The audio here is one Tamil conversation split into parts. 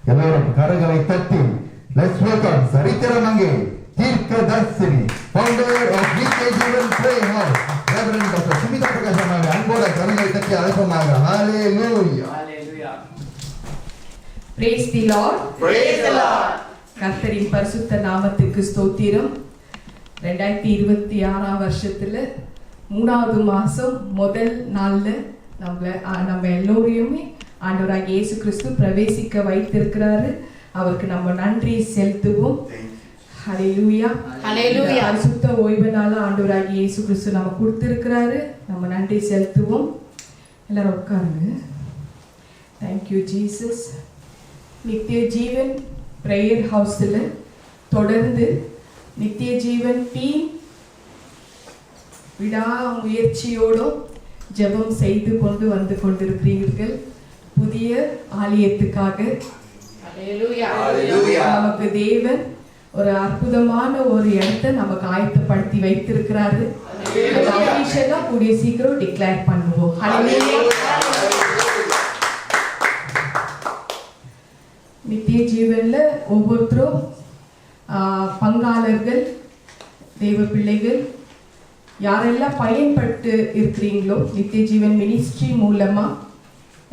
எல்லாரும் கரங்களை தட்டி லெட்ஸ் வெல்கம் சரித்திர மங்கை தீர்க்கதர்சினி founder of VK Jeevan prayer house reverend doctor Sumitha Prakash அவர்களை அன்போடு கரங்களை தட்டி அழைப்போமாக. ஹalleluya ஹalleluya. Praise the Lord. Praise the Lord. கர்த்தரின் பரிசுத்த நாமத்துக்கு ஸ்தோத்திரம். 2026 வருஷத்துல 3வது மாசம் முதல் நாள்ல நம்ம எல்லோரையுமே ஆண்டவராகிய இயேசு கிறிஸ்து பிரவேசிக்க வைத்திருக்கிறாரு. அவருக்கு நம்ம நன்றி செலுத்துவோம். ஹalleluya. ஹalleluya. பரிசுத்த ஓய்வு நாள் ஆண்டவராகிய இயேசு கிறிஸ்து நம்ம கொடுத்திருக்கிறாரு. நம்ம நன்றி செலுத்துவோம். எல்லாரும் உட்காருங்க. Thank you Jesus. நித்திய ஜீவன் பிரேயர் ஹவுஸ்ல தொடர்ந்து நித்திய ஜீவன் டீம் விடா முயற்சியோடும் ஜெபம் செய்து கொண்டு வந்து கொண்டிருக்கிறீர்கள். புதிய ஆலயத்துக்காக நமக்கு தேவன் ஒரு அற்புதமான ஒரு இடத்தை நமக்கு ஆயத்தப்படுத்தி வைத்திருக்கிறாரு. கூடிய சீக்கிரம் டிக்ளேர் பண்ணுவோம். நித்திய ஜீவன்ல ஒவ்வொருத்தரும் பங்காளர்கள், தேவ பிள்ளைகள் யாரெல்லாம் பயன்பட்டு இருக்கிறீங்களோ நித்திய ஜீவன் மினிஸ்ட்ரி மூலமா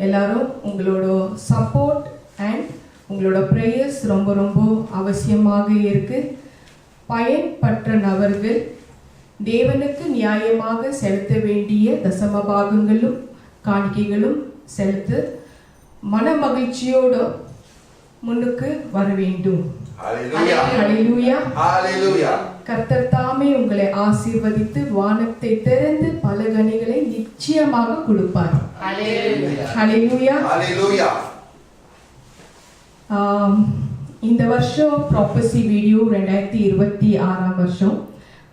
எல்லாரும் உங்களோட சப்போர்ட் அண்ட் உங்களோட ப்ரேயர்ஸ் ரொம்ப ரொம்ப அவசியமாக இருக்கு. பயன்பற்ற நபர்கள் தேவனுக்கு நியாயமாக செலுத்த வேண்டிய தசம பாகங்களும் காணிக்கைகளும் செலுத்த மன மகிழ்ச்சியோட முன்னுக்கு வர வேண்டும். ஹalleluya. கர்த்தர் தாமே உங்களை ஆசீர்வதித்து வானத்தை திறந்து பல கனிகளை நிச்சயமாக கொடுப்பார். ஹalleluya. இந்த வருஷம் ப்ராப்பர்சி வீடியோ 2026 வருஷம்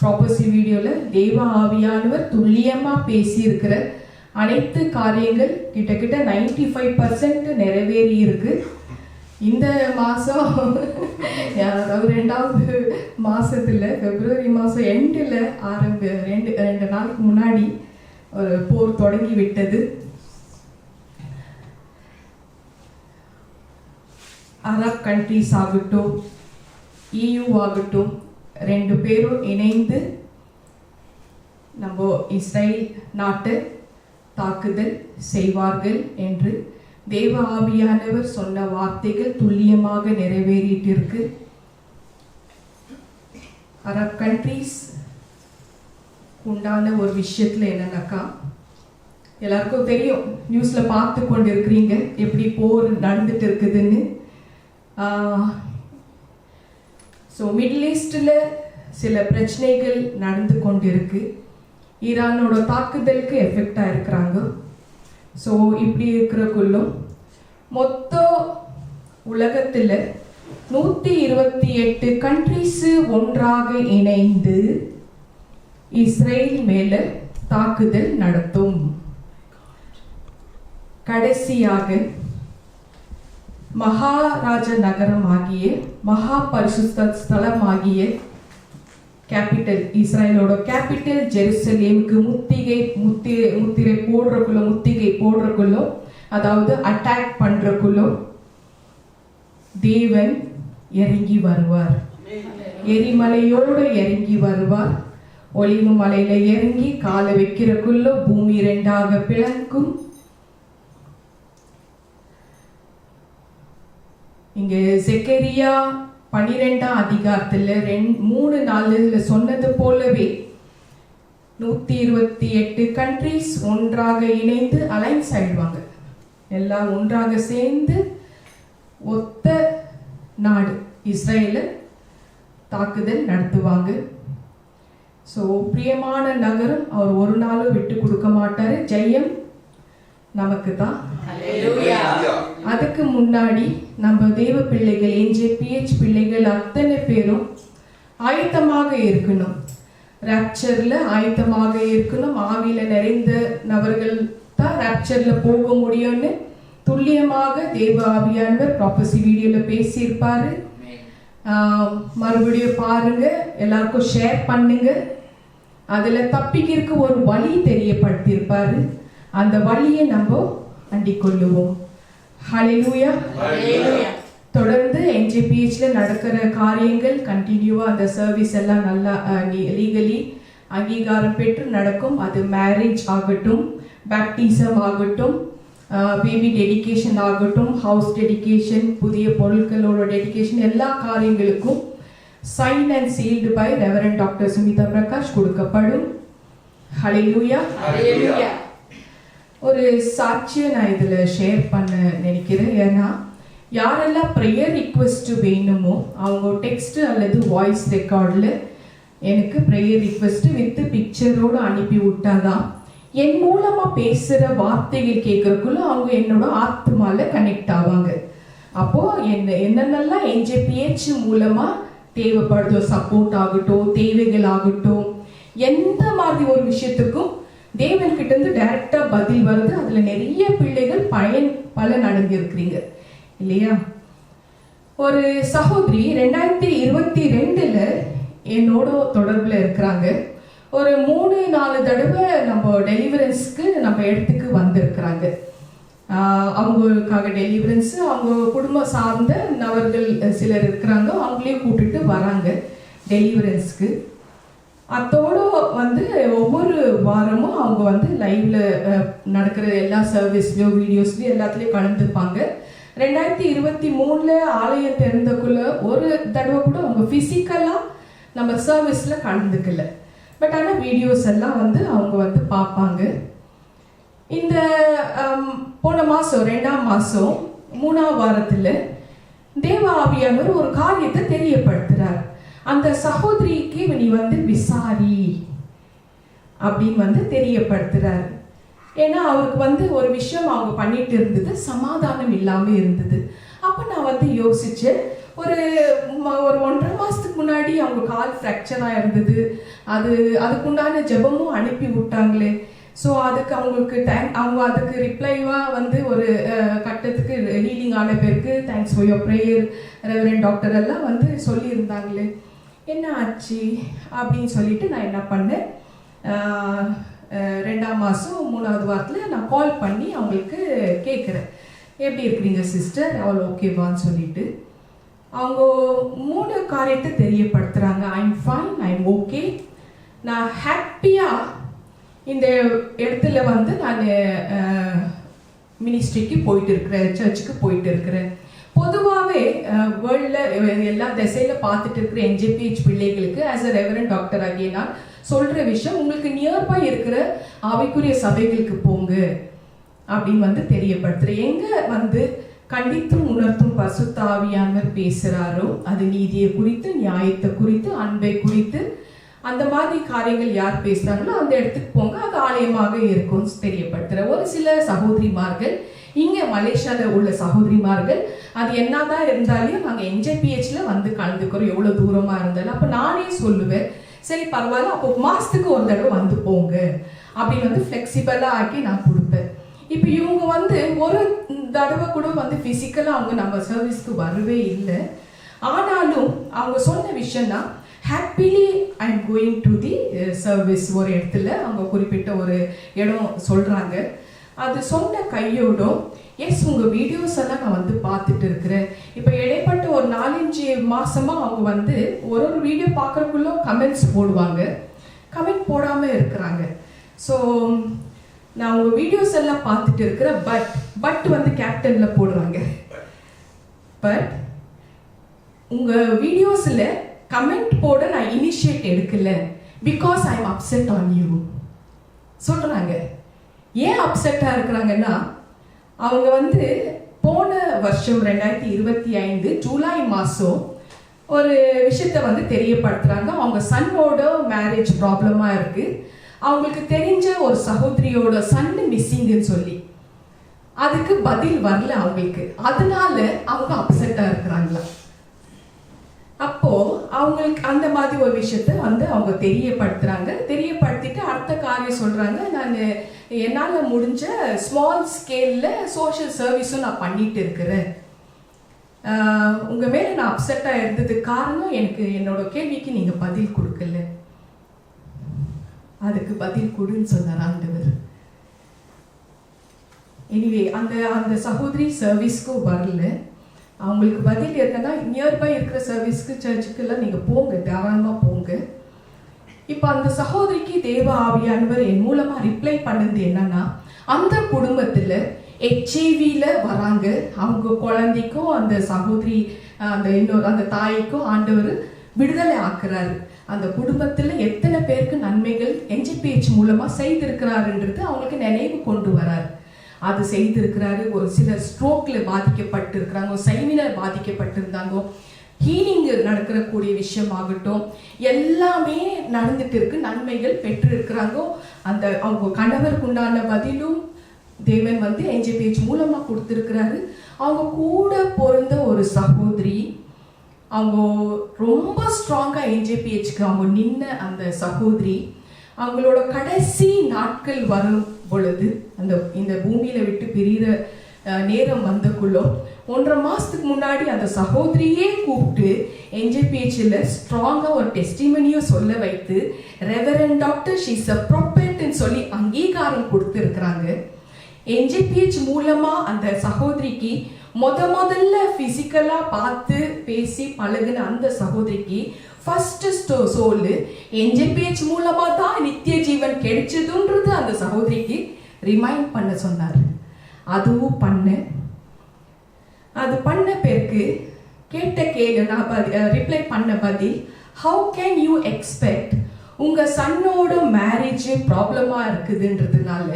ப்ராப்பர்சி வீடியோல தேவ ஆவியானவர் துல்லியமா பேசி இருக்கிற அனைத்து காரியங்கள் கிட்டத்தட்ட 95% நிறைவேறி இருக்கு. இந்த மாதம் அதாவது 2வது மாதத்தில் பிப்ரவரி மாதம் எண்டில் ரெண்டு நாளுக்கு முன்னாடி ஒரு போர் தொடங்கி விட்டது. அரப் கண்ட்ரிஸ் ஆகட்டும், EU ஆகட்டும், 2 பேரும் இணைந்து நம்ம இஸ்ரேல் நாட்டை தாக்குதல் செய்வார்கள் என்று தேவ ஆவியானவர் சொன்ன வார்த்தைகள் துல்லியமாக நிறைவேறிட்டிருக்கு. அரப் கண்ட்ரீஸ் உண்டான ஒரு விஷயத்துல என்னன்னாக்கா, எல்லாருக்கும் தெரியும், நியூஸ்ல பார்த்து கொண்டு இருக்கிறீங்க எப்படி போர் நடந்துட்டு இருக்குதுன்னு. ஸோ மிடில் ஈஸ்ட்ல சில பிரச்சனைகள் நடந்து கொண்டு இருக்கு. ஈரானோட தாக்குதலுக்கு எஃபெக்டா இருக்கிறாங்க. ஸோ இப்படி இருக்கிறக்குள்ளும் மொத்த உலகத்தில் 128 கண்ட்ரிஸ் ஒன்றாக இணைந்து இஸ்ரேல் மேல தாக்குதல் நடத்தும். கடைசியாக மகாராஜ நகரம் ஆகிய மகா பரிசுத்த ஸ்தலம் ஆகிய கேபிட்டல், இஸ்ரேலோட கேபிட்டல் ஜெருசலேமுக்கு முத்திரை போடுறக்குள்ள அதாவது அட்டாக் பண்றக்குள்ள தேவன் இறங்கி வருவார். எரிமலையோடு இறங்கி வருவார். ஒலிவு மலையில இறங்கி காலை வைக்கிறக்குள்ள பூமி 2ஆக பிளக்கும். இங்க செக்கரியா 12ஆம் அதிகாரத்துல 3:4 சொன்னது போலவே 128 கண்ட்ரிஸ் ஒன்றாக இணைந்து அலைன்ஸ் ஆயிடுவாங்க. எல்லாம் ஒன்றாக சேர்ந்து ஒத்த நாடு இஸ்ரேல தாக்குதல் நடத்துவாங்க. ஸோ பிரியமான நகரம் அவர் ஒரு நாளும் விட்டு கொடுக்க மாட்டாரு. ஜெயம் நமக்கு தான். அதுக்கு முன்னாடி நம்ம தேவ பிள்ளைகள், NJPH பிள்ளைகள் அத்தனை பேரும் ஆயத்தமாக இருக்கணும். ராப்சர்ல ஆயத்தமாக இருக்கணும். ஆவியில நிறைந்த நபர்கள் தான் ராப்சர்ல போக முடியும்னு துல்லியமாக தேவ ஆவியானவர் ப்ராப்பர்சி வீடியோல பேசியிருப்பாரு. மறுபடியும் பாருங்க, எல்லாருக்கும் ஷேர் பண்ணுங்க. அதுல தப்பிக்கிறதுக்கு ஒரு வழி தெரியப்படுத்தியிருப்பாரு. அந்த வழியை நம்ம அண்டிக் கொள்ளுவோம். ஹalleluya. தொடர்ந்து NJPHல நடக்கிற காரியங்கள் கண்டினியூவா அந்த சர்வீஸ் எல்லாம் நல்லா லீகலி அங்கீகாரம் பெற்று நடக்கும். அது மேரேஜ் ஆகட்டும், பேப்டிசம் ஆகட்டும், பேபி டெடிகேஷன் ஆகட்டும், ஹவுஸ் டெடிகேஷன், புதிய பொருட்களோட டெடிகேஷன், எல்லா காரியங்களுக்கும் sign and sealed by reverend doctor Sumitha Prakash கொடுக்கப்படும். ஹல்லேலூயா. Hallelujah. ஒரு சாட்சியை நான் இதில் ஷேர் பண்ண நினைக்கிறேன். ஏன்னா யாரெல்லாம் ப்ரேயர் ரிக்வெஸ்ட் வேணுமோ அவங்க டெக்ஸ்ட் அல்லது வாய்ஸ் ரெக்கார்டில் எனக்கு ப்ரேயர் ரிக்வெஸ்ட் வித் பிக்சரோடு அனுப்பி விட்டாதான் என் மூலமாக பேசுகிற வார்த்தைகள் கேட்குறக்குள்ள அவங்க என்னோட ஆத்மாவில் கனெக்ட் ஆவாங்க. அப்போது என்னென்னலாம் NJPH மூலமாக தேவைப்படுதோ, சப்போர்ட் ஆகட்டும், தேவைகள் ஆகட்டும், எந்த மாதிரி ஒரு விஷயத்துக்கும் தேவன்கிட்ட இருந்து டைரக்டா பதில் வருது. அதுல நிறைய பிள்ளைகள் பலன் அடைஞ்சிருக்கிறீங்க இல்லையா? ஒரு சகோதரி 2022ல என்னோட தொடர்புல இருக்கிறாங்க. ஒரு 3-4 தடவை நம்ம டெலிவரன்ஸ்க்கு நம்ம இடத்துக்கு வந்திருக்கிறாங்க. அவங்களுக்காக டெலிவரன்ஸ், அவங்க குடும்பம் சார்ந்த நபர்கள் சிலர் இருக்கிறாங்க, அவங்களையும் கூப்பிட்டுட்டு வராங்க டெலிவரன்ஸ்க்கு. அதோட ஒவ்வொரு வாரமும் அவங்க லைவ்ல நடக்கிற எல்லா சர்வீஸ்லயும் வீடியோஸ்லயும் எல்லாத்துலயும் கலந்துப்பாங்க. 2023ல ஆலயம் திறந்தக்குள்ள ஒரு தடவை கூட அவங்க பிசிக்கலா நம்ம சர்வீஸ்ல கலந்துக்கல. பட் ஆனா வீடியோஸ் எல்லாம் அவங்க பார்ப்பாங்க. இந்த போன மாசம் 2ஆம் மாசம் 3ஆம் வாரத்துல தேவ ஆவியானவர் ஒரு காரியத்தை தெரியப்படுத்துறார். அந்த சகோதரிக்கு நீ விசாரி அப்படின்னு தெரியப்படுத்துறாரு. ஏன்னா அவருக்கு ஒரு விஷயம் அவங்க பண்ணிட்டு இருந்தது, சமாதானம் இல்லாம இருந்தது. அப்ப நான் யோசிச்சேன், ஒரு 1.5 மாசத்துக்கு முன்னாடி அவங்க கால் ஃப்ராக்சரா இருந்தது, அதுக்குண்டான ஜெபமும் அனுப்பி விட்டாங்களே. ஸோ அதுக்கு அவங்களுக்கு அவங்க அதுக்கு ரிப்ளைவா ஒரு கட்டத்துக்கு ஹீலிங் ஆன பேருக்கு thanks for your prayer reverend doctor எல்லாம் சொல்லியிருந்தாங்களே, என்ன ஆச்சு அப்படின்னு சொல்லிட்டு நான் என்ன பண்ணேன், 2ஆம் மாதம் 3ஆவது வாரத்தில் நான் கால் பண்ணி அவங்களுக்கு கேட்குறேன், எப்படி இருக்கிறீங்க சிஸ்டர், அவள் ஓகேவான்னு சொல்லிட்டு. அவங்க 3 காரியத்தை தெரியப்படுத்துகிறாங்க. ஐம் ஃபைன், ஐம் ஓகே, நான் ஹாப்பியாக இந்த இடத்துல நான் மினிஸ்ட்ரிக்கு போயிட்டு இருக்கிறேன், சர்ச்சுக்கு போயிட்டு இருக்கிறேன். பொதுவாகவே வேர்ல்டில் எல்லா திசையில் பார்த்துட்டு இருக்கிற NJPH பிள்ளைகளுக்கு ஆஸ் அ ரெவரண்ட் டாக்டர் ஆகிய நான் சொல்கிற விஷயம், உங்களுக்கு நியர்பை இருக்கிற ஆவிக்குரிய சபைகளுக்கு போங்க அப்படின்னு தெரியப்படுத்துகிறேன். எங்கே கண்டித்தும் உணர்த்தும் பரிசுத்த ஆவியானவர் பேசுகிறாரோ அது நீதியை குறித்து, நியாயத்தை குறித்து, அன்பை குறித்து, அந்த மாதிரி காரியங்கள் யார் பேசுகிறாங்களோ அந்த இடத்துக்கு போங்க, அது ஆலயமாக இருக்கும் தெரியப்படுத்துகிற ஒரு சில சகோதரிமார்கள். இங்கே மலேசியாவில் உள்ள சகோதரிமார்கள் அது என்னதான் இருந்தாலும் நாங்கள் NJPHல கலந்துக்கிறோம், எவ்வளோ தூரமாக இருந்தாலும். அப்போ நானே சொல்லுவேன், சரி பரவாயில்ல, அப்போ மாதத்துக்கு ஒரு தடவை போங்க அப்படின்னு ஃப்ளெக்சிபிளாக ஆக்கி நான் கொடுப்பேன். இப்போ இவங்க ஒரு தடவை கூட ஃபிசிக்கலாக அவங்க நம்ம சர்வீஸ்க்கு வரவே இல்லை. ஆனாலும் அவங்க சொன்ன விஷயம்னா, happily I am going to the service. ஒரு இடத்துல அவங்க குறிப்பிட்ட ஒரு இடம் சொல்கிறாங்க. அது சொன்ன கையோட எஸ் உங்கள் வீடியோஸ் எல்லாம் நான் பார்த்துட்டு இருக்கிறேன். இப்போ இடைப்பட்ட ஒரு 4-5 மாதமாக அவங்க ஒரு வீடியோ பார்க்குறக்குள்ள கமெண்ட்ஸ் போடுவாங்க, கமெண்ட் போடாமல் இருக்கிறாங்க. ஸோ நான் உங்கள் வீடியோஸ் எல்லாம் பார்த்துட்டு இருக்கிறேன், பட் கேப்டனில் போடுவாங்க. பட் உங்கள் வீடியோஸில் கமெண்ட் போட நான் இனிஷியேட் எடுக்கல, because I am upset on you சொல்கிறாங்க. ஏன் அப்செட்டாக இருக்கிறாங்கன்னா, அவங்க போன வருஷம் 2025 ஜூலை மாதம் ஒரு விஷயத்தை தெரியப்படுத்துகிறாங்க. அவங்க சன்னோட மேரேஜ் ப்ராப்ளமாக இருக்குது, அவங்களுக்கு தெரிஞ்ச ஒரு சகோதரியோட சன்னு மிஸ்ஸிங்னு சொல்லி அதுக்கு பதில் வரல அவங்களுக்கு, அதனால அவங்க அப்செட்டாக இருக்கிறாங்களா. அப்போ அவங்களுக்கு அந்த மாதிரி ஒரு விஷயத்த அவங்க தெரியப்படுத்துறாங்க. தெரியப்படுத்திட்டு அடுத்த காரியம் சொல்றாங்க, நான் என்னால் முடிஞ்ச ஸ்மால் ஸ்கேல்ல சோஷியல் சர்வீஸும் நான் பண்ணிட்டு இருக்கிறேன். உங்க மேல நான் அப்செட்டா இருந்ததுக்கு காரணம் எனக்கு என்னோட கேள்விக்கு நீங்க பதில் கொடுக்கல, அதுக்கு பதில் கொடுன்னு சொன்னார் ஆண்டவர். எனிவே அந்த சகோதரி சர்வீஸ்க்கும் வரல. அவங்களுக்கு பதில் என்னன்னா நியர்பை இருக்கிற சர்வீஸ்க்கு சர்ச்சுக்கெல்லாம் நீங்கள் போங்க, தாராளமாக போங்க. இப்போ அந்த சகோதரிக்கு தேவ ஆவியானவர் என் மூலமாக ரிப்ளை பண்ணது என்னன்னா, அந்த குடும்பத்தில் HIV வராங்க. அவங்க குழந்தைக்கும் அந்த சகோதரி அந்த தாய்க்கும் ஆண்டவர் விடுதலை ஆக்குறாரு. அந்த குடும்பத்தில் எத்தனை பேருக்கு நன்மைகள் NJPH மூலமாக செய்திருக்கிறாருன்றது அவங்களுக்கு நினைவு கொண்டு வராரு. அது செய்திருக்கிறாரு. ஒரு சிலர் ஸ்ட்ரோக்ல பாதிக்கப்பட்டிருக்கிறாங்க, ஒரு செமினார் பாதிக்கப்பட்டிருந்தாங்க, ஹீலிங் நடக்கிற கூடிய விஷயம் ஆகட்டும், எல்லாமே நடந்துட்டு இருக்கு. நன்மைகள் பெற்று இருக்கிறாங்க. அந்த அவங்க கணவருக்கு உண்டான பதிலும் தேவன் NJPH மூலமா கொடுத்திருக்கிறாரு. அவங்க கூட பிறந்த ஒரு சகோதரி, அவங்க ரொம்ப ஸ்ட்ராங்கா NJPHக்கு அவங்க நின்ன அந்த சகோதரி, அவங்களோட கடைசி நாட்கள் வரும் பொழுது இந்த பூமியில விட்டு பிரிகிற நேரம் வந்தக்குள்ளோ 1.5 மாசத்துக்கு முன்னாடி அந்த சகோதரியே கூப்பிட்டு NJPHல ஸ்ட்ராங்கா ஒரு டெஸ்டிமனியும் சொல்ல வைத்து ரெவரண்ட் டாக்டர் ஷீஸ் அ ப்ராப்பர்ட்னு சொல்லி அங்கீகாரம் கொடுத்துருக்குறாங்க. NJPH மூலமா அந்த சகோதரிக்கு முதல்ல பிசிக்கலா பார்த்து பேசி பழகுன அந்த சகோதரிக்கு ஃபர்ஸ்ட் சோல் NJPH மூலமா தான் நித்திய ஜீவன் கிடைச்சதுன்றது அந்த சகோதரிக்கு ரிமைண்ட் பண்ண சொன்னார். அதுவும் அது பண்ண பிறகு கேட்ட கேள்வி நான் ரிப்ளை பண்ண பதில், ஹவு கேன் யூ எக்ஸ்பெக்ட் உங்க சன்னோட மேரேஜ் ப்ராப்ளமா இருக்குதுன்றதுனால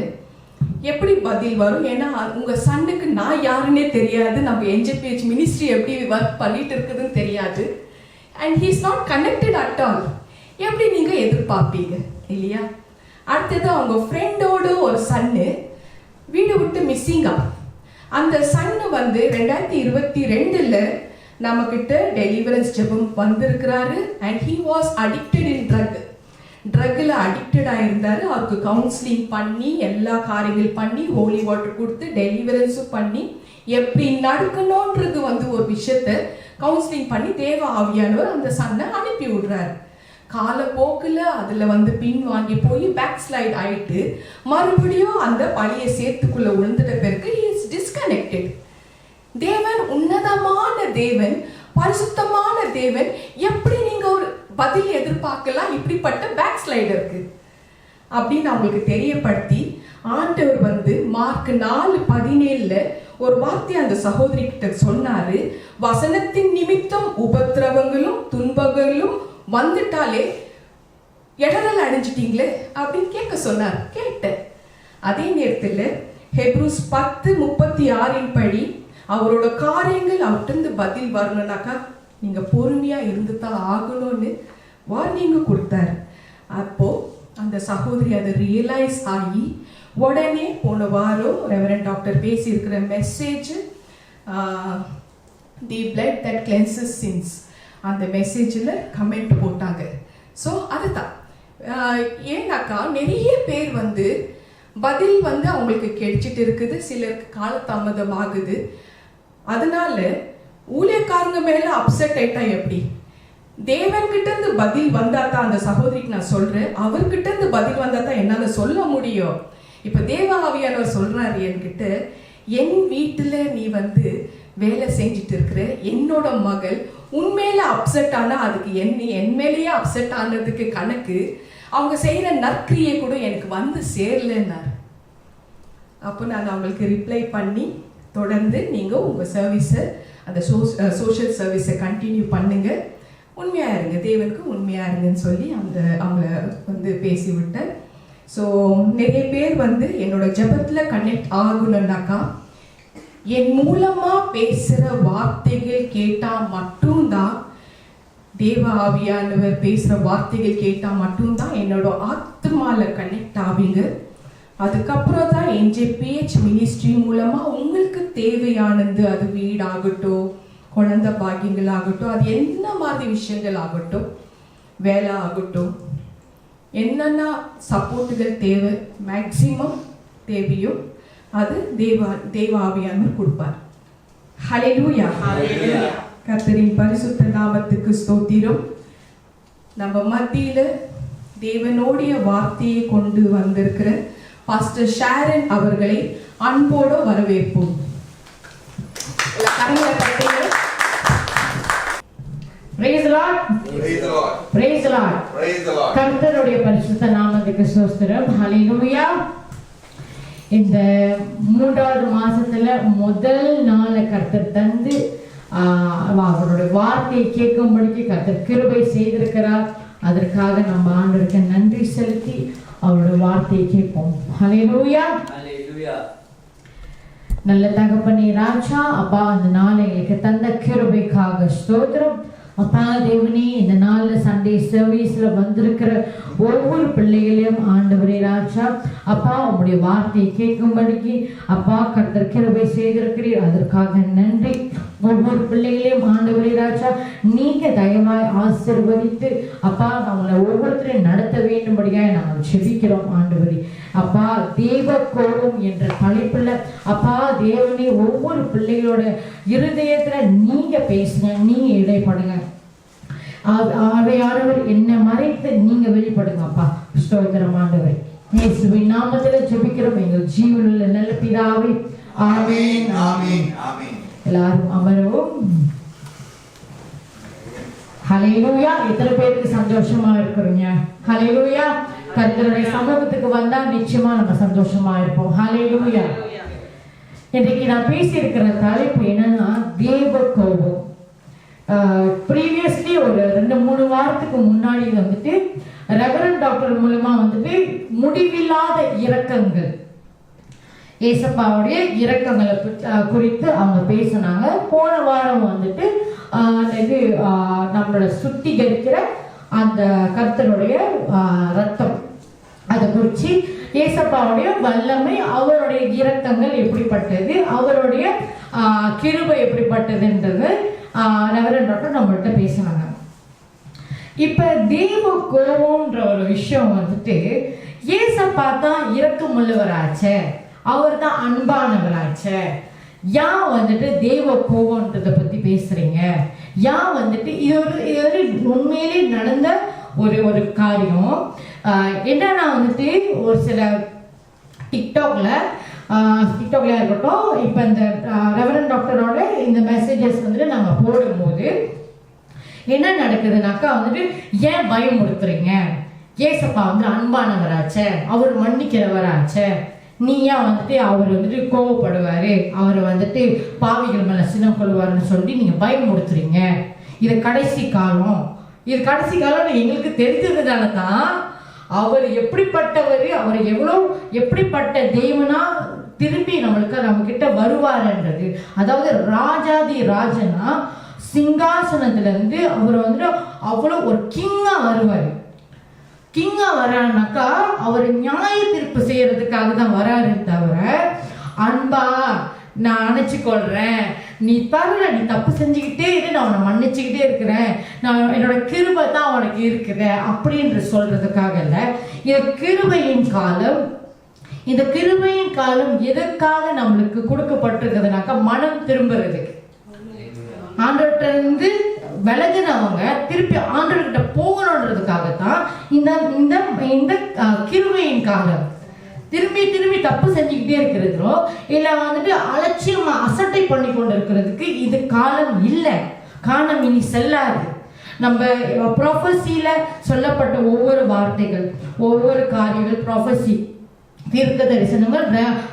எப்படி பதில் வரும்? ஏன்னா உங்க சன்னுக்கு நான் யாருன்னே தெரியாது, நம்ம NJPH மினிஸ்ட்ரி எப்படி ஒர்க் பண்ணிட்டு இருக்குதுன்னு தெரியாது, and he is not connected at all. எப்படி நீங்க எதிர்பார்ப்பீங்க இல்லையா? அடுத்தது அவங்க ஃப்ரெண்டோட ஒரு சன்னு வீடு விட்டு மிஸ்ஸிங்கா. அந்த சன்னு 2022 நம்ம கிட்ட டெலிவரன்ஸ் ஜெபம் வந்திருக்கிறாரு. And he was addicted in ட்ரக்ல அடிக்டட் ஆயிருந்தாரு. அவருக்கு கவுன்சிலிங் பண்ணி எல்லா காரியங்கள் பண்ணி ஹோலி வாட்டர் கொடுத்து டெலிவரன்ஸும் பண்ணி எப்படி நடக்கணும்ன்றது ஒரு விஷயத்த கவுன்சிலிங் பண்ணி தேவ ஆவியானவர் அந்த சன்னை அனுப்பி விடுறாரு. காலப்போக்கில் அதில் பின் வாங்கி போய் பேக் ஸ்லைட் ஆயிட்டு மறுபடியும் அந்த பழைய சேத்துக்குள்ள விழுந்துட்ட பிறகு he is disconnected. தேவன் உன்னதமான தேவன், பரிசுத்தமான தேவன், எப்படி நீங்க ஒரு பதில் எதிர்பார்க்கலாம் இப்படிப்பட்ட பேக் ஸ்லைடருக்கு அப்படின்னு அவங்களுக்கு தெரியப்படுத்தி ஆண்டவர் மார்க் 4:17 ஒரு வார்த்தை அந்த சகோதரி கிட்ட சொன்னாரு. வசனத்தின் நிமித்தம் உபத்திரவங்களும் துன்பங்களும் வந்துட்டாலே இடரல் அடைஞ்சிட்டீங்களே அப்படின்னு கேட்க சொன்னார். கேட்டேன். அதே நேரத்தில் ஹெப்ரூஸ் 10:36 படி அவரோட காரியங்கள் அவர்கிட்ட பதில் வரணும்னாக்கா நீங்க பொறுமையா இருந்து தான் ஆகணும்னு வார்னிங் கொடுத்தாரு. அப்போ அந்த சகோதரி அதை ரியலைஸ் ஆகி உடனே போன வாரம் ரெவரண்ட் டாக்டர் பேசியிருக்கிற message the blood that cleanses sins அந்த மெசேஜில் கமெண்ட் போட்டாங்க. ஸோ அதுதான் ஏன்னாக்கா நிறைய பேர் பதில் அவங்களுக்கு கிடைச்சிட்டு இருக்குது, சிலருக்கு காலதாமதம் ஆகுது. அதனால ஊழியக்காரங்க மேல அப்செட் ஆயிட்டா எப்படி? தேவன்கிட்ட இருந்து பதில் வந்தா தான், அந்த சகோதரிக்கு நான் சொல்றேன், அவர்கிட்ட இருந்து பதில் வந்தா தான் என்னால சொல்ல முடியும். இப்ப தேவ ஆவியானவர் சொல்றாரு என்கிட்ட, என் வீட்டுல நீ வேலை செஞ்சுட்டு இருக்கிற என்னோட மகள் உண்மையில அப்செட் ஆனா அதுக்கு என் மேலேயே அப்செட் ஆனதுக்கு கணக்கு அவங்க செய்யற நற்கிரியை கூட எனக்கு சேரலன்னாரு. அப்போ நான் அவங்களுக்கு ரிப்ளை பண்ணி, தொடர்ந்து நீங்க உங்க சர்வீஸை அந்த சோஷியல் சர்வீஸை கண்டினியூ பண்ணுங்க, உண்மையா இருங்க, தேவனுக்கு உண்மையா இருங்கன்னு சொல்லி அவங்கள பேசி விட்டேன். ஸோ நிறைய பேர் என்னோட ஜெபத்துல கனெக்ட் ஆகணும்னாக்கா என் மூலமா பேசுற வார்த்தைகள் கேட்டா மட்டும்தான், தேவ ஆவியானவர் பேசுற வார்த்தைகள் கேட்டா மட்டும்தான் என்னோட ஆத்மால கனெக்ட் ஆவீங்க. அதுக்கப்புறம் தான் NJPH மினிஸ்ட்ரி மூலமா உங்களுக்கு தேவையானது, அது வீடாகட்டும், குழந்தை பாக்கியங்கள் ஆகட்டும், அது என்ன மாதிரி விஷயங்கள் ஆகட்டும், வேலை ஆகட்டும், என்னென்ன சப்போர்ட்டுகள் தேவை மேக்சிமம் தேவையும் அது தேவ ஆவியானவர் கொடுப்பார். ஹல்லேலூயா. கர்த்தரின் பரிசுத்த நாமத்துக்கு ஸ்தோத்திரம். நம்ம மத்தியில தேவனுடைய வார்த்தையை கொண்டு வந்திருக்கிற பாஸ்டர் ஷாரன் அவர்களை அன்போடு வரவேற்போம். Praise the Lord. Praise the Lord. Praise the Lord. Praise the Lord. கர்த்தருடைய பரிசுத்த நாமத்துக்கு ஸ்தோத்திரம். ஹல்லேலூயா. இந்த 3வது மாசத்துல முதல் நாளை கர்த்தர் தந்து அவருடைய வார்த்தையை கேட்கும்படிக்கு கர்த்தர் கிருபை செய்திருக்கிறார். அதற்காக நம்ம ஆண்டவருக்கு நன்றி செலுத்தி அவருடைய வார்த்தையை கேட்போம். ஹல்லேலூயா. ஹல்லேலூயா. நல்ல தகப்பனே ராஜா, அப்பா அந்த நாளை எங்களுக்கு தந்த கிருபைக்காக ஸ்தோத்திரம். அப்பா தேவனே, இந்த நாள்ல சண்டே சர்வீஸ்ல வந்திருக்கிற ஒவ்வொரு பிள்ளைகளையும் ஆண்டவரே ராஜா, அப்பா உங்களுடைய வார்த்தையை கேட்கும்படிக்கு அப்பா கர்த்தர் கிருபை செய்திருக்கிறீர். அதற்காக நன்றி. ஒவ்வொரு பிள்ளைகளையும் ஆண்டவரே ராஜா நீங்க தயவாய் ஆசீர்வதித்து அப்பா நம்மளை ஒவ்வொருத்தரையும் நடத்த வேண்டும்படியாய் நாங்கள் செபிக்கிறோம் ஆண்டவரே. அப்பா தேவ கோபம் என்ற தலைப்புல அப்பா தேவனே ஒவ்வொரு பிள்ளைகளோட இருதயத்துல நீங்க பேசுங்க, நீங்க இடைப்படுங்க. ஆவியானவர் என்ன மறைத்து நீங்க வெளிப்படுங்க அப்பா. ஸ்தோத்திரம் ஆண்டவர். இயேசுவின் நாமத்துல ஜெபிக்கிறோம் எங்கள் ஜீவனுள்ள நல்ல பிதாவே. ஆமென். ஆமென். ஆமென். எல்லாரும் அமரவும். ஹல்லேலூயா. எத்தனை பேருக்கு சந்தோஷமா இருக்கிறீங்க? ஹல்லேலூயா. கர்த்தருடைய சமூகத்துக்கு வந்தா நிச்சயமா நம்ம சந்தோஷமா இருப்போம். ஹல்லேலூயா. இன்றைக்கு நான் பேசியிருக்கிற தலைப்பு என்னன்னா தேவ கோபம். ப்ரீவியஸ்லி ஒரு 2-3 வாரத்துக்கு முன்னாடி வந்துட்டு ரெவரண்ட் டாக்டர் மூலமா வந்துட்டு முடிவில்லாத இரக்கங்கள், ஏசப்பாவுடைய இரக்கங்களை குறித்து அவங்க பேசினாங்க. போன வாரம் வந்துட்டு நம்மளோட சுத்திகரிக்கிற அந்த கர்த்தருடைய ரத்தம் அதை குறித்து ஏசப்பாவுடைய வல்லமை, அவருடைய இரக்கங்கள் எப்படிப்பட்டது, அவருடைய கிருபை எப்படிப்பட்டதுன்றது ரெவரண்ட் டாக்டர் நம்மள்கிட்ட பேசினாங்க. இப்ப தேவ கோபம்ன்ற ஒரு விஷயம் வந்துட்டு ஏசப்பா தான் இரக்கமுள்ளவராச்சே, அவர் தான் அன்பானவராச்சே. ஏன் வந்துட்டு தேவ கோபம்ன்றதை பத்தி பேசுறீங்க? ஏன் வந்துட்டு இது உண்மையிலே நடந்த ஒரு காரியம். என்னன்னா வந்துட்டு ஒரு சில டிக்டாக்ல இருக்கட்டும், இப்போ இந்த ரெவரண்ட் டாக்டரோட இந்த மெசேஜஸ் வந்துட்டு நாங்கள் போடும்போது என்ன நடக்குதுனாக்கா வந்துட்டு ஏன் பயமுறுத்துறீங்க? ஏசப்பா வந்து அன்பானவராச்சே, அவர் மன்னிக்கிறவராச்சே, நீ ஏன் வந்துட்டு அவர் வந்துட்டு கோவப்படுவாரு, அவர் வந்துட்டு பாவிகள் மேல சினம் கொள்வாருன்னு சொல்லி நீங்க பயமுறுத்துறீங்க. இது கடைசி காலம், இது கடைசி காலம் எங்களுக்கு தெரிஞ்சதுனால தான் அவர் எப்படிப்பட்டவர், அவர் எப்படிப்பட்ட தெய்வனா திரும்பி நம்ம கிட்ட வருவாருன்றது. அதாவது ராஜாதி ராஜனா சிங்காசனத்துல இருந்து அவர் வந்துட்டு அவ்வளவு ஒரு கிங்கா வருவாரு. கிங்கா வரானாக்கா அவர் நியாய தீர்ப்பு செய்யறதுக்காக தான் வராரு தவிர அன்பா நான் அணைச்சிக்கொள்றேன், நீ பரவாயில்ல, நீ தப்பு செஞ்சுக்கிட்டே இரு, நான் உன்னை மன்னிச்சுக்கிட்டே இருக்கிறேன், நான் என்னோட கிருபை தான் உனக்கு இருக்கிற அப்படின்ற சொல்றதுக்காக இல்லை. இது கிருபையின் காலம். இந்த கிருபையின் காலம் எதற்காக நம்மளுக்கு கொடுக்கப்பட்டிருக்குதுனாக்கா மனம் திரும்புறதுக்கு. ஆண்டவர்கிட்ட இருந்து விலகினவங்க திருப்பி ஆண்டவர்கிட்ட போகணுன்றதுக்காகத்தான் இந்த கிருபையின் காலம். திரும்பி திரும்பி தப்பு செஞ்சுக்கிட்டே இருக்கிறதோ இல்லை வந்துட்டு அலட்சியமா அசட்டை பண்ணி கொண்டு இருக்கிறதுக்கு இது காலம் இல்லை. காலம் இனி செல்லாது. நம்ம ப்ராஃபஸியில சொல்லப்பட்ட ஒவ்வொரு வார்த்தைகள், ஒவ்வொரு காரியங்கள், ப்ராஃபஸி தீர்க்க தரிசனங்கள்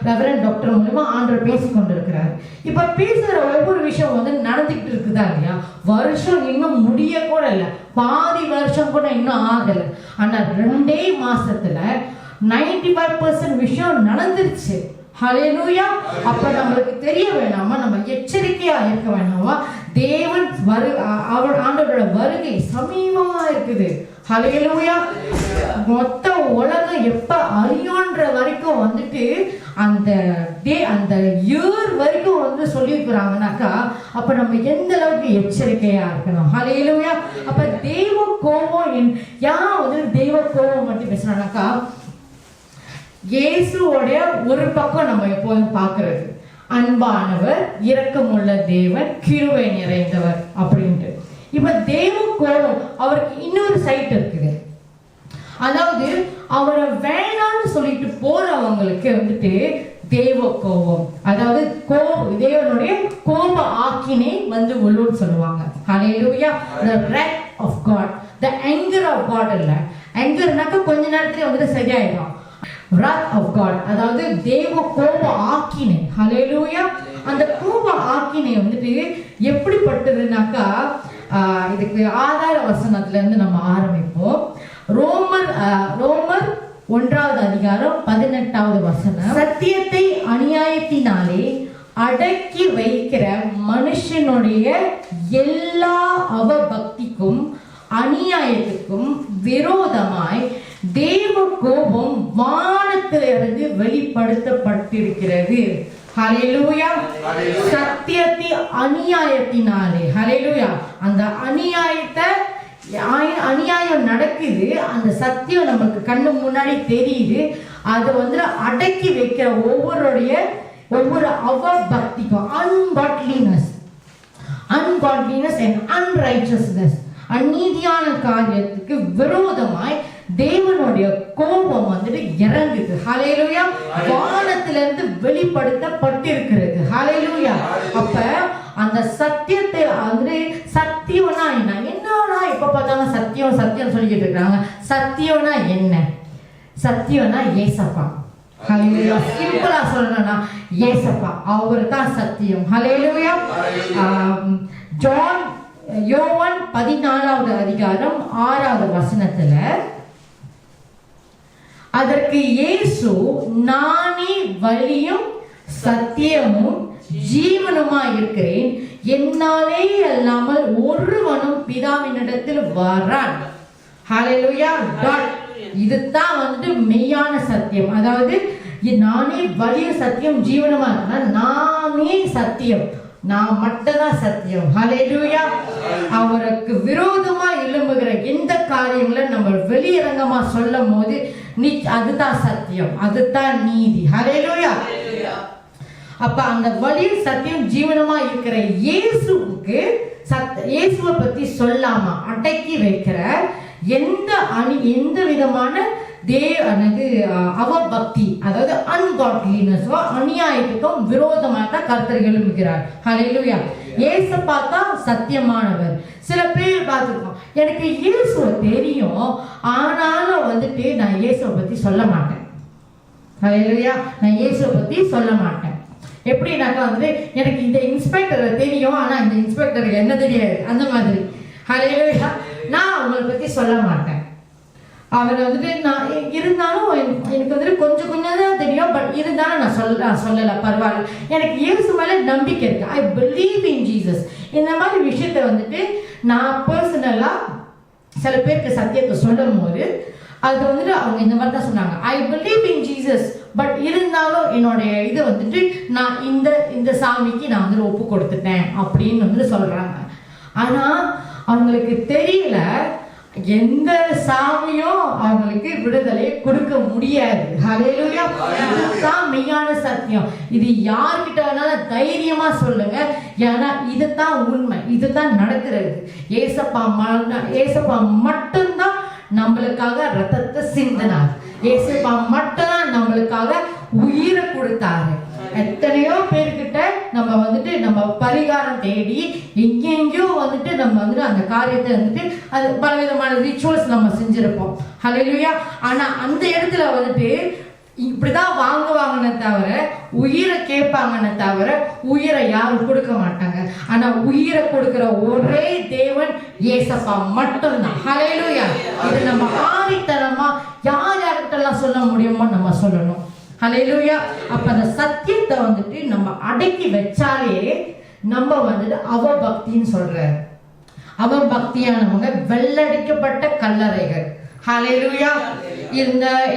ரெவரண்ட் டாக்டர் மூலமா ஆண்டவர் பேசி கொண்டிருக்கிறார். இப்ப பேசுற ஒவ்வொரு விஷயம் வந்து நடந்துகிட்டு இருக்குதா இல்லையா? வருஷம் இன்னும் முடிய கூட இல்லை, பாதி வருஷம் கூட இன்னும் ஆகல. ஆனா 2 மாசத்துல 95% விஷயம் நடந்துருச்சு. ஹல்லேலூயா. அப்ப நம்மளுக்கு தெரிய வேணாமா? நம்ம எச்சரிக்கையா இருக்க வேணாமா? தேவன் ஆண்டவரோட வருகை சமீபமா இருக்குது. ஹல்லேலூயா. மொத்த உலகம் எப்ப அறியோன்ற வரைக்கும் வந்துட்டு அந்த இயர் வரைக்கும் வந்து சொல்லியிருக்கிறாங்கனாக்கா அப்ப நம்ம எந்த அளவுக்கு எச்சரிக்கையா இருக்கணும். ஹல்லேலூயா. அப்ப தெய்வ கோபம் ஏன் வந்து தெய்வ கோபம் மட்டும் பேசுறானாக்கா, இயேசுவோடைய ஒரு பக்கம் நம்ம எப்போதும் பார்க்கிறது அன்பானவர், இரக்கமுள்ள தேவன், கிருபை நிறைந்தவர் அப்படின்ட்டு. இப்ப தேவ கோபம் அவருக்கு இன்னொரு சைட் இருக்குது. அதாவது அவரை வேணான்னு சொல்லிட்டு போறவங்களுக்கு வந்துட்டு தேவ கோபம், அதாவது தேவனுடைய கோப ஆக்கினை வந்து உள்ளூர் சொல்லுவாங்க. ஹalleluya. The wrath of God, the anger of God இல்ல, angerனாக்க கொஞ்ச நேரத்துல வந்து சரியாயிடும். wrath of God, அதாவது தேவ கோப ஆக்கினை. ஹalleluya. அந்த கோப ஆக்கினை வந்துட்டு எப்படிப்பட்டதுனாக்கா, இதுக்கு ஆதார வசனத்துல இருந்து நம்ம ஆரம்பிப்போம். ரோமர் 1வது அதிகாரம் 18வது வசனம். சத்தியத்தை அநியாயத்தினாலே அடக்கி வைக்கிற மனுஷனுடைய எல்லா அவபக்திக்கும் அநியாயத்துக்கும் விரோதமாய் தேவ கோபம் வானத்திலிருந்து வெளிப்படுத்தப்பட்டிருக்கிறது. ஹalleluya. சத்தியத்தை அநியாயத்தினாலே, ஹalleluya. அந்த அநியாயம் நடக்குது, அந்த சத்தியம் நமக்கு கண்ணு முன்னாடி தெரியுது. அதை வந்து அடக்கி வைக்கிற ஒவ்வொரு அவபக்திக்கும், அன்காட்லினஸ் அண்ட் அன்ரைச்சஸ்னஸ், அநீதியான காரியத்துக்கு விரோதமாய் தேவனுடைய கோபம் வந்துட்டு இறங்குது. ஹalleluya. வானத்திலிருந்து வெளிப்படுத்தப்பட்டிருக்கிறது. ஹalleluya. அப்ப அந்த சத்தியத்தை வந்து, சத்தியம்னா என்னன்னா எப்ப பார்த்தாலும் சத்தியம் சத்தியம் சொல்லிக்கிட்டு இருக்காங்க. சத்தியம்னா என்ன? சத்தியம்னா ஏசப்பா. ஹalleluya. சிம்பிளா சொல்லணும்னா ஏசப்பா, அவர் தான் சத்தியம். ஹalleluya. யோவான் 14வது அதிகாரம் 6வது வசனத்துல, அதற்கு இயேசு, நானே வழியும் சத்தியமும் ஜீவனுமாய் இருக்கிறேன், என்னாலே அல்லாமல் ஒருவனும் பிதாவினிடத்தில் வரான். ஹalleluya. இதுதான் வந்து மெய்யான சத்தியம். அதாவது நானே வழியும் சத்தியம் ஜீவனுமா இருக்கா, நானே சத்தியம், நான் மட்டும்தான் சத்தியம். ஹalleluya. அவருக்கு விரோதமா எழும்புகிற எந்த காரியங்களை நம்ம வெளியரங்கமா சொல்லும் போது அதுதான் சத்தியம், அதுதான் நீதி. ஹalleluya. அப்ப அந்த வழியில் சத்தியம் ஜீவனமா இருக்கிற இயேசுவை பத்தி சொல்லாம அடக்கி வைக்கிற எந்த விதமான அவபக்தி, அதாவது அன்காட்லினஸ், அநியாயத்துக்கும் விரோதமாக தான் கர்த்தர் எழுப்புகிறார். ஹalleluya. இயேசப்பா தான் சத்தியமானவர். சில பேர் பார்த்துருக்கோம், எனக்கு இயேசுவை தெரியும், ஆனாலும் வந்துட்டு நான் இயேசுவை பத்தி சொல்ல மாட்டேன். ஹalleluya. நான் இயேசுவை பத்தி சொல்ல மாட்டேன். எப்படின்னாக்கா வந்து, எனக்கு இந்த இன்ஸ்பெக்டரை தெரியும், ஆனா இந்த இன்ஸ்பெக்டருக்கு என்ன தெரியாது, அந்த மாதிரி. ஹalleluya. நான் அவங்களை பத்தி சொல்ல மாட்டேன். அவர் வந்துட்டு நான் இருந்தாலும் எனக்கு வந்துட்டு கொஞ்சம் தான் தெரியும், பட் இருந்தாலும் நான் சொல்லலை, பரவாயில்ல, எனக்கு இயேசு மேலே நம்பிக்கை இருக்கு. I believe in Jesus. இந்த மாதிரி விஷயத்த வந்துட்டு நான் பர்சனலாக சில பேருக்கு சத்தியத்தை சொல்லும் போது அது வந்துட்டு அவங்க இந்த மாதிரி தான் சொன்னாங்க, I believe in Jesus, but இருந்தாலும் என்னுடைய இதை வந்துட்டு நான் இந்த சாமிக்கு நான் வந்துட்டு ஒப்பு கொடுத்துட்டேன் அப்படின்னு வந்துட்டு சொல்றாங்க. ஆனா அவங்களுக்கு தெரியல, எந்த சாமியும் அவங்களுக்கு விடுதலை கொடுக்க முடியாது. ஹalleluya. இதுதான் மெய்யான சத்தியம். இது யார்கிட்ட வேணாலும் தைரியமா சொல்லுங்க, ஏன்னா இதுதான் உண்மை, இதுதான் நடக்கிறது. ஏசப்பா மட்டும்தான் நம்மளுக்காக ரத்தத்தை சிந்தினார். ஏசப்பா மட்டும்தான் நம்மளுக்காக உயிரை கொடுத்தாரு. எத்தனையோ பேர்கிட்ட நம்ம வந்துட்டு நம்ம பரிகாரம் தேடி எங்கெங்கயோ வந்துட்டு நம்ம வந்துட்டு அந்த காரியத்தை வந்துட்டு அது பலவிதமான ரிச்சுவல்ஸ் நம்ம செஞ்சிருப்போம். ஹalleluya. ஆனா அந்த இடத்துல வந்துட்டு இப்படிதான் வாங்குவாங்கன்னு தவிர, உயிரை கேட்பாங்கன்னு தவிர உயிரை யாரும் கொடுக்க மாட்டாங்க. ஆனா உயிரை கொடுக்கிற ஒரே தேவன் ஏசப்பா மட்டும்தான். ஹalleluya. இது நம்ம ஆணித்தனமா யார்கிட்டலாம் சொல்ல முடியுமோ நம்ம சொல்லணும். ஹalleluya. அப்ப அந்த சத்தியத்தை வந்துட்டு நம்ம அடக்கி வச்சாலே நம்ம வந்துட்டு அவபக்தின்னு சொல்ற, அவபக்தியானவங்க வெள்ளடிக்கப்பட்ட கல்லறைகள். ஹalleluya.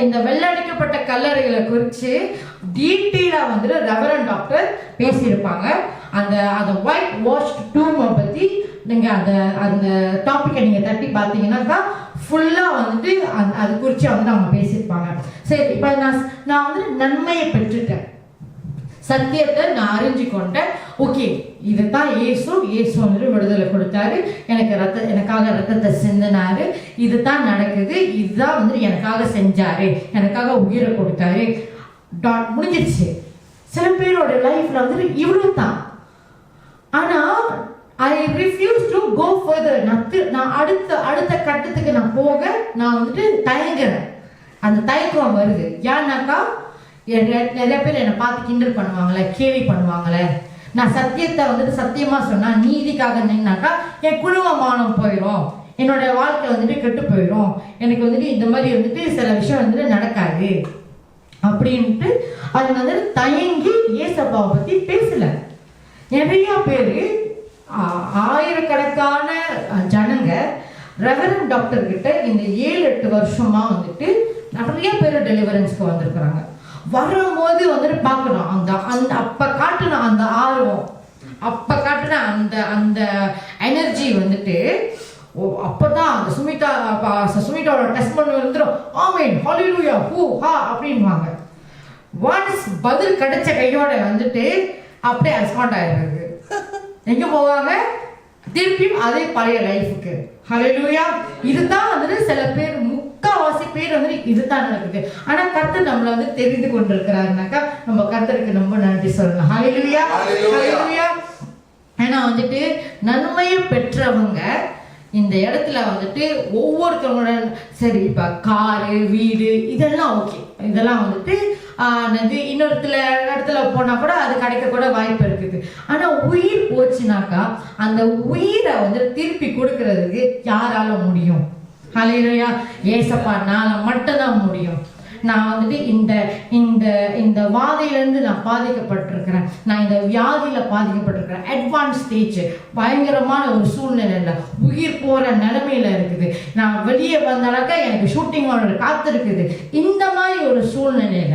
இந்த வெள்ளடிக்கப்பட்ட கல்லறைகளை குறித்து டீட்டெயிலா வந்துட்டு ரெவரண்ட் டாக்டர் பேசியிருப்பாங்க. அந்த ஒயிட் வாஷ்ட் டூமை பத்தி நீங்க அந்த டாபிக்கை நீங்க தட்டி பார்த்தீங்கன்னாக்கா ஃபுல்லா வந்துட்டு அது குறித்து வந்து அவங்க பேசியிருப்பாங்க. சரி, இப்ப நான் வந்து நன்மையை பெற்றுட்டேன், சத்தியத்தை நான் அறிஞ்சு கொண்டேன். ஓகே, இதுதான் இயேசு வந்துட்டு விடுதலை கொடுத்தாரு, எனக்காக ரத்தத்தை சிந்தினாரு, இதுதான் நடக்குது, இதுதான் வந்துட்டு எனக்காக செஞ்சாரு, எனக்காக உயிரை கொடுத்தாரு, முடிஞ்சிருச்சு. சில பேரோட லைஃப்ல வந்துட்டு இவ்வளவு தான். ஆனா ஐ ரிஃப்யூஸ் டு கோ ஃபர்தர். நான் அடுத்த கட்டத்துக்கு நான் போக நான் வந்துட்டு தயங்குறேன். அந்த தயக்கம் வருது. ஏன்னாக்கா நிறைய பேர் என்னை பார்த்து கிண்டல் பண்ணுவாங்களே, கேலி பண்ணுவாங்களே. நான் சத்தியத்தை வந்துட்டு சத்தியமா சொன்னா, நீதிக்காக நின்னாக்கா என் குடும்பமானம் போயிடும், என்னோட வாழ்க்கை வந்துட்டு கெட்டு போயிடும், எனக்கு வந்துட்டு இந்த மாதிரி வந்துட்டு சில விஷயம் வந்துட்டு நடக்காது அப்படின்ட்டு அது வந்துட்டு தயங்கி ஏசப்பாவை பத்தி பேசல. நிறைய பேரு ஆயிரக்கணக்கான ஜனங்க ரெவரண்ட் டாக்டர் கிட்ட இந்த 7-8 வருஷமா வந்துட்டு நிறைய பேர் டெலிவரன்ஸ்க்கு வந்திருக்கிறாங்க. வரும்போது வந்துட்டு பார்க்கணும் அந்த அப்ப காட்டுன அந்த ஆர்வம், அப்ப காட்டுன அந்த எனர்ஜி வந்துட்டு அப்பதான் அந்த சுமிதாவோட டெஸ்ட் பண்ணி வந்துடும். ஆமீன் ஹல்லேலூயா ஹூ ஹா அப்படின்வாங்க. ஒன்ஸ் பதில் கிடைச்ச கையோட வந்துட்டு அப்படியே அஸ்மாட் ஆயிடுறது. எங்க போவாங்க? திருப்பியும் அதே பழைய லைஃபுக்கு. ஹல்லேலூயா. இதுதான் வந்துட்டு சில பேர், முக்காவாசி பேர் வந்துட்டு இதுதான் நடக்குது. ஆனா கர்த்தர் நம்மள வந்து தெரிந்து கொண்டிருக்கிறாருனாக்கா நம்ம கர்த்தருக்கு ரொம்ப நன்றி சொல்லலாம். ஹல்லேலூயா ஹல்லேலூயா. ஏன்னா வந்துட்டு நன்மையை பெற்றவங்க இந்த இடத்துல வந்துட்டு ஒவ்வொருத்தவங்களோட சரி, இப்ப காரு வீடு இதெல்லாம் ஓகே, இதெல்லாம் வந்துட்டு இடத்துல போனா கூட அது கிடைக்க கூட வாய்ப்பு இருக்குது. ஆனா உயிர் போச்சுனாக்கா அந்த உயிரை வந்து திருப்பி கொடுக்கறதுக்கு யாரால முடியும்? ஹல்லேலூயா. ஏசப்பானால மட்டும்தான் முடியும். நான் வந்துட்டு இந்த இந்த இந்த வாதையிலேருந்து நான் பாதிக்கப்பட்டிருக்கிறேன், நான் இந்த வியாதியில பாதிக்கப்பட்டிருக்கிறேன், அட்வான்ஸ் ஸ்டேஜ், பயங்கரமான ஒரு சூழ்நிலையில உயிர் போற நிலைமையில இருக்குது, நான் வெளியே வந்தாலாக்கா எனக்கு ஷூட்டிங் காத்து இருக்குது. இந்த மாதிரி ஒரு சூழ்நிலையில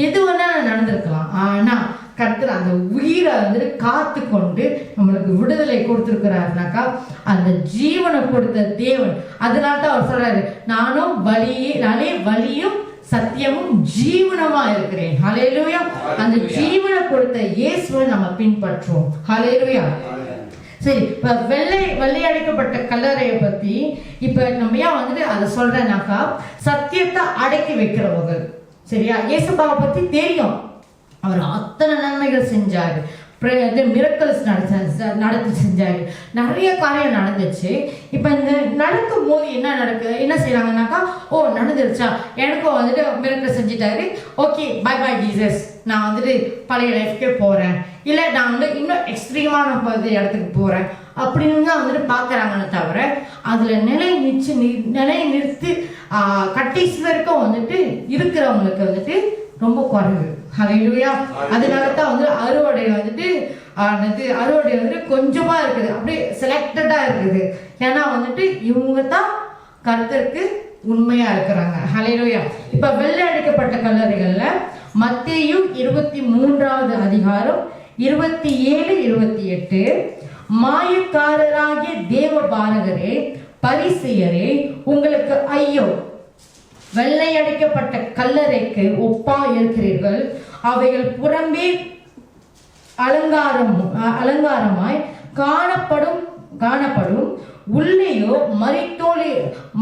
எது வேணா நடந்திருக்கலாம். ஆனா கர்த்தர் அந்த உயிரை வந்துட்டு காத்து கொண்டு நம்மளுக்கு விடுதலை கொடுத்துருக்கிறாருனாக்கா அந்த ஜீவனை கொடுத்த தேவன். அதனால தான் அவர் சொல்றாரு, நானே வழியும் சத்தியமும் ஜீவனமா இருக்கிறேன். ஹல்லேலூயா. அந்த ஜீவனை கொடுத்த இயேசுவை நம்ம பின்பற்றுவோம். ஹல்லேலூயா. சரி, இப்ப வெள்ளையடிக்கப்பட்ட கல்லறையை பத்தி இப்ப நம்ம ஏன் வந்துட்டு அதை சொல்றேன்னாக்கா, சத்தியத்தை அடக்கி வைக்கிறவங்க, சரியா? இயேசுபாவை பத்தி தெரியும், அவர் அத்தனை நன்மைகள் செஞ்சாரு, மிரக்கல்ஸ் நடத்தி செஞ்சாரு, நிறைய காரியம் நடந்துச்சு. இப்ப இந்த நடக்கும் போது என்ன செய்யறாங்கன்னாக்கா, ஓ நடந்துருச்சா, எனக்கும் வந்துட்டு மிரக்கல் செஞ்சுட்டாரு, ஓகே பை பை ஜீசஸ், நான் வந்துட்டு பழைய லைஃப்கே போறேன், இல்ல நான் வந்து இன்னும் எக்ஸ்ட்ரீமான இடத்துக்கு போறேன் அப்படின்னு தான் வந்துட்டு பாக்குறாங்கன்னு தவிர அதுல நிலை நிறுத்தி கடைசி வரைக்கும் வந்துட்டு இருக்கிறவங்களுக்கு வந்துட்டு ரொம்ப குறைவு. ஹல்லேலூயா. அதனாலதான் வந்து அறுவடை வந்துட்டு கொஞ்சமா இருக்குது, அப்படியே செலக்டடா இருக்குது. ஏன்னா வந்துட்டு இவங்க தான் கர்த்தருக்கு உண்மையா இருக்கிறாங்க. ஹல்லேலூயா. இப்ப வெள்ளை அடிக்கப்பட்ட கல்லறைகள்ல மத்தேயு 23வது அதிகாரம் 27-28, மாயக்காரராகிய தேவ பாரகரே பரிசேயரே உங்களுக்கு ஐயோ, வெள்ளை அடிக்கப்பட்ட கல்லறைக்கு ஒப்பா இருக்கிறீர்கள், அவைகள் புறம்பே அலங்காரமாய் காணப்படும் உள்ளேயோ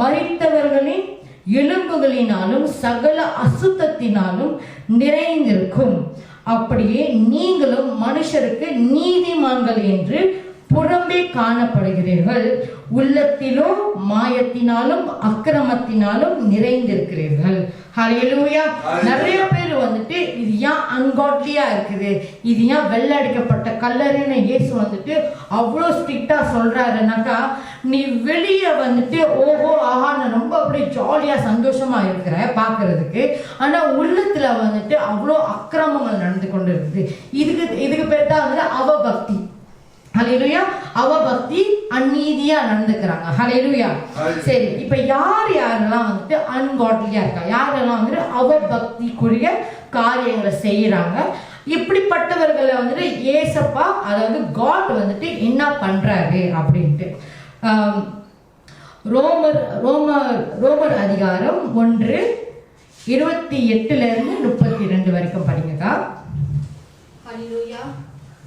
மரித்தவர்களின் எலும்புகளினாலும் சகல அசுத்தத்தினாலும் நிறைந்திருக்கும். அப்படியே நீங்களும் மனுஷருக்கு நீதிமான்கள் என்று புறம்பே காணப்படுகிறீர்கள், உள்ளத்திலோ மாயத்தினாலும் அக்கிரமத்தினாலும் நிறைந்திருக்கிறீர்கள். ஹல்லேலூயா. நிறைய பேர் வந்துட்டு இது ஏன் அன்காட்லியா இருக்குது, இது ஏன் வெள்ளை அடிக்கப்பட்ட கல்லறைன்னு இயேசு வந்துட்டு அவ்வளோ ஸ்ட்ரிக்டா சொல்றாருனாக்கா, நீ வெளியே வந்துட்டு ஓஹோ ஆஹான்னு ரொம்ப அப்படியே ஜாலியா சந்தோஷமா இருக்கிற பாக்குறதுக்கு, ஆனா உள்ளத்துல வந்துட்டு அவ்வளோ அக்கிரமங்கள் நடந்து கொண்டு இருக்குது. இதுக்கு பேர் தான் வந்துட்டு அவபக்தி. ஹல்லேலூயா. அவபக்தி, அநீதியா நடந்துக்கிறாங்க. ஹல்லேலூயா. சரி, இப்ப யாரெல்லாம் வந்துட்டு அன்காட்லியா இருக்கா, யாரெல்லாம் வந்துட்டு அவபக்திக்குரிய காரியங்களை செய்யறாங்க, இப்படிப்பட்டவர்களை வந்துட்டு ஏசப்பா, அதாவது காட் வந்துட்டு என்ன பண்றாரு அப்படின்ட்டு ரோமர் அதிகாரம் 1:28-32 வரைக்கும் படிங்கக்கா. ஹல்லேலூயா.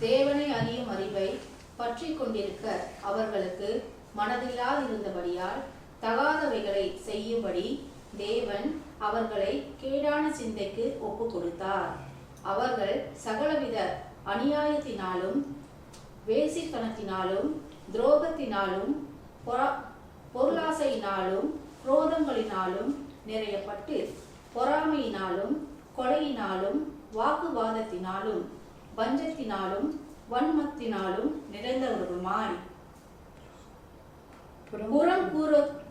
தேவனை அறியும் அறிவை பற்றி கொண்டிருக்க அவர்களுக்கு மனதில்லாதிருந்தபடியால் தகாதவைகளை செய்யும்படி தேவன் அவர்களை கேடான சிந்தைக்கு ஒப்பு கொடுத்தார். அவர்கள் சகலவித அநியாயத்தினாலும் வேசித்தனத்தினாலும் துரோகத்தினாலும் பொருளாசையினாலும் குரோதங்களினாலும் நிறையப்பட்டு பொறாமையினாலும் கொலையினாலும் வாக்குவாதத்தினாலும் வஞ்சத்தினாலும் வன்மத்தினாலும் நிறைந்தவர்களுமாய்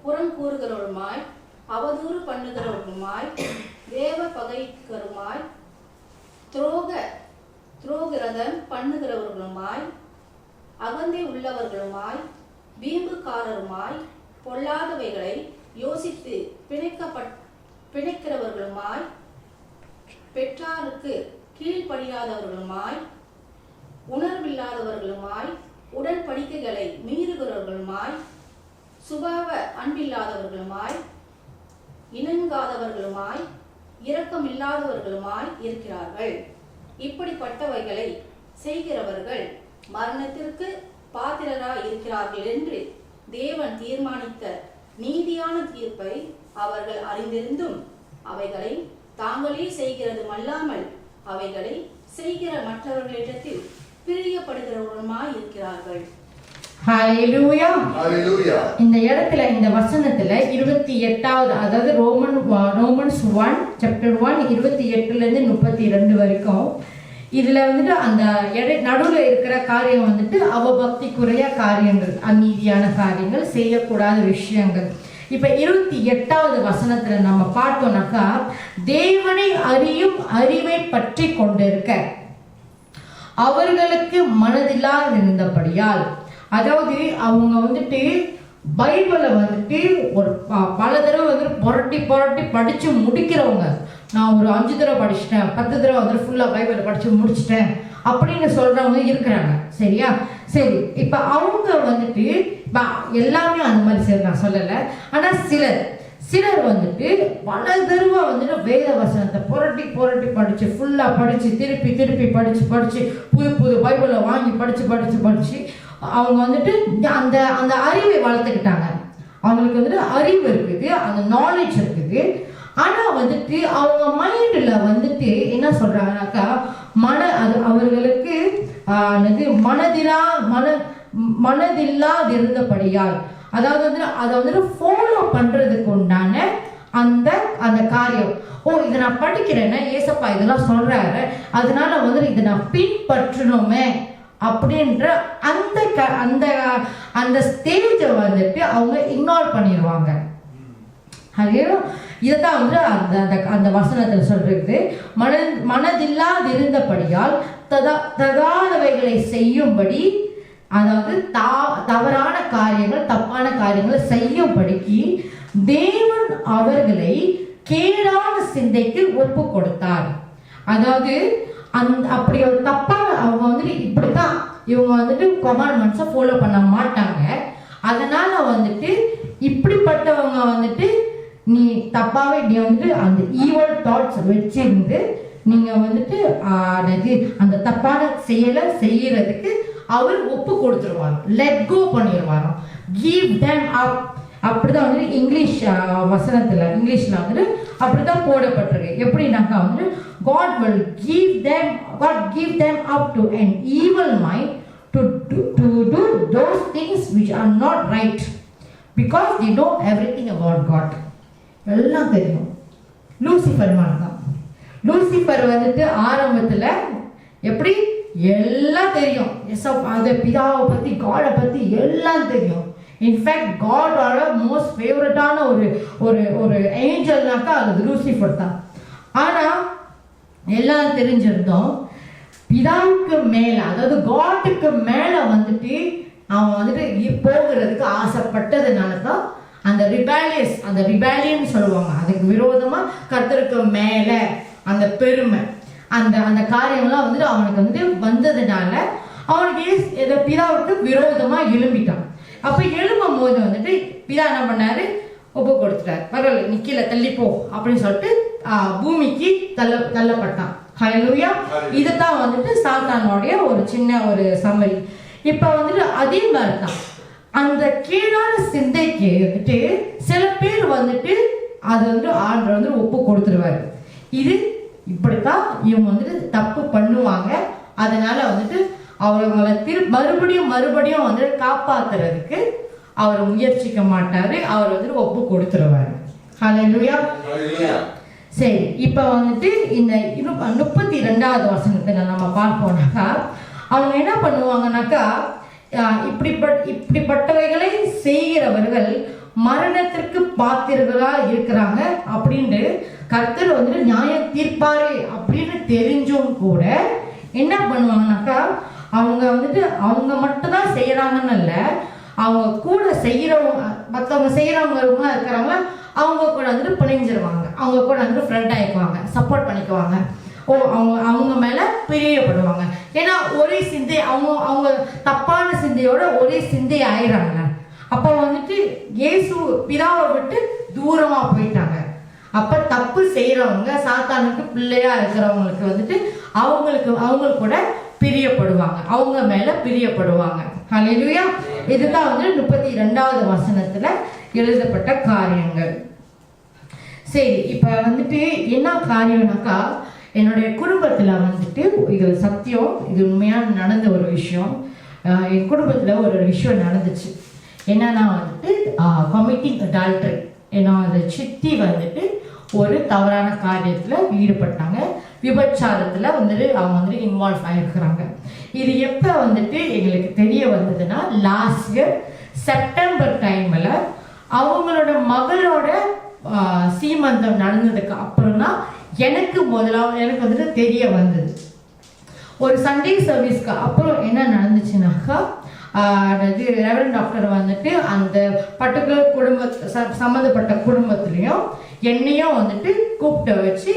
புறம் கூறுகிறவருமாய் அவதூறு பண்ணுகிறவருமாய் தேவ பகைக்கருமாய் துரோகிரதம் பண்ணுகிறவர்களுமாய் அகந்தை உள்ளவர்களுமாய் வீம்புக்காரருமாய் பொல்லாதவைகளை யோசித்து பிணைக்கிறவர்களுமாய் பெற்றாருக்கு கீழ்ப்படியாதவர்களுமாய் உணர்வில்லாதவர்களுமாய் உடன்படிக்கைகளை மீறுகிறவர்களுமாய் சுபாவ அன்பில்லாதவர்களுமாய் இணங்காதவர்களுமாய் இரக்கமில்லாதவர்களுமாய் இருக்கிறார்கள். இப்படிப்பட்டவைகளை செய்கிறவர்கள் மரணத்திற்கு பாத்திரராய் இருக்கிறார்கள் என்று தேவன் தீர்மானித்த நீதியான தீர்ப்பை அவர்கள் அறிந்திருந்தும் அவைகளை தாங்களே செய்கிறதுமல்லாமல் அவைகளை செய்கிற மற்றவர்களிடத்தில் பிரியப்படுகிறவர்களுமாய் இருக்கிறார்கள். ஹல்லேலூயா. Hallelujah. இந்த இடத்துல இந்த வசனத்துல 28வது, அதாவது ரோமன்ஸ் 1 சாப்டர் 1 28ல இருந்து 32 வரைக்கும் இதுல வந்துட்டு அந்த நடுவுல இருக்கிற காரியம் வந்துட்டு அவபக்திக்குரிய காரியங்கள், அநீதியான காரியங்கள், செய்யக்கூடாத விஷயங்கள். இப்ப 28வது வசனத்துல நம்ம பார்த்தோம்னாக்கா தேவனை அறியும் அறிவை பற்றி கொண்டிருக்க அவர்களுக்கு மனதில்லாதிருந்தபடியால், அதாவது அவங்க வந்துட்டு பைபிளை வந்துட்டு ஒரு பல தடவை வந்துட்டு புரட்டி படிச்சு முடிக்கிறவங்க. நான் ஒரு 5 தடவை படிச்சுட்டேன், 10 தடவை வந்துட்டு ஃபுல்லா பைபிளை படிச்சு முடிச்சிட்டேன் அப்படின்னு சொல்றவங்க இருக்கிறாங்க. சரியா? சரி, இப்ப அவங்க வந்துட்டு எல்லாமே அந்த மாதிரி சரி நான் சொல்லலை. ஆனா சிலர் வந்துட்டு பல தடவை வந்துட்டு வேத வசனத்தை புரட்டி படிச்சு ஃபுல்லா படிச்சு திருப்பி படிச்சு புது பைபிளை வாங்கி படிச்சு அவங்க வந்துட்டு அந்த அறிவை வளர்த்துக்கிட்டாங்க. அவங்களுக்கு வந்துட்டு அறிவு இருக்குது, அந்த நாலேஜ் இருக்குது. ஆனா வந்துட்டு அவங்க மைண்ட்ல வந்துட்டு என்ன சொல்றாங்கனாக்கா அவர்களுக்கு மனதில்லாதிருந்தபடியால், அதாவது வந்து அதை வந்துட்டு ஃபாலோ பண்றதுக்கு உண்டான அந்த காரியம். இதை நான் படிக்கிறேன்னா ஏசப்பா இதெல்லாம் சொல்றாரு, அதனால வந்து இதை நான் பின்பற்றணுமே அப்படின்ற அந்த ஸ்டேஜை வந்துட்டு அவங்க இக்னோர் பண்ணிடுவாங்க. இதைத்தான் வந்து அந்த வசனத்தில் சொல்றது. மனதில்லாதிருந்தபடியால் தகாதவைகளை செய்யும்படி, அதாவது தவறான காரியங்கள், தப்பான காரியங்களை செய்யும்படிக்கு தேவன் அவர்களை கேடான சிந்தைக்கு ஒப்பு கொடுத்தார். அதாவது அப்படி ஒரு தப்பான அவங்க வந்துட்டு இப்படித்தான் இவங்க வந்துட்டு கமாண்ட்மெண்ட்ஸை ஃபாலோ பண்ண மாட்டாங்க. அதனால வந்துட்டு இப்படிப்பட்டவங்க வந்துட்டு நீ தப்பாவே நீ வந்துட்டு அந்த ஈவல் தாட்ஸ் வச்சிருந்து நீங்க வந்துட்டு அந்த தப்பான செயலை செய்யறதுக்கு அவர் ஒப்பு கொடுத்துருவார், லெட் கோ பண்ணிடுவார், கிவ் தெம் அப். அப்படிதான் வந்து இங்கிலீஷ்ல வந்துட்டு அப்படிதான் போடப்பட்டிருக்கு. எப்படின்னாக்கா வந்து God give them up to an evil mind to do those things which are not right, because they know everything about God. எல்லாம் தெரியும். லூசிஃபர் தான். லூசிஃபர் வந்துட்டு ஆரம்பத்துல எப்படி எல்லாம் தெரியும், அதை பிதாவை பத்தி காடை பத்தி எல்லாம் தெரியும். இன்ஃபேக்ட் காடோட மோஸ்ட் ஃபேவரட்டான ஒரு ஏஞ்சல்னாக்கா அது லூசிஃபர் தான். ஆனா எல்லாம் தெரிஞ்சிருந்தோம், பிதாவுக்கு மேல, அதாவது காட்டுக்கு மேல வந்துட்டு அவன் வந்துட்டு போகிறதுக்கு ஆசைப்பட்டதுனால தான் அந்த ரிபேலியன் சொல்லுவாங்க, அதுக்கு விரோதமா கர்த்தருக்கு மேல அந்த பெருமை, அந்த காரியம்லாம் வந்துட்டு அவனுக்கு வந்துட்டு வந்ததுனால அவனுக்கு பிதாவுக்கு விரோதமா எழும்பிட்டான். அப்ப எழும்பும் போது வந்துட்டு பிதா என்ன பண்ணாரு, ஒப்பு கொடுத்துட்டாரு. பரவாயில்ல, நீ கீழே தள்ளிப்போ அப்படின்னு சொல்லிட்டு பூமிக்கு தள்ளப்பட்டான். ஹல்லேலூயா. இதுதான் வந்துட்டு சாத்தானுடைய ஒரு சின்ன ஒரு சம்மரி. இப்ப வந்துட்டு அதே மாதிரி தான் அந்த கீழான சிந்தைக்கு வந்துட்டு சில பேர் வந்துட்டு அதை வந்து ஆண்டவர் வந்து ஒப்பு கொடுத்துருவாரு. இது இப்படித்தான் இவங்க வந்துட்டு தப்பு பண்ணுவாங்க. அதனால வந்துட்டு அவங்களை மறுபடியும் வந்துட்டு காப்பாத்துறதுக்கு அவர் முயற்சிக்க மாட்டாரு. அவர் வந்துட்டு ஒப்பு கொடுத்துருவாரு. ஹல்லேலூயா. சரி, இப்ப வந்துட்டு இந்த 32வது வசனத்துல நம்ம பார்ப்போம்னாக்கா அவங்க என்ன பண்ணுவாங்கன்னாக்கா, இப்படிப்பட்டவைகளை செய்கிறவர்கள் மரணத்திற்கு பாத்திரர்களா இருக்கிறாங்க அப்படின்னு கர்த்தர் வந்துட்டு நியாயம் தீர்ப்பாரு அப்படின்னு தெரிஞ்சும் கூட என்ன பண்ணுவாங்கனாக்கா, அவங்க வந்துட்டு அவங்க மட்டும்தான் செய்யறாங்கன்னு இல்லை, அவங்க கூட செய்யறவங்க மற்றவங்க செய்யறவங்க இருக்கிறாங்களா அவங்க கூட வந்துட்டு பிணைஞ்சிருவாங்க, அவங்க கூட வந்துட்டு ஃப்ரெண்ட் ஆயிக்குவாங்க, சப்போர்ட் பண்ணிக்குவாங்க. அவங்க மேல பிரியப்படுவாங்க. ஏன்னா ஒரே சிந்தை, அவங்க தப்பான சிந்தையோட ஒரே சிந்தை ஆயிடுறாங்க. அப்ப வந்துட்டு இயேசு பிதாவை விட்டு தூரமா போயிட்டாங்க. அப்ப தப்பு செய்யறவங்க சாத்தானுக்கு பிள்ளையா இருக்கிறவங்களுக்கு வந்துட்டு அவங்க கூட பிரியப்படுவாங்க, அவங்க மேல பிரியப்படுவாங்க. ஹல்லேலூயா. இதுதான் வந்து 32வது வசனத்துல எழுதப்பட்ட காரியங்கள். சரி, இப்ப வந்துட்டு என்ன காரியம்னாக்கா, என்னுடைய குடும்பத்துல வந்துட்டு இது சத்தியம், இது உண்மையான நடந்த ஒரு விஷயம். என் குடும்பத்துல ஒரு விஷயம் நடந்துச்சு. என்னன்னா வந்துட்டு கமிட்டிங் அடால்ட்ரி, ஏன்னா அந்த சித்தி வந்துட்டு ஒரு தவறான காரியத்துல ஈடுபட்டாங்க, விபச்சாரத்துல வந்துட்டு அவங்க வந்துட்டு இன்வால்வ் ஆகிருக்கிறாங்க. இது எப்போ வந்துட்டு எங்களுக்கு தெரிய வந்ததுன்னா, லாஸ்ட் இயர் செப்டம்பர் டைம்ல அவங்களோட மகளோட சீமந்தம் நடந்ததுக்கு அப்புறம் தான் எனக்கு வந்துட்டு தெரிய வந்தது. ஒரு சண்டே சர்வீஸ்க்கு அப்புறம் என்ன நடந்துச்சுனாக்கா, ரெவரண்ட் டாக்டர் வந்துட்டு அந்த பர்டிகுலர் சம்மந்தப்பட்ட குடும்பத்துலேயும் என்னையும் வந்துட்டு கூப்பிட்டு வச்சு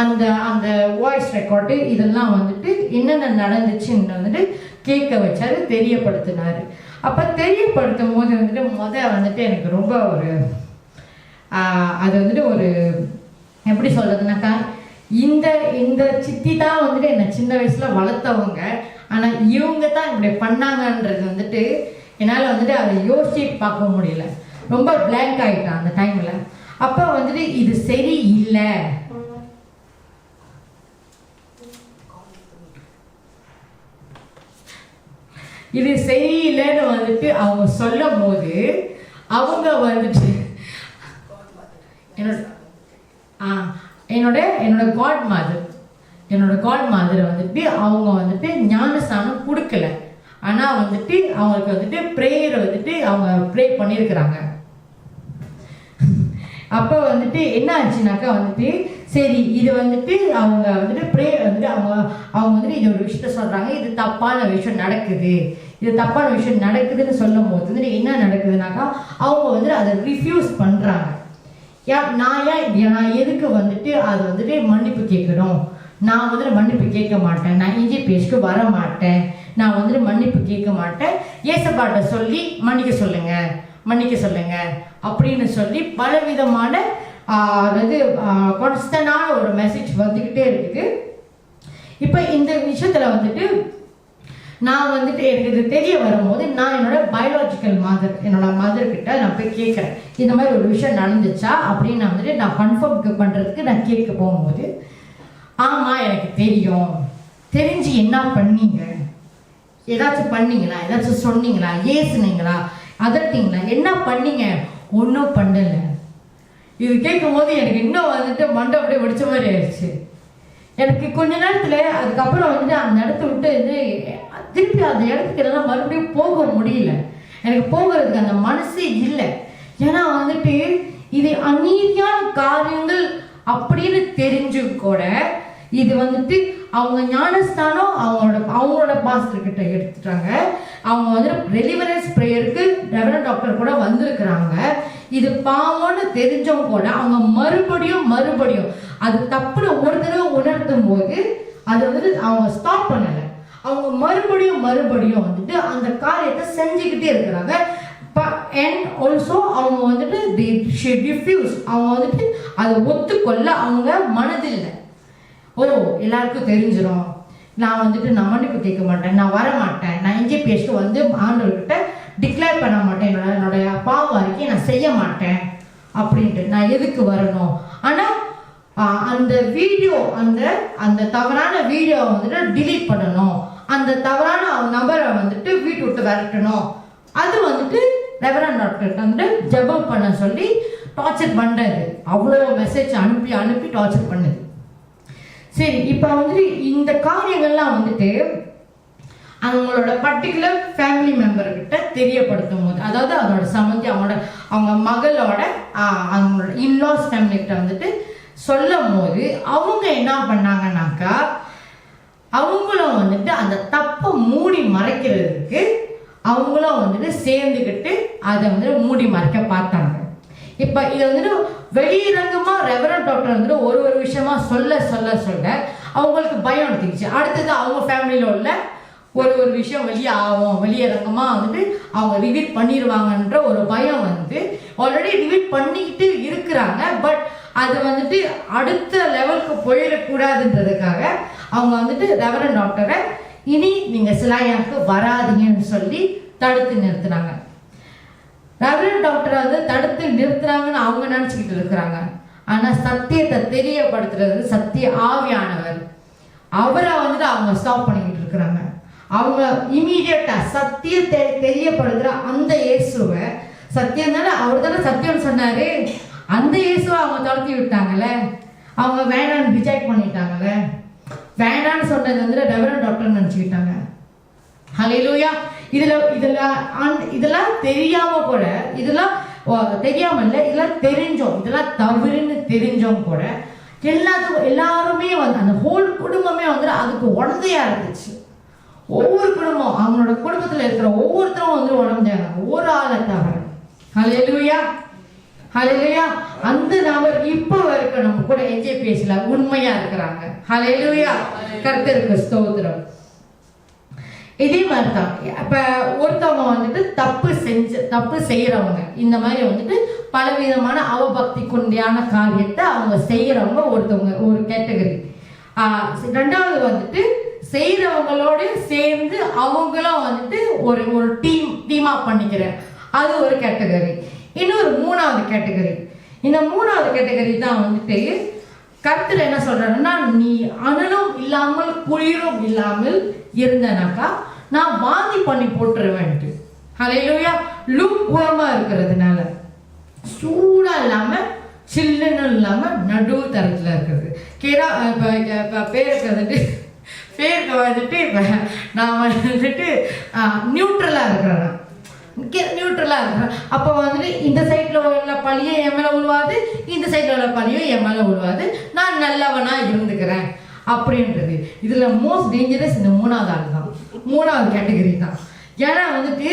அந்த அந்த வாய்ஸ் ரெக்கார்டு இதெல்லாம் வந்துட்டு என்னென்ன நடந்துச்சுன்னு வந்துட்டு கேட்க வச்சாரு, தெரியப்படுத்தினாரு. அப்போ தெரியப்படுத்தும் போது வந்துட்டு வந்துட்டு எனக்கு ரொம்ப ஒரு அது வந்துட்டு ஒரு எப்படி சொல்றதுனாக்கா, இந்த சித்தி தான் வந்துட்டு என்னை சின்ன வயசுல வளர்த்தவங்க, ஆனா இவங்க தான் இப்படி பண்ணாங்கன்றது வந்துட்டு என்னால் வந்துட்டு அதை யோசிச்சு பார்க்க முடியல. ரொம்ப பிளாங்க் ஆயிட்டான் அந்த டைம்ல. அப்போ வந்துட்டு இது சரி இல்லை, இது சரியில்லைன்னு வந்துட்டு அவங்க சொல்லும் போது அவங்க வந்துட்டு என்னோட காட் மாதர் வந்துட்டு அவங்க வந்துட்டு ஞானஸ்தானம் கொடுக்கல, ஆனா வந்துட்டு அவங்களுக்கு வந்துட்டு ப்ரேயர் வந்துட்டு அவங்க ப்ரே பண்ணியிருக்கிறாங்க. அப்போ வந்துட்டு என்ன ஆச்சுனாக்கா வந்துட்டு சரி இது வந்துட்டு அவங்க வந்துட்டு ப்ரே வந்துட்டு அவங்க வந்துட்டு இது ஒரு விஷயத்த சொல்றாங்க, இது தப்பான விஷயம் நடக்குதுன்னு சொல்லும் போது வந்துட்டு என்ன நடக்குதுனாக்கா, அவங்க வந்துட்டு அதை ரிஃப்யூஸ் பண்றாங்க. நான் எதுக்கு வந்துட்டு அது வந்துட்டு மன்னிப்பு கேட்கணும், நான் வந்துட்டு மன்னிப்பு கேட்க மாட்டேன், நான் இஞ்சி பேச்சுக்கு வர மாட்டேன், நான் வந்துட்டு மன்னிப்பு கேட்க மாட்டேன், ஏசப்பாட்ட சொல்லி மன்னிக்க சொல்லுங்க அப்படின்னு சொல்லி பலவிதமான அதாவது கான்ஸ்டன்டான ஒரு மெசேஜ் வந்துக்கிட்டே இருக்குது. இப்போ இந்த விஷயத்துல வந்துட்டு நான் வந்துட்டு எனக்கு இது தெரிய வரும்போது நான் என்னோட பயாலஜிக்கல் மதர் கிட்ட நான் போய் கேட்குறேன், இந்த மாதிரி ஒரு விஷயம் நடந்துச்சா அப்படின்னு நான் வந்துட்டு நான் கன்ஃபார்ம் பண்ணுறதுக்கு நான் கேட்க போகும்போது, ஆமாம் எனக்கு தெரியும், தெரிஞ்சு என்ன பண்ணீங்க, ஏதாச்சும் பண்ணீங்களா, ஏதாச்சும் சொன்னீங்களா, ஏசுனீங்களா, அதட்டிங்களா, என்ன பண்ணீங்க, ஒன்றும் பண்ணலை. இது கேட்கும் போது எனக்கு இன்னும் வந்துட்டு மண்டை அப்படியே வெடிச்ச மாதிரி ஆயிடுச்சு. எனக்கு கொஞ்ச நேரத்துல அதுக்கப்புறம் வந்துட்டு அந்த இடத்த விட்டு திருப்பி அந்த இடத்துக்கு எல்லாம் மறுபடியும் போக முடியல, எனக்கு போகிறதுக்கு அந்த மனசே இல்லை. ஏன்னா வந்துட்டு இது அநீதியான காரியங்கள் அப்படின்னு தெரிஞ்சும் கூட இது வந்துட்டு அவங்க ஞானஸ்தானம் அவங்களோட பாஸ்டர் கிட்ட எடுத்துட்டாங்க. அவங்க வந்துட்டு டெலிவரன்ஸ் ப்ரேயருக்கு ரெவரண்ட் டாக்டர் கூட வந்திருக்கிறாங்க. இது பாவம்னு தெரிஞ்சவங்க கூட அவங்க மறுபடியும் அது தப்புன்னு ஒரு தடவை உணர்த்தும் போது அது வந்துட்டு அவங்க ஸ்டாப் பண்ணலை. அவங்க மறுபடியும் வந்துட்டு அந்த காரியத்தை செஞ்சுக்கிட்டே இருக்கிறாங்க. அண்ட் ஆல்சோ அவங்க வந்துட்டு அவங்க வந்துட்டு அதை ஒத்துக்கொள்ள அவங்க மனதில்லை. எல்லாருக்கும் தெரிஞ்சிடும், நான் வந்துட்டு நான் மன்னிப்பு கேட்க மாட்டேன், நான் வர மாட்டேன், நான் இங்கே பேசிட்டு வந்து ஆண்டவர்கிட்ட டிக்ளேர் பண்ண மாட்டேன், என்னோட பாவ அறிக்கை நான் செய்ய மாட்டேன் அப்படின்ட்டு நான் எதுக்கு வரணும். ஆனால் அந்த வீடியோ அந்த தவறான வீடியோவை வந்துட்டு டிலீட் பண்ணணும், அந்த தவறான நபரை வந்துட்டு வீட்டு விட்டு விரட்டணும். அது வந்துட்டு ரெவரண்ட் டாக்டர் வந்துட்டு ஜெபம் பண்ண சொல்லி டார்ச்சர் பண்ணுறது. அவ்வளோ மெசேஜ் அனுப்பி டார்ச்சர் பண்ணுது. சரி, இப்போ வந்துட்டு இந்த காரியங்கள்லாம் வந்துட்டு அவங்களோட பர்டிகுலர் ஃபேமிலி மெம்பர்கிட்ட தெரியப்படுத்தும் போது, அதாவது அதோட சம்மந்தி அவங்க மகளோட அவங்களோட இன்லாஸ் ஃபேமிலிகிட்ட வந்துட்டு சொல்லும் போது அவங்க என்ன பண்ணாங்கன்னாக்கா, அவங்களும் வந்துட்டு அந்த தப்பை மூடி மறைக்கிறதுக்கு அவங்களும் வந்துட்டு சேர்ந்துக்கிட்டு அதை வந்துட்டு மூடி மறைக்க பார்த்தாங்க. இப்போ இதை வந்துட்டு வெளியரங்கமா ரெவரண்ட் டாக்டர் வந்துட்டு ஒரு விஷயமா சொல்ல அவங்களுக்கு பயம் எடுத்துக்கிச்சு. அடுத்தது அவங்க ஃபேமிலியில உள்ள ஒரு விஷயம் வெளியரங்கமா வந்துட்டு அவங்க ரிவீட் பண்ணிடுவாங்கன்ற ஒரு பயம் வந்து ஆல்ரெடி ரிவீட் பண்ணிக்கிட்டு இருக்கிறாங்க. பட் அது வந்துட்டு அடுத்த லெவலுக்கு போயிடக்கூடாதுன்றதுக்காக அவங்க வந்துட்டு ரெவரண்ட் டாக்டரை இனி நீங்க சிலாயாக்கு வராதீங்கன்னு சொல்லி தடுத்து நிறுத்தினாங்க. ரெவரண்ட் டாக்டரை வந்து தடுத்து நிறுத்துறாங்கன்னு அவங்க நினைச்சுக்கிட்டு இருக்கிறாங்க. ஆனா சத்தியத்தை தெரியப்படுத்துறது சத்திய ஆவியானவர், அவரை வந்துட்டு அவங்க ஸ்டாப் பண்ணிக்கிட்டு இருக்கிறாங்க. அவங்க இமீடியட்டா சத்தியத்தை தெரியப்படுத்துற அந்த இயேசுவை, சத்தியம் தானே, அவர் தானே சத்தியம் சொன்னாரு, அந்த இயேசுவை அவங்க துரத்தி விட்டாங்கல்ல, அவங்க வேணான்னு ரிஜெக்ட் பண்ணிட்டாங்கல்ல. வேணான்னு சொன்னது வந்து ரெவரண்ட் டாக்டர் நினைச்சுக்கிட்டாங்க. ஹல்லேலூயா. இதெல்லாம் தெரியாம கூட, இதெல்லாம் தெரியாம இல்லை, இதெல்லாம் தெரிஞ்சோம், இதெல்லாம் தவறுன்னு தெரிஞ்சோம் கூட எல்லாருமே வந்து அந்த ஹோல் குடும்பமே வந்து அதுக்கு உடந்தையா இருந்துச்சு. ஒவ்வொரு குடும்பம், அவங்களோட குடும்பத்துல இருக்கிற ஒவ்வொருத்தரும் வந்து உடந்தையாங்க, ஒரு ஆளை தவிர. ஹல்லேலூயா, ஹல்லேலூயா. அந்த நபர் இப்போ வரைக்கும் நம்ம கூட NJPSல உண்மையா இருக்கிறாங்க. ஹல்லேலூயா, கர்த்தருக்கு ஸ்தோத்திரம். இதே மாதிரி தான் இப்ப ஒருத்தவங்க வந்துட்டு தப்பு செய்யறவங்க, இந்த மாதிரி வந்துட்டு பலவிதமான அவபக்தி கொண்டியான காரியத்தை அவங்க செய்யறவங்க ஒருத்தவங்க, ஒரு கேட்டகரி. ரெண்டாவது வந்துட்டு செய்யறவங்களோட சேர்ந்து அவங்களும் வந்துட்டு ஒரு டீமா பண்ணிக்கிறேன், அது ஒரு கேட்டகரி. இன்னொரு மூணாவது கேட்டகரி. இந்த மூணாவது கேட்டகரி தான் வந்துட்டு கர்த்தர் என்ன சொல்றாருன்னா, நீ அனலும் இல்லாமல் குளிரும் இல்லாமல் இருந்தனாக்கா நான் வாந்தி பண்ணி போட்டுருவேன். ஹல்லேலூயா. லூக்வார்மா இருக்கிறதுனால, சூடா இல்லாம சில்லுன்னு இல்லாம நடு தரத்துல இருக்கிறது. பேருக்கு வந்துட்டு நான் வந்துட்டு நியூட்ரலா இருக்கிறேன், நியூட்ரலா இருக்கிறேன். அப்போ வந்துட்டு இந்த சைட்ல உள்ள பழியும் என் மேல உழுவாது, இந்த சைட்ல உள்ள பழியும் என் மேல உழுவாது, நான் நல்லவனா இருந்துக்கிறேன் அப்படின்றது. இதுல மோஸ்ட் டேஞ்சரஸ் இந்த மூணாவது ஆள் தான், மூணாவது கேட்டகரி தான். ஏன்னா வந்துட்டு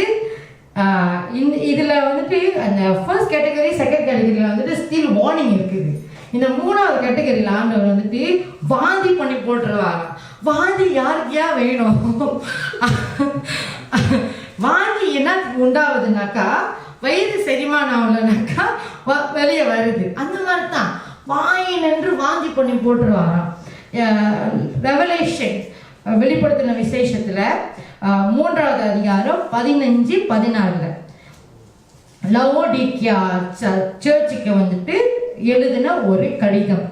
இதுல வந்துட்டு அந்த ஃபர்ஸ்ட் கேட்டகரி செகண்ட் கேட்டகரியில வந்துட்டு ஸ்டில் வார்னிங் இருக்குது. இந்த மூணாவது கேட்டகரியில் ஆண்டவர் வந்துட்டு வாந்தி பண்ணி போட்டுருவாங்க. வாந்தி யாருக்கையா வேணும்? வாந்தி என்ன உண்டாவதுனாக்கா, வயிறு செரிமானம் ஆகலனாக்கா வெளியே வருது. அந்த மாதிரி தான் வாயினென்று வாந்தி பண்ணி போட்டுருவாராம். ரெவலேஷன் வெளிப்படுத்தின விசேஷத்துல 3வது அதிகாரம் 15-14 லவோடிக்கியா சர்ச்சுக்கு வந்துட்டு எழுதின ஒரு கடிதம்.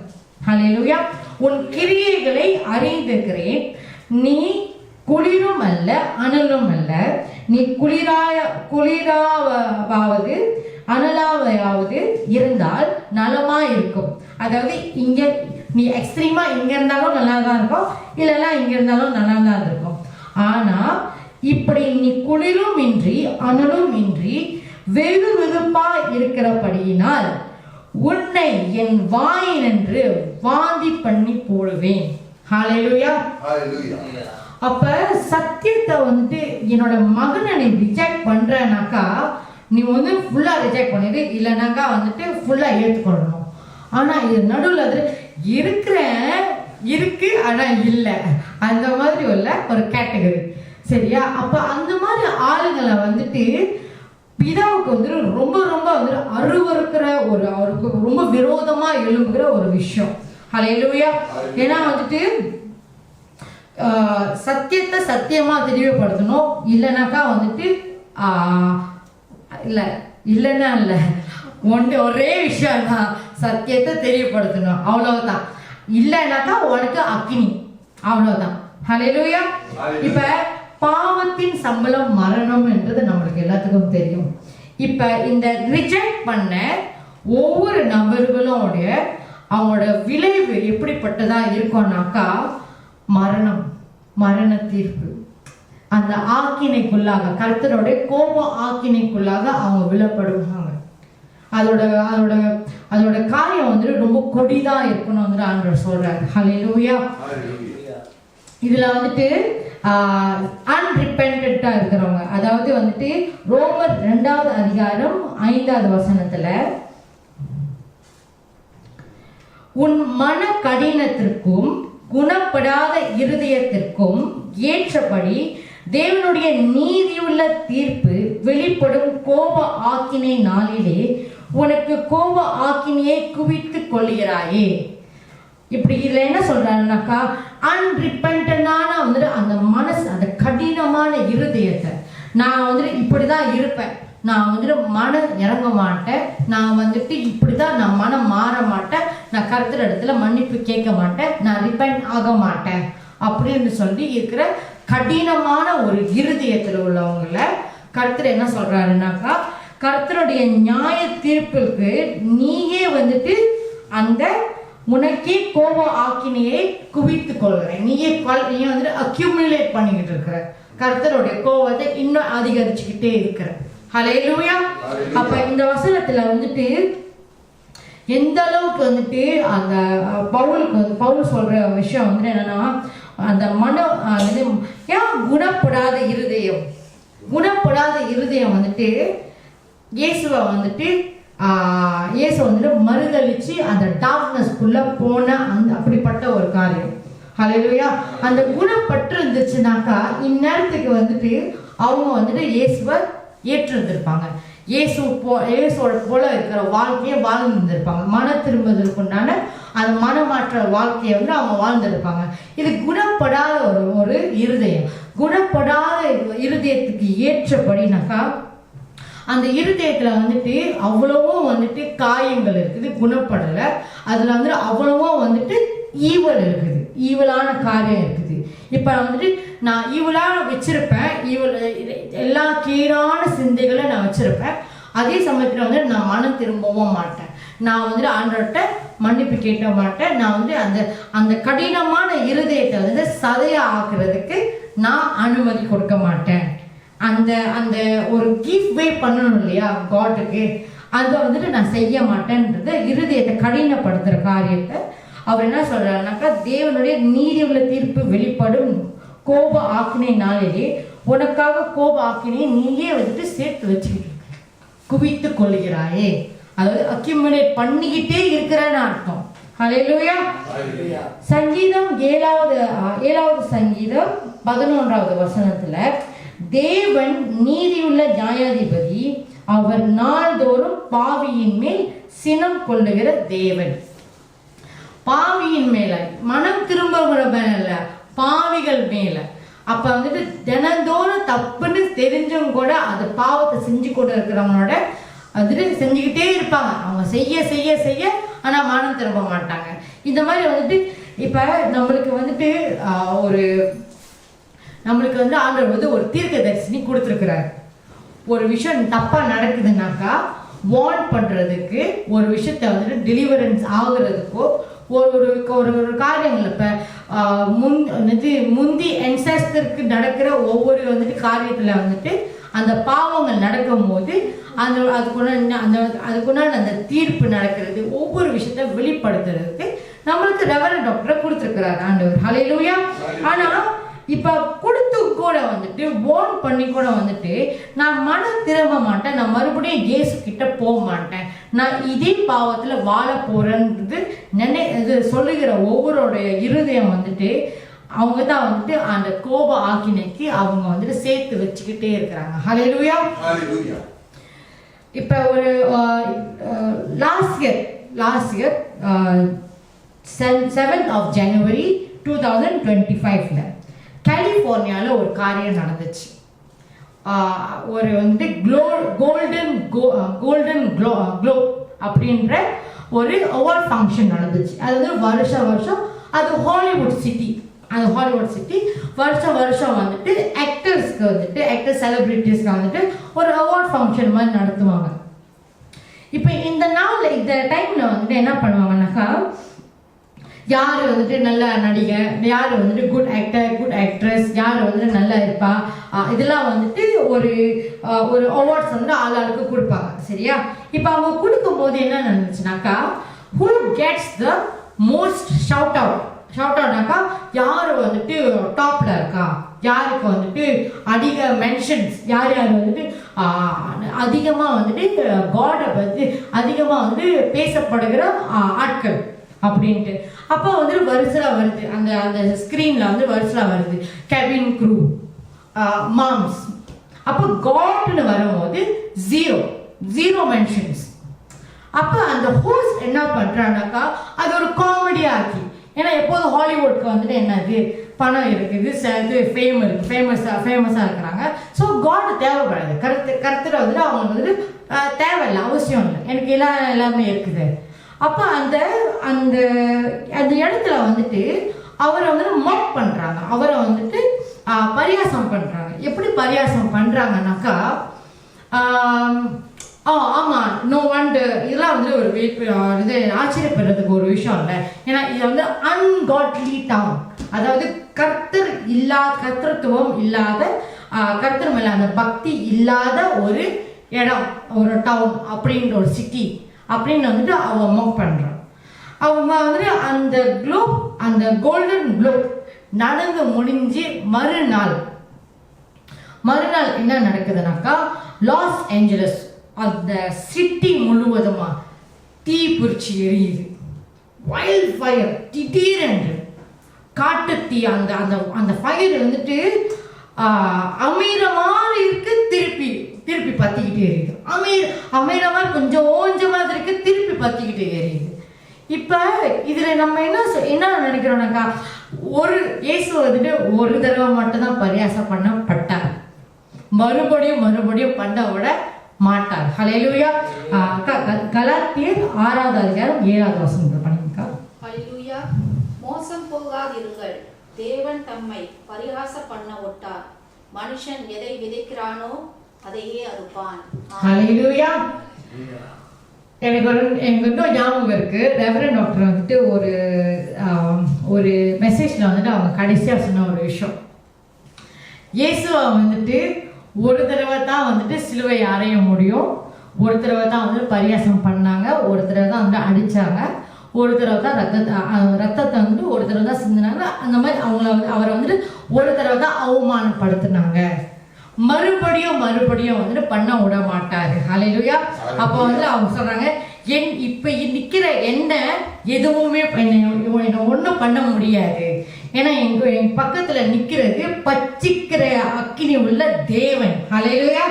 ஹல்லேலூயா. உன் கிரியைகளை அறிந்திருக்கிறேன், நீ குளிரும் அல்ல அனலும் அல்ல, நீ குளிராவது அனலாவது இருந்தால் நலமா இருக்கும். அதாவது இங்க நீ எக்ஸ்ட்ரீமா இங்க இருந்தாலும் நல்லா தான் இருக்கும், இல்லைன்னா இங்க இருந்தாலும் நல்லா தான் இருக்கும். ஆனா இப்படி நீ குளிரும் இன்றி அனலும் இன்றி வெகு வெகுப்பா இருக்கிறபடியினால் உன்னை என் வாயினென்று வாந்தி பண்ணி போடுவேன். ஹல்லேலூயா. அப்ப சத்தியத்தை வந்துட்டு என்னோட மகனை நீ ரிஜெக்ட் பண்றனாக்கா நீ வந்து ஃபுல்லா ரிஜெக்ட் பண்ணிடு, இல்லைனாக்கா வந்துட்டு ஃபுல்லா ஏற்றுக்கொள்ளணும். ஆனா இது நடுவில் அது இருக்கு ஆனா இல்லை, அந்த மாதிரி உள்ள ஒரு கேட்டகரி. சரியா? அப்ப அந்த மாதிரி ஆளுங்களை வந்துட்டு பிதாவுக்கு வந்து ரொம்ப ரொம்ப வந்து அருவருக்கிற அவருக்கு ரொம்ப விரோதமா எழும்புகிற ஒரு விஷயம். ஹல்லேலூயா. ஏன்னா வந்துட்டு சத்தியத்தை சத்தியமா தெரியப்படுத்தணும், இல்லைனாக்கா வந்துட்டு இல்லைன்னா இல்லை ஒரே விஷயம் தான், சத்தியத்தை தெரியப்படுத்தணும், அவ்வளவுதான். இல்லைன்னாக்கா உனக்கு அக்கினி, அவ்வளவுதான். ஹல்லேலூயா. இப்ப பாவத்தின் சம்பளம் மரணம் என்றது நம்மளுக்கு எல்லாத்துக்கும் தெரியும். இப்ப இந்த ரிஜெக்ட் பண்ண ஒவ்வொரு நபர்களுடைய அவங்களோட விளைவு எப்படிப்பட்டதா இருக்கும்னாக்கா மரணம், மரண தீர்ப்பு, அந்த ஆக்கினைக்குள்ளாக, கர்த்தருடைய கோப ஆக்கினைக்குள்ளாக அவங்க விழப்படுவாங்க. அதோட அதோட அதோட காரியம் வந்துட்டு ரொம்ப கொடிதா இருக்கணும் வந்துட்டு ஆண்டவர் சொல்றாரு. ஹல்லேலூயா. இதுல வந்துட்டு அன்ரிப்பென்டா இருக்கிறவங்க, அதாவது வந்துட்டு ரோமர் 2வது அதிகாரம் 5வது வசனத்துல, உன் மன கடினத்திற்கும் குணப்படாத இருதயத்திற்கும் ஏற்றபடி தேவனுடைய நீதியுள்ள தீர்ப்பு வெளிப்படும் கோப ஆக்கினை நாளிலே உனக்கு கோப ஆக்கினையை குவித்துக் கொள்கிறாயே. இப்படி இதுல என்ன சொல்றாருனாக்கா, அன்ரிப்பென்டனான வந்துட்டு அந்த மனசு, அந்த கடினமான இருதயத்தை, நான் வந்துட்டு இப்படிதான் இருப்பேன், நான் வந்துட்டு மனம் இறங்க மாட்டேன், நான் வந்துட்டு இப்படிதான், நான் மனம் மாற மாட்டேன், நான் கர்த்தர் இடத்துல மன்னிப்பு கேட்க மாட்டேன், நான் ரிப்பென்ட் ஆக மாட்டேன் அப்படின்னு சொல்லி இருக்கிற கடினமான ஒரு இருதயத்தில் உள்ளவங்கள கர்த்தர் என்ன சொல்றாருனாக்கா, கர்த்தருடைய நியாய தீர்ப்புக்கு நீயே வந்துட்டு அந்த உனக்கே கோப ஆக்கினையை குவித்து கொள்கிறேன், நீயே வந்துட்டு அக்யூமுலேட் பண்ணிக்கிட்டு இருக்கிற, கர்த்தருடைய கோபத்தை இன்னும் அதிகரிச்சுக்கிட்டே இருக்கிற. ஹல்லேலூயா. அப்ப இந்த வசனத்துல வந்துட்டு எந்த அளவுக்கு வந்துட்டு அந்த பவுல் சொல்ற விஷயம் வந்து என்னன்னா, அந்த ஏன் குணப்படாத இருதயம், குணப்படாத இருதயம் வந்துட்டு இயேசுவை வந்துட்டு மறுதளிச்சு அந்த டார்க்னஸ்க்குள்ள போன அந்த அப்படிப்பட்ட ஒரு காரியம். ஹல்லேலூயா. அந்த குணப்பட்டு இருந்துச்சுனாக்கா இந்நேரத்துக்கு வந்துட்டு அவங்க வந்துட்டு இயேசுவை ஏற்றிருந்திருப்பாங்க, இயேசுவோட போல இருக்கிற வாழ்க்கையை வாழ்ந்துருப்பாங்க, மன திரும்புவதற்குண்டான அந்த மனமாற்ற வாழ்க்கையை வந்து அவங்க வாழ்ந்திருப்பாங்க. இது குணப்படாத ஒரு இருதயம். குணப்படாத இருதயத்துக்கு ஏற்றபடினாக்கா அந்த இருதயத்துல வந்துட்டு அவ்வளவும் வந்துட்டு காயங்கள் இருக்குது, குணப்படலை. அதுல வந்துட்டு அவ்வளவும் வந்துட்டு ஈவல் இருக்குது, ஈவலான காரியம் இருக்குது. இப்ப வந்துட்டு நான் ஈவலா வச்சிருப்பேன், எல்லா கீழான சிந்தைகளை நான் வச்சிருப்பேன். அதே சமயத்துல வந்து நான் மனம் திரும்பவும் மாட்டேன், நான் வந்துட்டு ஆண்டவர்கிட்ட மன்னிப்பு கேட்க மாட்டேன். நான் வந்து அந்த கடினமான இருதயத்தை வந்து சதையா ஆக்குறதுக்கு நான் அனுமதி கொடுக்க மாட்டேன். அந்த அந்த ஒரு கிவ் வே பண்ணணும் இல்லையா காட்டுக்கு, அதை வந்துட்டு நான் செய்ய மாட்டேன்றது இருதயத்தை கடினப்படுத்துற காரியத்தை அவர் என்ன சொல்றாருனாக்கா, தேவனுடைய நீதி உள்ள தீர்ப்பு வெளிப்படும் கோப ஆக்கினை நாளிலே உனக்காக கோப ஆக்கினையை நீயே வந்துட்டு சேர்த்து வச்சுக்கிட்டு குவித்து கொள்கிறாயே, அதாவது அக்யூமுலேட் பண்ணிக்கிட்டே இருக்கிறன்னு அர்த்தம். ஹல்லேலூயா. சங்கீதம் 7வது சங்கீதம் 11வது வசனத்துல, தேவன் நீதியுள்ள நியாயாதிபதி, அவர் நாள்தோறும் பாவியின் மேல் சினம் கொள்ளுகிற தேவன். பாவியின் மேல, மனம் திரும்புகிற மேல, பாவிகள் மேல. அப்ப வந்துட்டு தினந்தோறும் தப்புன்னு தெரிஞ்சும் கூட அது பாவத்தை செஞ்சு கொண்டு இருக்கிறவங்களோட வந்துட்டு செஞ்சுக்கிட்டே இருப்பாங்க. அவங்க செய்ய செய்ய செய்ய ஆனா மனம் திரும்ப மாட்டாங்க. இந்த மாதிரி வந்துட்டு இப்ப நம்மளுக்கு வந்துட்டு நம்மளுக்கு வந்து ஆண்டவர் வந்து ஒரு தீர்க்க தரிசனி கொடுத்துருக்கிறாரு. ஒரு விஷயம் தப்பா நடக்குதுன்னாக்கா வார்ன் பண்றதுக்கு, ஒரு விஷயத்த வந்துட்டு டெலிவரன்ஸ் ஆகுறதுக்கோ, ஒரு காரியங்கள் இப்ப முந்தி என்செஸ்டருக்கு நடக்கிற ஒவ்வொரு வந்துட்டு காரியத்துல வந்துட்டு அந்த பாவங்கள் நடக்கும் போது அதுக்குண்டான அந்த தீர்ப்பு நடக்கிறது, ஒவ்வொரு விஷயத்த வெளிப்படுத்துறதுக்கு நம்மளுக்கு ரெவரண்ட் டாக்டரை கொடுத்துருக்கிறாரு ஆண்டவர். ஹல்லேலூயா. ஆனா இப்ப கொடுத்து கூட வந்துட்டு வார்ன் பண்ணி கூட வந்துட்டு நான் மனம் திரும்ப மாட்டேன், நான் மறுபடியும் இயேசு கிட்ட போக மாட்டேன், நான் இதே பாவத்துல வாழ போறேன்றது இது சொல்லுகிற ஒவ்வொருடைய இருதயம் வந்துட்டு அவங்க தான் வந்துட்டு அந்த கோப ஆக்கினைக்கு அவங்க வந்துட்டு சேர்த்து வச்சுக்கிட்டே இருக்கிறாங்க. ஹல்லேலூயா. இப்ப ஒரு last year 7th of January 2025 கலிஃபோர்னியால ஒரு காரியம் நடந்துச்சு. ஒரு வந்துட்டு கோல்டன் குளோப் அப்படின்ற ஒரு அவார்ட் ஃபங்க்ஷன் நடந்துச்சு. அது வருஷம் அது ஹாலிவுட் சிட்டி வருஷம் வந்துட்டு ஆக்டர்ஸ்க்கு வந்துட்டு ஆக்டர் செலிபிரிட்டிஸ்க்கு வந்துட்டு ஒரு அவார்ட் ஃபங்க்ஷன் மாதிரி நடத்துவாங்க. இப்போ இந்த டைம்ல வந்துட்டு என்ன பண்ணுவாங்கன்னாக்கா, யார் வந்துட்டு நல்ல நடிகை, யார் வந்துட்டு குட் ஆக்டர் குட் ஆக்ட்ரஸ், யார் வந்துட்டு நல்லா இருப்பா, இதெல்லாம் வந்துட்டு ஒரு அவார்ட்ஸ் வந்துட்டு ஆளுக்கு கொடுப்பாங்க. சரியா? இப்போ அவங்க கொடுக்கும்போது என்ன நடந்துச்சுனாக்கா, who gets the most shout outனாக்கா யார் வந்துட்டு டாப்ல இருக்கா, யாருக்கு வந்துட்டு அதிக மென்ஷன்ஸ், யார் வந்துட்டு அதிகமாக வந்துட்டு காடை பற்றி அதிகமாக வந்து பேசப்படுகிற ஆட்கள் அப்படின்ட்டு. அப்போ வந்துட்டு வரிசையாக வருது, அந்த ஸ்க்ரீனில் வந்து வரிசையாக வருது கெவின் க்ரூ, மாம்ஸ். அப்போ காட்னு வரும்போது ஜீரோ மென்ஷன்ஸ். அப்போ அந்த ஹோஸ்ட் என்ன பண்ணுறான்னாக்கா, அது ஒரு காமெடியாக ஆக்கி, ஏன்னா எப்போதும் ஹாலிவுட்க்கு வந்துட்டு என்னது பணம் இருக்குது, ஃபேம் இருக்குது, ஃபேமஸாக இருக்கிறாங்க. ஸோ காட் தேவைப்படாது, கருத்தில் வந்துட்டு அவங்களுக்கு வந்துட்டு தேவையில்லை, அவசியம் இல்லை, எனக்கு எல்லாமே இருக்குது. அப்போ அந்த இடத்துல வந்துட்டு அவரை வந்துட்டு மாக் பண்ணுறாங்க, அவரை வந்துட்டு பரியாசம் பண்ணுறாங்க. எப்படி பரியாசம் பண்ணுறாங்கனாக்கா, ஆமாம், நோ ஒண்டு, இதெல்லாம் வந்து ஒரு இது ஆச்சரியப்படுறதுக்கு ஒரு விஷயம் இல்லை. ஏன்னா இது வந்து அன்காட்லி டவுன், அதாவது கர்த்தத்துவம் இல்லாத, கர்த்தர் மேல அந்த பக்தி இல்லாத ஒரு இடம், ஒரு டவுன் அப்படின்ற ஒரு சிட்டி அப்படின்னு வந்துட்டு அவங்க மோக் பண்ணுறான். அவங்க வந்துட்டு அந்த கோல்டன் குளோப் நடந்து முடிஞ்சு மறுநாள் என்ன நடக்குதுனாக்கா, லாஸ் ஏஞ்சலஸ் அந்த சிட்டி முழுவதுமா தீ பிடிச்சி எரியுது. வைல்ட் ஃபயர், திடீரென்று காட்டுத்தீ. அந்த ஃபயர் வந்துட்டு அமைகிற மாதிரி இருக்கு, திருப்பி பத்திக்கிட்டே எரியுது. அமைகிற மாதிரி கொஞ்சம் மாதிரி இருக்கு, திருப்பி பத்திக்கிட்டே எரியுது. இப்போ இதில் நம்ம என்ன நினைக்கிறோம்னாக்கா, இயேசு வந்துட்டு ஒரு தடவை மட்டும்தான் பரியாசம் பண்ணப்பட்டார், மறுபடியும் பண்ண விட மாட்டார். ஹல்லேலூயா. கலாத்தியர் 6வது அதிகாரம் 7வது வசனம் படிங்க. ஹல்லேலூயா. மோசம் போகாதிருங்கள், தேவன் தம்மை பரிகாச பண்ண ஒட்டார், மனுஷன் எதை விதைக்கிறானோ அதையே அறுப்பான். ஹல்லேலூயா. எனக்கு இன்னும் ஞாபகம் இருக்கு, ரெவரண்ட் டாக்டர் வந்துட்டு ஒரு மெசேஜ்ல வந்துட்டு அவங்க கடைசியாக சொன்ன ஒரு விஷயம், இயேசுவை வந்துட்டு ஒரு தடவை தான் வந்துட்டு சிலுவை அறைய முடியும், ஒரு தடவை தான் வந்துட்டு பரியாசம் பண்ணாங்க, ஒரு தடவை தான் வந்து அடித்தாங்க, ஒரு தடவை தான் ரத்தத்தை வந்துட்டு ஒரு தடவை தான் சிந்தினாங்க. அந்த மாதிரி அவரை வந்துட்டு ஒரு தடவை தான் அவமானப்படுத்தினாங்க, மறுபடியும் வந்துட்டு பண்ண விட மாட்டாரு. ஹல்லேலூயா. அப்போ வந்துட்டு அவங்க சொல்றாங்க, இப்போ நிற்கிற என்ன எதுவுமே என்னை ஒன்றும் பண்ண முடியாது, ஏன்னா என் பக்கத்துல நிற்கிறது பச்சிக்கிற அக்கினி உள்ள தேவன். ஹல்லேலூயா.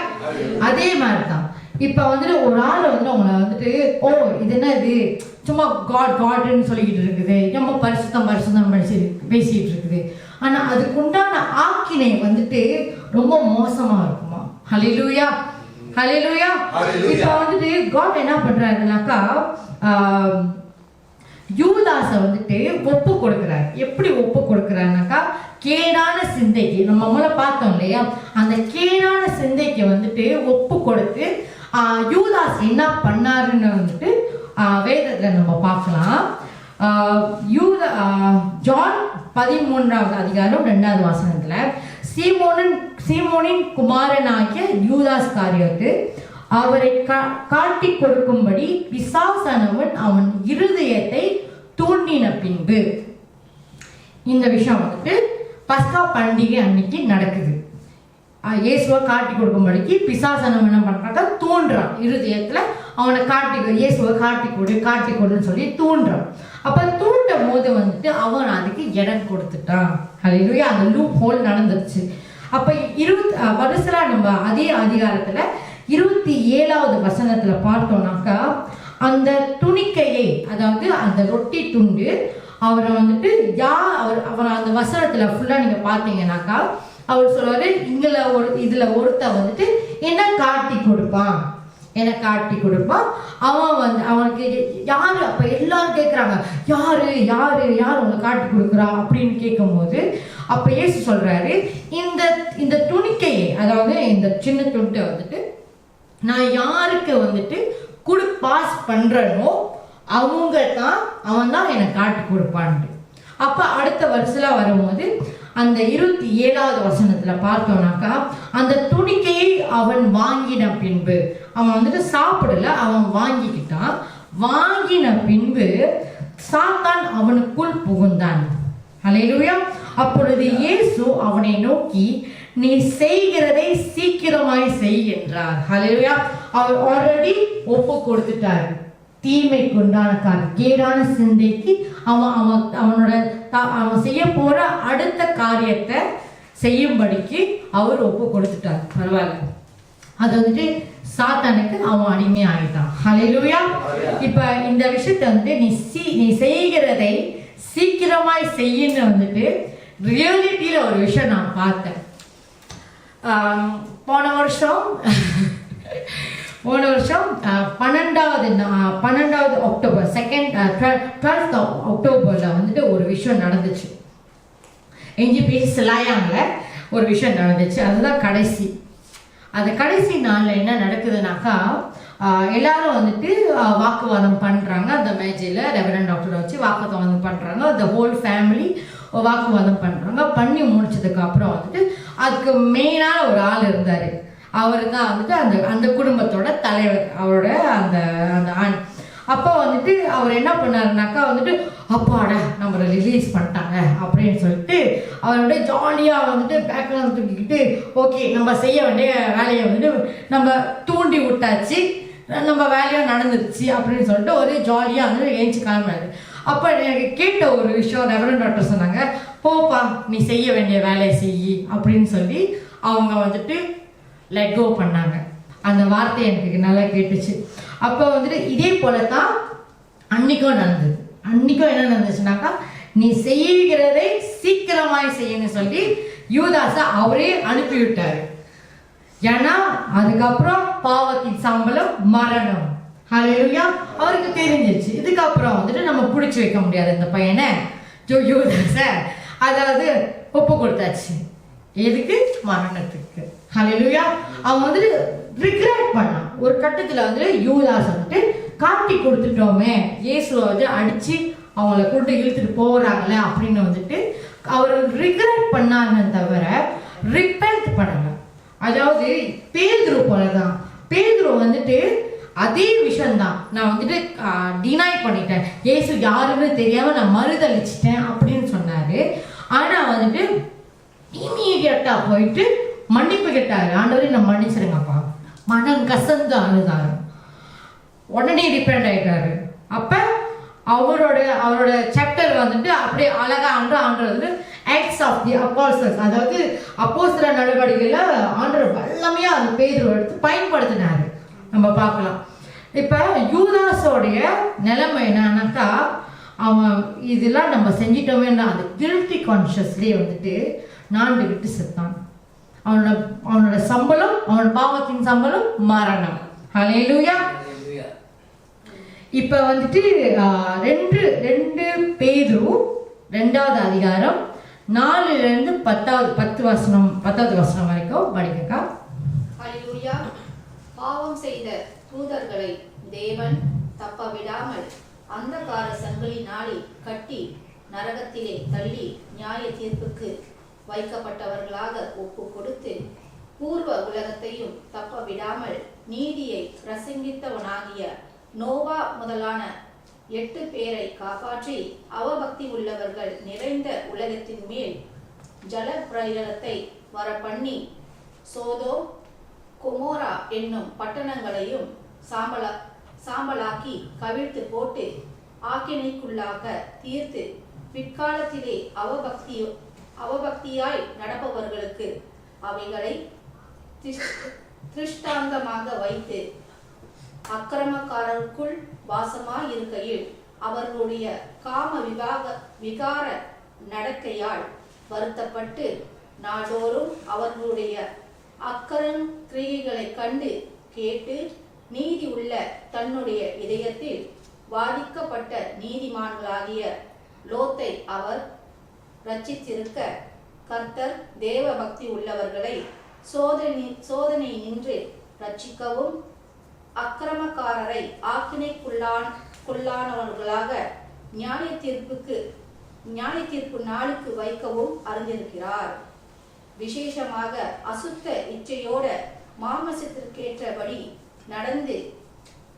அதே மாதிரி தான் இப்போ வந்துட்டு ஒரு ஆள் வந்துட்டு அவங்கள வந்துட்டு, இது என்ன, இது சும்மா காட்னு சொல்லிக்கிட்டு இருக்குது, ரொம்ப பரிசுத்தம் பேசிட்டு இருக்குது. ஆனா அதுக்குண்டான ஆக்கினை வந்துட்டு ரொம்ப மோசமா இருக்குமா. ஹல்லேலூயா. இப்போ வந்துட்டு காட் என்ன பண்றாருனாக்கா, யூதாஸை வந்துட்டு ஒப்பு கொடுக்குறாரு. எப்படி ஒப்பு கொடுக்குறாருனாக்கா, கேடான சிந்தைக்கு, நம்ம முதல்ல பார்த்தோம் இல்லையா, அந்த கேடான சிந்தைக்கு வந்துட்டு ஒப்பு கொடுத்து யூதாஸ் என்ன பண்ணாருன்னு வந்துட்டு வேதத்துல நம்ம பார்க்கலாம். ஜான் 13வது அதிகாரம் 2வது வசனத்துல, சீமோனின் குமாரனாகிய யூதாஸ் காரியத்து அவரை காட்டி கொடுக்கும்படி பிசாசானவன் அவன் இருதயத்தை தூண்டின பின்பு. இந்த விஷயம் வந்துட்டு பஸ்கா பண்டிகை அன்னைக்கு நடக்குது. இயேசுவை காட்டி கொடுக்கும்படிக்கு பிசாசானவன் என்ன பண்றாங்க, தூண்டுறான் இருதயத்துல, அவனை இயேசுவை காட்டி கொடுன்னு சொல்லி தூண்டுறான். அப்ப தூண்டும் போது வந்துட்டு அவன் அதுக்கு இடம் கொடுத்துட்டான். ஹல்லேலூயா. அந்த லூப் ஹோல் நடந்துருச்சு. அப்ப வருஷலா நம்ம அதே அதிகாரத்துல 27வது வசனத்துல பார்த்தோம்னாக்கா, அந்த துணிக்கையை, அதாவது அந்த ரொட்டி துண்டு, அவரை வந்துட்டு அவர் அந்த வசனத்துல ஃபுல்லா நீங்க பாத்தீங்கன்னாக்கா, அவர் சொல்றாரு, இதுல ஒருத்த வந்துட்டு என்ன காட்டி கொடுப்பான், எனக்கு காட்டி கொடுப்பான். அவன் வந்து அவனுக்கு யாரு, அப்ப எல்லாரும் கேட்குறாங்க, யாரு யாரு யார் உங்களை காட்டி கொடுக்குறா அப்படின்னு கேட்கும்போது அப்ப இயேசு சொல்றாரு, இந்த இந்த துணிக்கையை, அதாவது இந்த சின்ன துண்டை வந்துட்டு நான் யாருக்கு வந்துட்டு பாஸ் பண்றனோ அவன் தான் எனக்கு காட்டி கொடுப்பான்ட்டு. அப்ப அடுத்த வருஷத்துல வரும்போது அந்த 27வது வசனத்துல பார்த்தோம்னாக்கா, அந்த துணிக்கையை அவன் வாங்கின பின்பு, அவன் வந்துட்டு சாப்பிடல, அவன் வாங்கிக்கிட்டான். வாங்கின பின்பு சாத்தான் அவனுக்குள் புகுந்தான். ஹல்லேலூயா. அப்பொழுது இயேசு அவனை நோக்கி, நீ செய்கிறதை சீக்கிரமாய் செய் என்றார். ஹல்லேலூயா. அவர் ஆல்ரெடி ஒப்பு கொடுத்துட்டாரு. தீமைக்கு உண்டான கேடான சிந்தைக்கு அவன் செய்ய போற அடுத்த காரியத்தை செய்யும்படிக்கு அவர் ஒப்பு கொடுத்துட்டார். பரவாயில்ல. அது வந்துட்டு சாத்தானுக்கு அவன் அடிமை ஆகிட்டான். ஹல்லேலூயா. இப்ப இந்த விஷயத்தை வந்து நீ செய்கிறதை சீக்கிரமாய் செய்யுன்னு வந்துட்டு ரியாலிட்டியில ஒரு விஷயம் நான் பார்த்தேன். போன வருஷம் 12வது அக்டோபர் 12th அக்டோபர்ல வந்துட்டு ஒரு விஷயம் நடந்துச்சு. என்ஜிபிஎஸ் சிலாயாங்ல ஒரு விஷயம் நடந்துச்சு. அதுதான் கடைசி. அந்த கடைசி நாளில் என்ன நடக்குதுனாக்கா, எல்லாரும் வந்துட்டு வாக்குவாதம் பண்ணுறாங்க. அந்த மேஜையில் ரெவரண்ட் டாக்டரை வச்சு வாக்குவாதம் பண்ணுறாங்க. அந்த ஹோல் ஃபேமிலி வாக்குவாதம் பண்ணுறாங்க. பண்ணி முடிச்சதுக்கு அப்புறம் வந்துட்டு அதுக்கு மெயினான ஒரு ஆள் இருந்தார். அவர் தான் வந்துட்டு அந்த குடும்பத்தோட தலைவர், அவரோட அந்த அந்த ஆண். அப்போ வந்துட்டு அவர் என்ன பண்ணாருனாக்கா வந்துட்டு, அப்பாடா நம்மளை ரிலீஸ் பண்ணிட்டாங்க அப்படின்னு சொல்லிட்டு அவரோட ஜாலியாக வந்துட்டு பேக்லாம் தூக்கிக்கிட்டு, ஓகே நம்ம செய்ய வேண்டிய வேலையை வந்துட்டு நம்ம தூண்டி விட்டாச்சு, நம்ம வேலையும் நடந்துருச்சு அப்படின்னு சொல்லிட்டு ஒரு ஜாலியாக வந்து ஏஞ்சி கிளம்புனாரு. அப்போ எனக்கு கேட்ட ஒரு விஷயம், ரெவரண்ட் டாக்டர் சொன்னாங்க, போப்பா நீ செய்ய வேண்டிய வேலையை செய் அப்படின்னு சொல்லி அவங்க வந்துட்டு லெட் கோ பண்ணாங்க. அந்த வார்த்தை எனக்கு நல்லா கேட்டுச்சு. அப்போ வந்துட்டு இதே போல தான் அன்னைக்கும் நடந்தது. அன்னைக்கும் என்ன நடந்துச்சுனாக்கா, நீ செய்கிறதை சீக்கிரமாய் செய்யணும்னு சொல்லி யூதாஸை அவரே அனுப்பிவிட்டாரு. ஏன்னா அதுக்கப்புறம் பாவத்தின் சம்பளம் மரணம். ஹல்லேலூயா. அவருக்கு தெரிஞ்சிச்சு, இதுக்கப்புறம் வந்துட்டு நம்ம பிடிச்சி வைக்க முடியாது இந்த பையனை, யூதாஸை. அதாவது ஒப்பு கொடுத்தாச்சு. எதுக்கு? மரணத்துக்கு. ஹல்லேலூயா. அவன் வந்துட்டு ரிக்ரெட் பண்ணான். ஒரு கட்டத்தில் வந்துட்டு யூதாஸ் வந்துட்டு காட்டி கொடுத்துட்டோமே, இயேசுவை வந்து அடிச்சு அவங்கள கொண்டு இழுத்துட்டு போகிறாங்களே அப்படின்னு வந்துட்டு அவர் ரிக்ரெட் பண்ணாங்க, தவிர ரிப்பென்ட் பண்ணல. அதாவது பேதுரு போலதான். பேதுரு வந்துட்டு அதே விஷயம்தான், நான் வந்துட்டு டினாய் பண்ணிட்டேன், இயேசு யாருன்னு தெரியாம நான் மறுதளிச்சிட்டேன் அப்படின்னு சொன்னாரு. ஆனா வந்துட்டு இமீடியட்டா போயிட்டு மன்னிப்பு கேட்டாரு. ஆண்டவரே நான் மன்னிச்சிருங்கப்பா, மனம் கசந்து அழுதாரு, உடனே டிபெண்ட் ஆயிட்டாரு. அப்ப அவரோட சாப்டர் வந்துட்டு அப்படியே அழகா ஆண்டவர் வந்து ஆக்ட்ஸ் ஆஃப் தி அப்போஸ்தலர்ஸ், அதாவது அப்போஸ்தல நடவடிக்கையில ஆண்டவர் வல்லமையா அந்த பேதுருவை எடுத்து பயன்படுத்தினாரு. நம்ம பார்க்கலாம். இப்ப யூதாஸோடைய நிலைமை என்னன்னாக்கா, அவன் இதெல்லாம் நம்ம செஞ்சிட்டோமேன்னா அந்த கில்ட்டி கான்ஷியஸ்லேயே வந்துட்டு நான்கு விட்டு செத்தான். அவனோட சம்பளம், அவனோட பாவத்தின் சம்பளம் மரணம். ஹல்லேலூயா. இப்ப வந்துட்டு 2 பேதுரு 2வது அதிகாரம் 4லிருந்து 10வது வசனம் வரைக்கும் படிக்கக்கா. ஹல்லேலூயா. பாவம் செய்த தூதர்களை தேவன் தப்ப விடாமல் அந்தகார சங்கிலினாலே கட்டி நரகத்திலே தள்ளி நியாய தீர்ப்புக்கு வைக்கப்பட்டவர்களாக ஒப்பு கொடுத்து பூர்வ உலகத்தையும் தப்ப விடாமல் நீதியை பிரசங்கித்தவனாகிய நோவா முதலான 8 பேரை காப்பாற்றி அவபக்தி உள்ளவர்கள் நிறைந்த உலகத்தின் மேல் ஜல பிரளயத்தை வரப்பண்ணி சோதோம் கொமோரா என்னும் பட்டணங்களையும் சாம்பலாக்கி கவிழ்த்து போட்டு ஆக்கினைக்குள்ளாக தீர்த்து பிற்காலத்திலே அவபக்தியாய் நடப்பவர்களுக்கு அவைகளை திருஷ்டாந்தமாக வைத்து அக்கிரமக்காரருக்குள் வாசமாய் இருக்கையில் அவர்களுடைய காம விகார நடக்கையால் வருத்தப்பட்டு நாடோறும் அவர்களுடைய அக்கரம் கிரியைகளை கண்டு கேட்டு நீதி உள்ள தன்னுடைய இதயத்தில் வாதிக்கப்பட்ட நீதிமான்களாகிய லோத்தை அவர் ரட்சித்திருக்க, கர்த்தர் தேவ பக்தி உள்ளவர்களை சோதனை நின்று ரட்சிக்கவும், அக்கிரமக்காரரை ஆக்கினைக்குள்ளானவர்களாக நியாய தீர்ப்பு நாளுக்கு வைக்கவும் அறிந்திருக்கிறார். விசேஷமாக அசுத்த இச்சையோட மாமசத்திற்கேற்றபடி நடந்து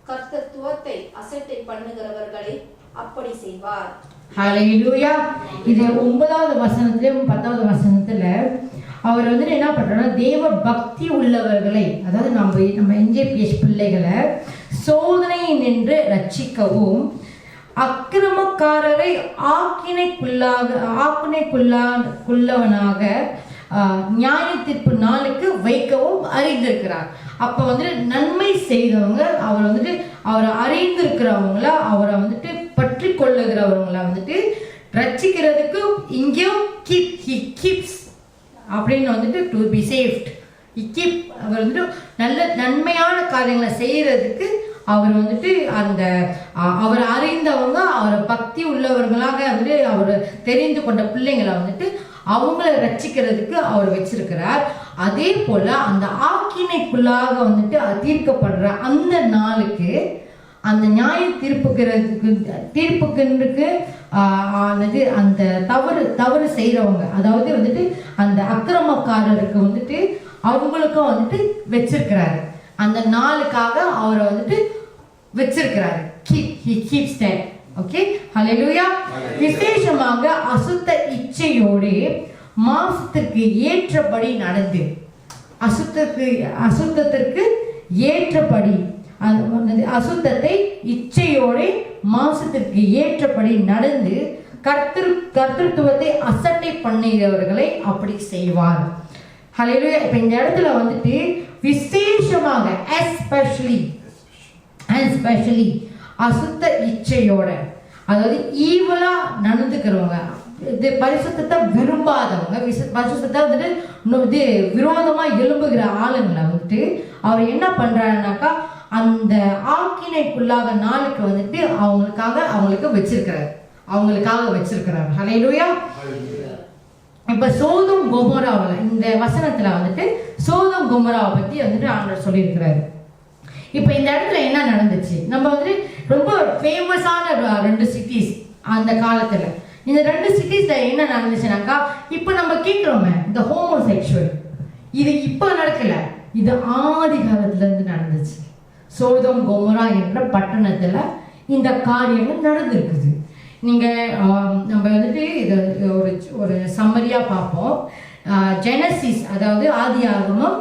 கர்த்தத்துவத்தை அசட்டை பண்ணுகிறவர்களை அப்படி செய்வார். ஹல்லேலூயா. இது 9வது வசனத்திலும் 10வது வசனத்துல அவர் வந்து என்ன பண்றாருன்னா, தேவ பக்தி உள்ளவர்களை, அதாவது நம்ம என்ஜேபிஎஸ் பிள்ளைகளை சோதனை நின்று ரட்சிக்கவும், அக்கிரமக்காரரை ஆக்கினைக்குள்ளவனாக நியாய தீர்ப்பு நாளுக்கு வைக்கவும் அறிந்திருக்கிறார். அப்போ வந்துட்டு நன்மை செய்தவங்க அவரை அறிந்திருக்கிறவங்கள, அவரை வந்துட்டு பற்றி கொள்ளுகிறவங்கள வந்துட்டு ரட்சிக்கிறதுக்கு இங்கேயும் கீப்ஸ் அப்படின்னு வந்துட்டு டு பி சேஃப்ட். அவர் வந்துட்டு நல்ல நன்மையான காரியங்களை செய்யறதுக்கு அவர் வந்துட்டு அவர் அறிந்தவங்க, அவரை பக்தி உள்ளவர்களாக வந்துட்டு அவர் தெரிந்து கொண்ட பிள்ளைங்களை வந்துட்டு அவங்கள ரட்சிக்கிறதுக்கு அவர் வச்சிருக்கிறார். அதே போல அந்த ஆக்கினைக்குள்ளாக வந்துட்டு தீர்க்கப்படுற அந்த நாளுக்கு, அந்த நியாய தீர்ப்புக்கு அந்த தவறு செய்யறவங்க, அதாவது வந்துட்டு அந்த அக்கிரமக்காரருக்கு வந்துட்டு அவங்களுக்கும் வந்துட்டு வச்சிருக்கிறாரு. அந்த நாளுக்காக அவரை வந்துட்டு வச்சிருக்கிறாரு. he keeps that. ஓகே, ஹல்லேலூயா. விசேஷமாக அசுத்த இச்சையோடு மாம்சத்திற்கு ஏற்றபடி நடந்து, அசுத்தத்திற்கு ஏற்றபடி, அசுத்தத்தை இச்சையோடு மாம்சத்திற்கு ஏற்றபடி நடந்து கர்த்தத்துவத்தை அசட்டை பண்ணுகிறவர்களை அப்படி செய்வார். ஹல்லேலூயா. இப்ப இந்த இடத்துல வந்துட்டு விசேஷமாக எஸ்பெஷலி அசுத்த இச்சையோட, அதாவது ஈவலா நடந்துக்கிறவங்க, இது பரிசுத்தத்தை விரும்பாதவங்க, பரிசுத்தத்தை வந்துட்டு விரோதமா எழும்புகிற ஆளுங்களை வந்துட்டு அவர் என்ன பண்றாருனாக்கா, அந்த ஆக்கினைக்குள்ளாக நாளுக்கு வந்துட்டு அவங்களுக்கு வச்சிருக்கிறார். ஹல்லேலூயா. இப்ப சோதோம் கொமோராவுல இந்த வசனத்துல வந்துட்டு சோதோம் கொமோராவை பத்தி வந்துட்டு ஆண்டவர் சொல்லியிருக்கிறாரு. இப்ப இந்த இடத்துல என்ன நடந்துச்சு, நம்ம வந்துட்டு ரொம்ப ஃபேமஸான 2 சிட்டிஸ் அந்த காலத்துல. இந்த 2 சிட்டிஸ்ல என்ன நடந்துச்சுனாக்கா, இப்ப நம்ம கேட்கிறோமே இந்த ஹோமோசெக்சுவல், இது இப்ப நடக்கல, இது ஆதி காலத்துல இருந்து நடந்துச்சு. சோதோம் கொமோரா என்ற பட்டணத்துல இந்த காரியங்கள் நடந்திருக்குது. நீங்க நம்ம வந்துட்டு இது ஒரு சம்மரியா பார்ப்போம். ஜெனசிஸ், அதாவது ஆதியாகமம்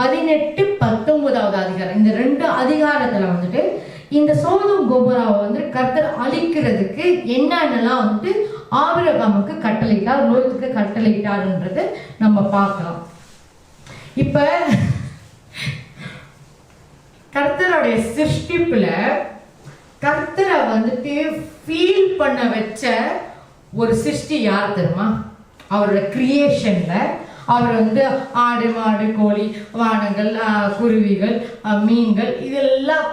18-19வது அதிகாரம், இந்த 2 அதிகாரத்துல வந்துட்டு இந்த சோதோம் கொமோராவை வந்து கர்த்தர் அழிக்கிறதுக்கு என்னென்னலாம் வந்துட்டு ஆபிரகாமுக்கு கட்டளையிட்டார், லோத்துக்கு கட்டளையிட்டார்ன்றது நம்ம பார்க்கலாம். இப்ப கர்த்தருடைய சிருஷ்டிப்புல கர்த்தரை வந்துட்டு ஃபீல் பண்ண வச்ச ஒரு சிருஷ்டி யார் தெரியுமா? அவரோட கிரியேஷன்ல அவர் வந்து ஆடு மாடு கோழி வானங்கள் குருவிகள் மீன்கள் இதெல்லாம்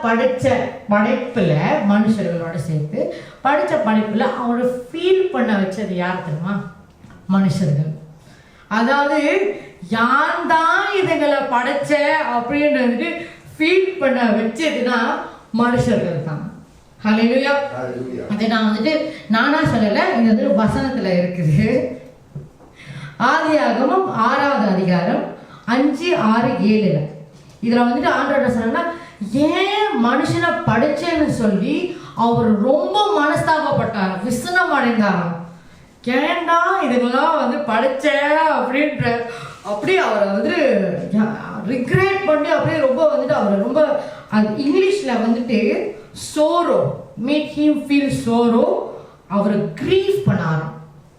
படைப்புல மனுஷர்களோட சேர்த்து படைச்ச படைப்புல அவரை ஃபீல் பண்ண வச்சது யார் தெரியுமா? மனுஷர்கள். அதாவது யார் தான் இதுங்களை படைச்ச அப்படின்றது ஃபீல் பண்ண வச்சதுன்னா மனுஷர்கள் தான். ஹல்லேலூயா. அதை நான் வந்துட்டு நானா சொல்லல, இது வந்து வசனத்துல இருக்குது. ஆதியாகமம் 6வது அதிகாரம் 5, 6, 7 இதுல வந்துட்டு ஆண்டவர் சொன்னா, ஏன் மனுஷனை படைச்சேன்னு சொல்லி அவர் ரொம்ப மனஸ்தாபப்பட்டார், விசனம் அடைந்தார். ஏண்டா இதுக்கெல்லாம் வந்து படைச்ச அப்படின்ற அப்படியே அவரை வந்து ரிக்ரெட் பண்ணி அப்படியே ரொம்ப வந்துட்டு அவரை ரொம்ப இங்கிலீஷ்ல வந்துட்டு sorrow, make him feel sorrow, அவர் கிரீஃப் பண்ணாராம்,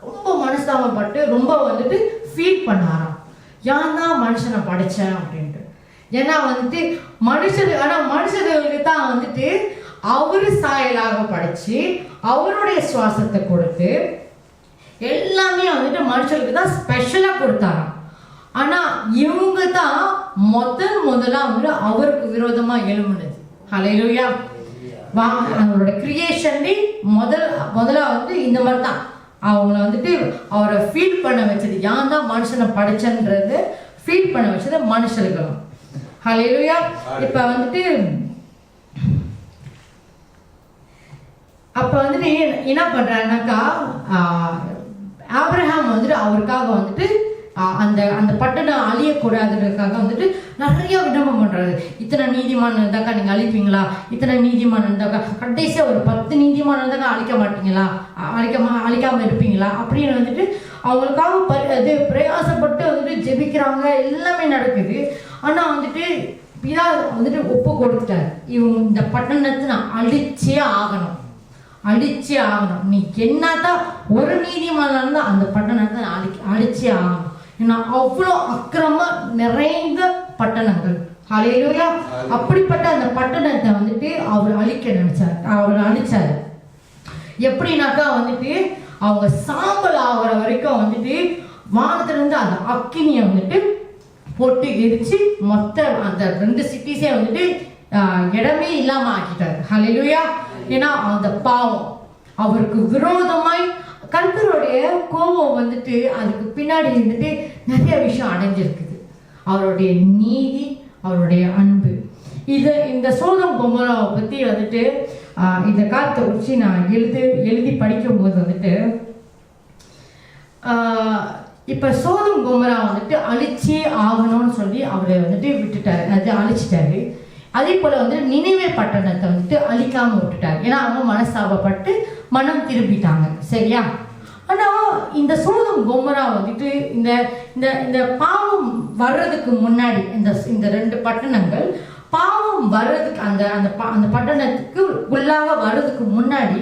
ரொம்ப மனஸ்தாபப்பட்டு ரொம்ப வந்துட்டு ஃபீல் பண்ணாராம், ஏன் தான் மனுஷனை படைச்சேன் அப்படின்ட்டு. ஏன்னா வந்துட்டு மனுஷர்களுக்கு தான் வந்துட்டு அவரு சாயலாக படைச்சு அவருடைய சுவாசத்தை கொடுத்து எல்லாமே வந்துட்டு மனுஷர்களுக்கு தான் ஸ்பெஷலா கொடுத்தாராம். ஆனா இவங்க தான் முதலா வந்து அவருக்கு விரோதமா எழும்புனது. ஹல்லேலூயா. அவங்களோட கிரியேஷன்ல முதல்ல வந்து இந்த மாதிரி தான் அவங்கள வந்துட்டு அவரை ஃபீல் பண்ண வச்சது. யான் தான் மனுஷனை படைச்சன்றது ஃபீல் பண்ண வச்சது மனுஷர்களும். ஹல்லேலூயா. இப்ப வந்துட்டு அப்ப வந்துட்டு என்ன பண்றாருனாக்கா, ஆபிரகாம் வந்துட்டு அவருக்காக வந்துட்டு அந்த அந்த பட்டணம் அழியக்கூடாதுன்றதுக்காக வந்துட்டு நிறைய விண்ணப்பம் பண்றாரு. இத்தனை நீதிமான் இருந்தாக்கா நீங்க அழிப்பீங்களா, இத்தனை நீதிமான் இருந்தாக்கா கடைசியா ஒரு 10 நீதிமான் இருந்தாக்கா அழிக்க மாட்டீங்களா, அழிக்காம இருப்பீங்களா அப்படின்னு வந்துட்டு அவங்களுக்காக இது பிரயாசப்பட்டு வந்துட்டு ஜெபிக்கிறாங்க. எல்லாமே நடக்குது. ஆனா வந்துட்டு பிதா வந்துட்டு ஒப்பு கொடுத்துட்டாரு, இவங்க இந்த பட்டணத்தை நான் அழிச்சே ஆகணும். நீ என்னதான் ஒரு நீதிமான் இருந்தா அந்த பட்டணத்தை அழிச்சே ஆகணும். ஏன்னா அவ்வளோ அக்கிரம நிறைந்த பட்டணங்கள். ஹல்லேலூயா. அப்படிப்பட்ட அந்த பட்டணத்தை வந்துட்டு அவர் அழிச்சாரு. எப்படின்னாக்கா வந்துட்டு அவங்க சாம்பல் ஆகிற வரைக்கும் வந்துட்டு வானத்திலிருந்து அந்த அக்கினியை வந்துட்டு போட்டு எரிச்சு மொத்த அந்த 2 சிட்டிஸே வந்துட்டு இடமே இல்லாம ஆக்கிட்டாரு. ஹல்லேலூயா. ஏன்னா அந்த பாவம் அவருக்கு விரோதமாய் கர்த்தருடைய கோபம் வந்துட்டு அதுக்கு பின்னாடி வந்துட்டு நிறைய விஷயம் அடைஞ்சிருக்குது. அவருடைய நீதி, அவருடைய அன்பு. இந்த சோதம் கொமோராவை பத்தி வந்துட்டு இந்த காலத்தை வச்சு நான் எழுதி படிக்கும் போது வந்துட்டு இப்ப சோதம் கொமோரா வந்துட்டு அழிச்சே ஆகணும்னு சொல்லி அவரை வந்துட்டு விட்டுட்டாரு, அது அழிச்சிட்டாரு. அதே போல வந்து நினைவே பட்டணத்தை வந்துட்டு அழிக்காம விட்டுட்டாரு. ஏன்னா அவங்க மனஸ்தாபப்பட்டு மனம் திரும்பிட்டாங்க. சரியா? ஆனா இந்த சோதம் கொமோரா வந்துட்டு இந்த இந்த இந்த பாவம் வர்றதுக்கு முன்னாடி இந்த 2 பட்டணங்கள் பாவம் வர்றதுக்கு அந்த பட்டணத்துக்கு உள்ளாக வர்றதுக்கு முன்னாடி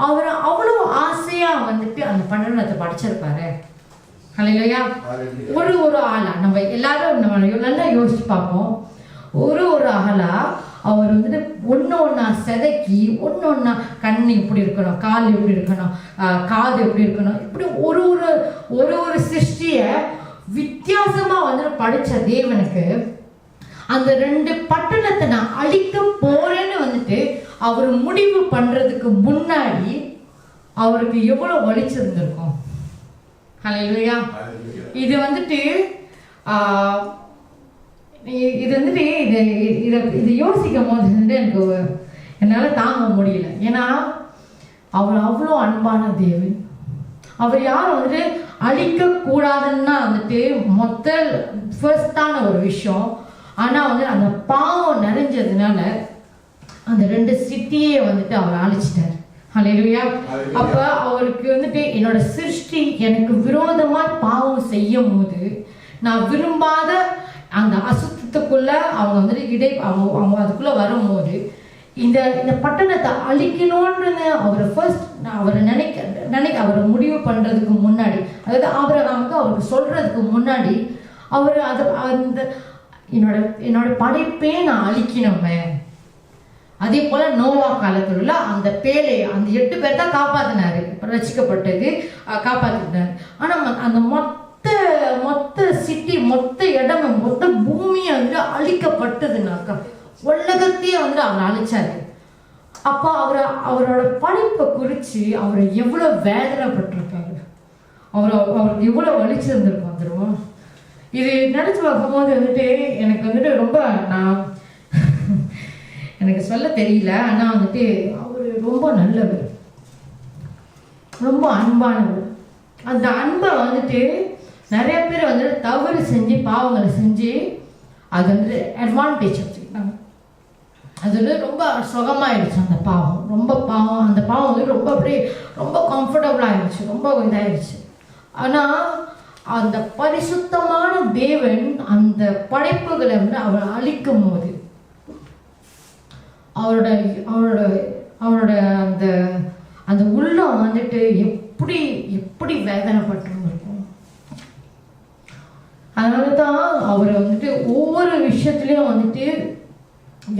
அவர் அவ்வளவு ஆசையா வந்துட்டு அந்த பட்டணத்தை படைச்சிருப்பாரு. ஹல்லேலூயா. ஒரு ஆளா நம்ம எல்லாரும் நம்ம நல்லா யோசிச்சு பார்ப்போம். ஒரு ஆளா அவர் வந்துட்டு ஒன்னா செதைக்கி ஒன்னா கண்ணு இப்படி இருக்கணும், கால் எப்படி இருக்கணும், காது எப்படி இருக்கணும், இப்படி ஒரு சிருஷ்டிய வித்தியாசமா வந்து படிச்ச தேவனுக்கு அந்த 2 பட்டணத்தை நான் அழிக்க போறேன்னு வந்துட்டு அவர் முடிவு பண்றதுக்கு முன்னாடி அவருக்கு எவ்வளவு வலிச்சிருந்திருக்கும். ஹல்லேலூயா. இது வந்துட்டு இது யோசிக்கும் போது வந்துட்டு எனக்கு என்னால் தாங்க முடியல. ஏன்னா அவர் அவ்வளோ அன்பான தேவன். அவர் யாரும் வந்துட்டு அழிக்க கூடாதுன்னா வந்துட்டு ஃபர்ஸ்டான ஒரு விஷயம். ஆனால் வந்து அந்த பாவம் நிறைஞ்சதுனால அந்த 2 சிட்டியே வந்துட்டு அவர் அழிச்சிட்டார். ஹல்லேலூயா. அப்ப அவருக்கு வந்துட்டு என்னோட சிருஷ்டி எனக்கு விரோதமா பாவம் செய்யும் போது நான் விரும்பாத அந்த அசுத்தத்துக்குள்ள அவங்க வந்துட்டு அவங்க அதுக்குள்ள வரும்போது இந்த பட்டணத்தை அழிக்கணும்னு அவர் நினைக்க அவர் முடிவு பண்றதுக்கு முன்னாடி, அதாவது ஆபிரகாமுக்கு அவருக்கு சொல்றதுக்கு முன்னாடி அவர் அந்த என்னோட படைப்பே நான் அழிக்கணுமே. அதே போல நோவா காலத்தில் உள்ள அந்த பேலை அந்த 8 பேர் தான் காப்பாத்தினாரு, ரசிக்கப்பட்டது காப்பாத்தினாரு. ஆனா அந்த மொத்த சிட்டி, மொத்த இடம், மொத்த பூமியை வந்து அழிக்கப்பட்டதுனாக்கா உலகத்தையே வந்து அவர் அழிச்சாரு. அப்ப அவரோட படைப்பை குறிச்சு அவர் எவ்வளவு வேதனைப்பட்டிருக்காரு, அவருக்கு எவ்வளவு வலிச்சிருந்திருக்கும் தெரியுமா? இது நினைச்சு பார்க்கும்போது வந்துட்டு எனக்கு வந்துட்டு ரொம்ப எனக்கு சொல்ல தெரியல. ஆனா வந்துட்டு அவர் ரொம்ப நல்லவர், ரொம்ப அன்பானவர். அந்த அன்பை வந்துட்டு நிறைய பேர் வந்துட்டு தவறு செஞ்சு பாவங்களை செஞ்சு அது வந்துட்டு அட்வான்டேஜ் வச்சுக்கிட்டாங்க. அது வந்து ரொம்ப சுகமாயிடுச்சு. அந்த பாவம் அந்த பாவம் வந்து ரொம்ப அப்படியே ரொம்ப கம்ஃபர்டபுள் ஆயிடுச்சு, ரொம்ப இதாயிடுச்சு. ஆனா அந்த பரிசுத்தமான தேவன் அந்த படைப்புகளை வந்து அவர் அழிக்கும் போது அவரோட அந்த உள்ளம் வந்துட்டு எப்படி வேதனைப்பட்டிருந்திருக்கும். அதனாலதான் அவரை வந்துட்டு ஒவ்வொரு விஷயத்துலயும் வந்துட்டு